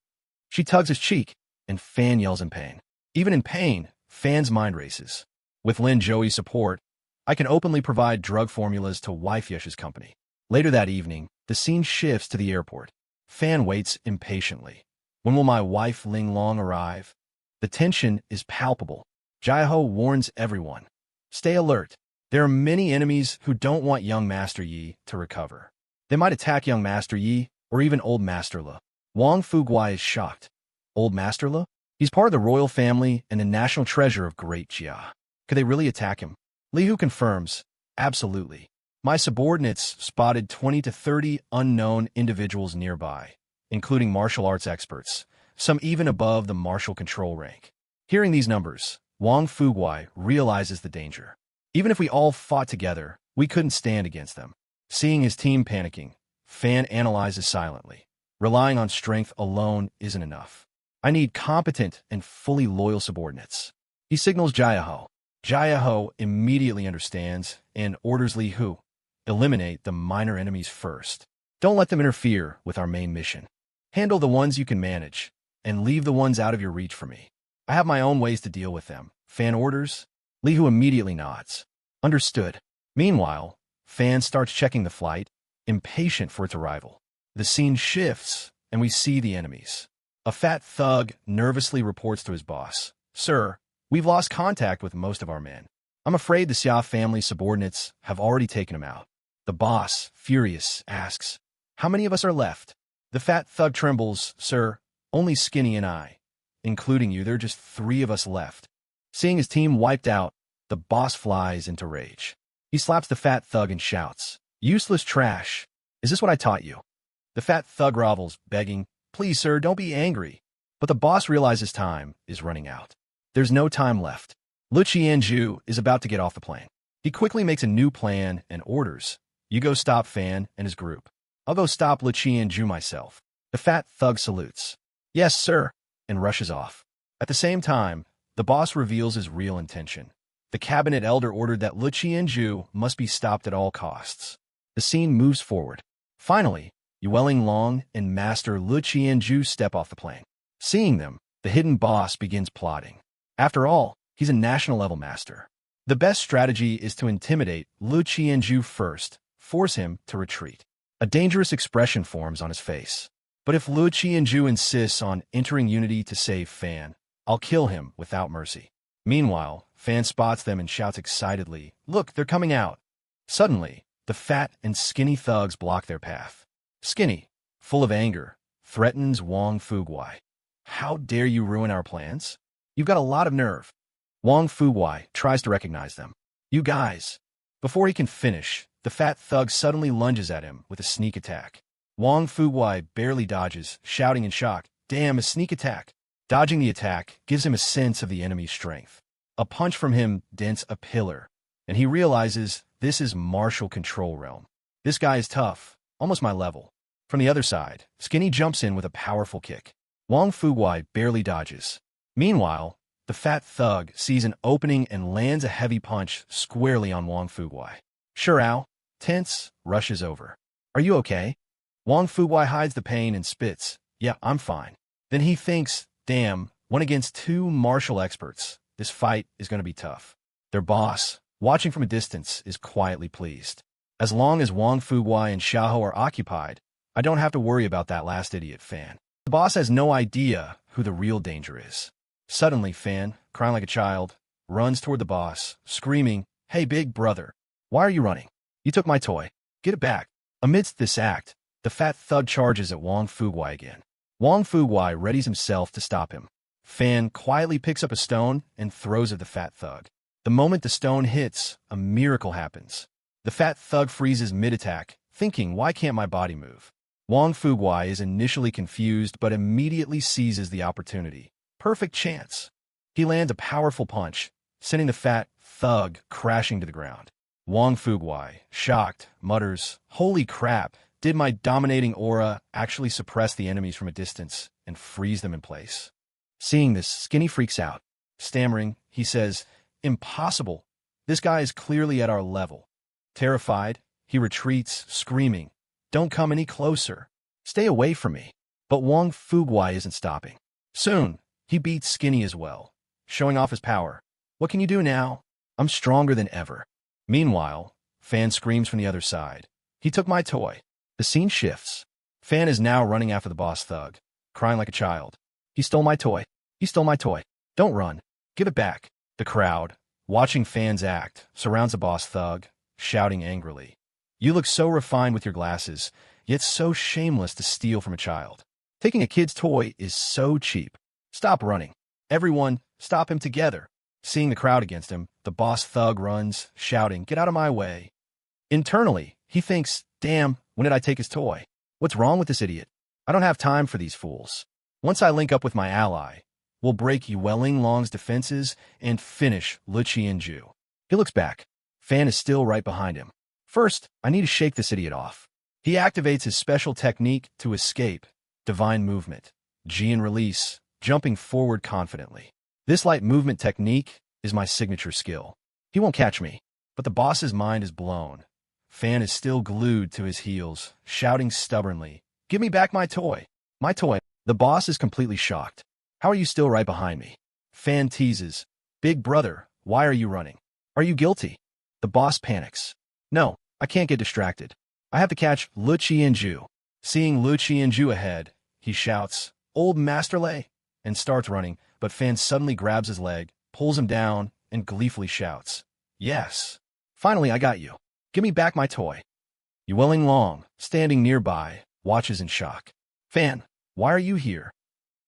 She tugs his cheek, and Fan yells in pain. Even in pain, Fan's mind races. With Lin Joey's support, I can openly provide drug formulas to wife Yeshu's company. Later that evening, the scene shifts to the airport. Fan waits impatiently. When will my wife Ling Long arrive? The tension is palpable. Jaiho warns everyone. Stay alert. There are many enemies who don't want young Master Yi to recover. They might attack young Master Yi or even old Master Le. Wang Fuguai is shocked. Old Master Le? He's part of the royal family and the national treasure of Great Jia. Could they really attack him? Li Hu confirms, "Absolutely. My subordinates spotted 20 to 30 unknown individuals nearby, including martial arts experts, some even above the martial control rank." Hearing these numbers, Wang Fuguai realizes the danger. Even if we all fought together, we couldn't stand against them. Seeing his team panicking, Fan analyzes silently. Relying on strength alone isn't enough. I need competent and fully loyal subordinates. He signals Jaiho. Jaiho immediately understands and orders Li Hu. Eliminate the minor enemies first. Don't let them interfere with our main mission. Handle the ones you can manage, and leave the ones out of your reach for me. I have my own ways to deal with them. Fan orders? Lihu immediately nods. Understood. Meanwhile, Fan starts checking the flight, impatient for its arrival. The scene shifts, and we see the enemies. A fat thug nervously reports to his boss, "Sir, we've lost contact with most of our men. I'm afraid the Xia family subordinates have already taken him out." The boss, furious, asks, "How many of us are left?" The fat thug trembles, "Sir, only Skinny and I. Including you, there are just 3 of us left." Seeing his team wiped out, the boss flies into rage. He slaps the fat thug and shouts, "Useless trash. Is this what I taught you?" The fat thug grovels, begging, "Please, sir, don't be angry." But the boss realizes time is running out. There's no time left. Lu Qianju is about to get off the plane. He quickly makes a new plan and orders, "You go stop Fan and his group. I'll go stop Lu Qianju myself." The fat thug salutes, "Yes, sir," and rushes off. At the same time, the boss reveals his real intention. The cabinet elder ordered that Lu Qianju must be stopped at all costs. The scene moves forward. Finally, Yueling Long and Master Lu Qianju step off the plane. Seeing them, the hidden boss begins plotting. After all, he's a national-level master. The best strategy is to intimidate Lu Qianju first, force him to retreat. A dangerous expression forms on his face. But if Lu Qianju insists on entering Unity to save Fan, I'll kill him without mercy. Meanwhile, Fan spots them and shouts excitedly, "Look, they're coming out." Suddenly, the fat and skinny thugs block their path. Skinny, full of anger, threatens Wang Fuguai. "How dare you ruin our plans? You've got a lot of nerve." Wang Fuguai tries to recognize them. "You guys." Before he can finish, the fat thug suddenly lunges at him with a sneak attack. Wang Fuguai barely dodges, shouting in shock, "Damn, a sneak attack." Dodging the attack gives him a sense of the enemy's strength. A punch from him dents a pillar, and he realizes this is martial control realm. This guy is tough, almost my level. From the other side, Skinny jumps in with a powerful kick. Wang Fuguai barely dodges. Meanwhile, the fat thug sees an opening and lands a heavy punch squarely on Wang Fuguai. Shurao, tense, rushes over. "Are you okay?" Wang Fuguai hides the pain and spits, "Yeah, I'm fine." Then he thinks, "Damn, 1 against 2 martial experts. This fight is going to be tough." Their boss, watching from a distance, is quietly pleased. As long as Wang Fuguai and Xiahou are occupied, I don't have to worry about that last idiot Fan. The boss has no idea who the real danger is. Suddenly, Fan, crying like a child, runs toward the boss, screaming, "Hey, big brother, why are you running? You took my toy. Get it back." Amidst this act, the fat thug charges at Wang Fuguai again. Wang Fuguai readies himself to stop him. Fan quietly picks up a stone and throws at the fat thug. The moment the stone hits, a miracle happens. The fat thug freezes mid-attack, thinking, "Why can't my body move?" Wang Fuguai is initially confused but immediately seizes the opportunity. Perfect chance. He lands a powerful punch, sending the fat thug crashing to the ground. Wang Fuguai, shocked, mutters, "Holy crap, did my dominating aura actually suppress the enemies from a distance and freeze them in place?" Seeing this, Skinny freaks out. Stammering, he says, "Impossible. This guy is clearly at our level." Terrified, he retreats, screaming, "Don't come any closer. Stay away from me." But Wang Fuguai isn't stopping. Soon, he beats Skinny as well, showing off his power. "What can you do now? I'm stronger than ever." Meanwhile, Fan screams from the other side, "He took my toy." The scene shifts. Fan is now running after the boss thug, crying like a child. "He stole my toy. He stole my toy. Don't run. Give it back." The crowd, watching Fan's act, surrounds the boss thug, shouting angrily, "You look so refined with your glasses, yet so shameless to steal from a child. Taking a kid's toy is so cheap. Stop running. Everyone, stop him together." Seeing the crowd against him, the boss thug runs, shouting, "Get out of my way." Internally, he thinks, "Damn, when did I take his toy? What's wrong with this idiot? I don't have time for these fools. Once I link up with my ally, we'll break Yueling Long's defenses and finish Lu Qianju." He looks back. Fan is still right behind him. "First, I need to shake this idiot off." He activates his special technique to escape, divine movement, Jian release, jumping forward confidently. This light movement technique is my signature skill. He won't catch me, but the boss's mind is blown. Fan is still glued to his heels, shouting stubbornly, "Give me back my toy! My toy!" The boss is completely shocked. "How are you still right behind me?" Fan teases, "Big brother, why are you running? Are you guilty?" The boss panics. "No, I can't get distracted. I have to catch Lu Qianju." Seeing Lu Qianju ahead, he shouts, "Old Master Lei," and starts running, but Fan suddenly grabs his leg, pulls him down, and gleefully shouts, "Yes! Finally I got you. Give me back my toy." Yueling Long, standing nearby, watches in shock. "Fan, why are you here?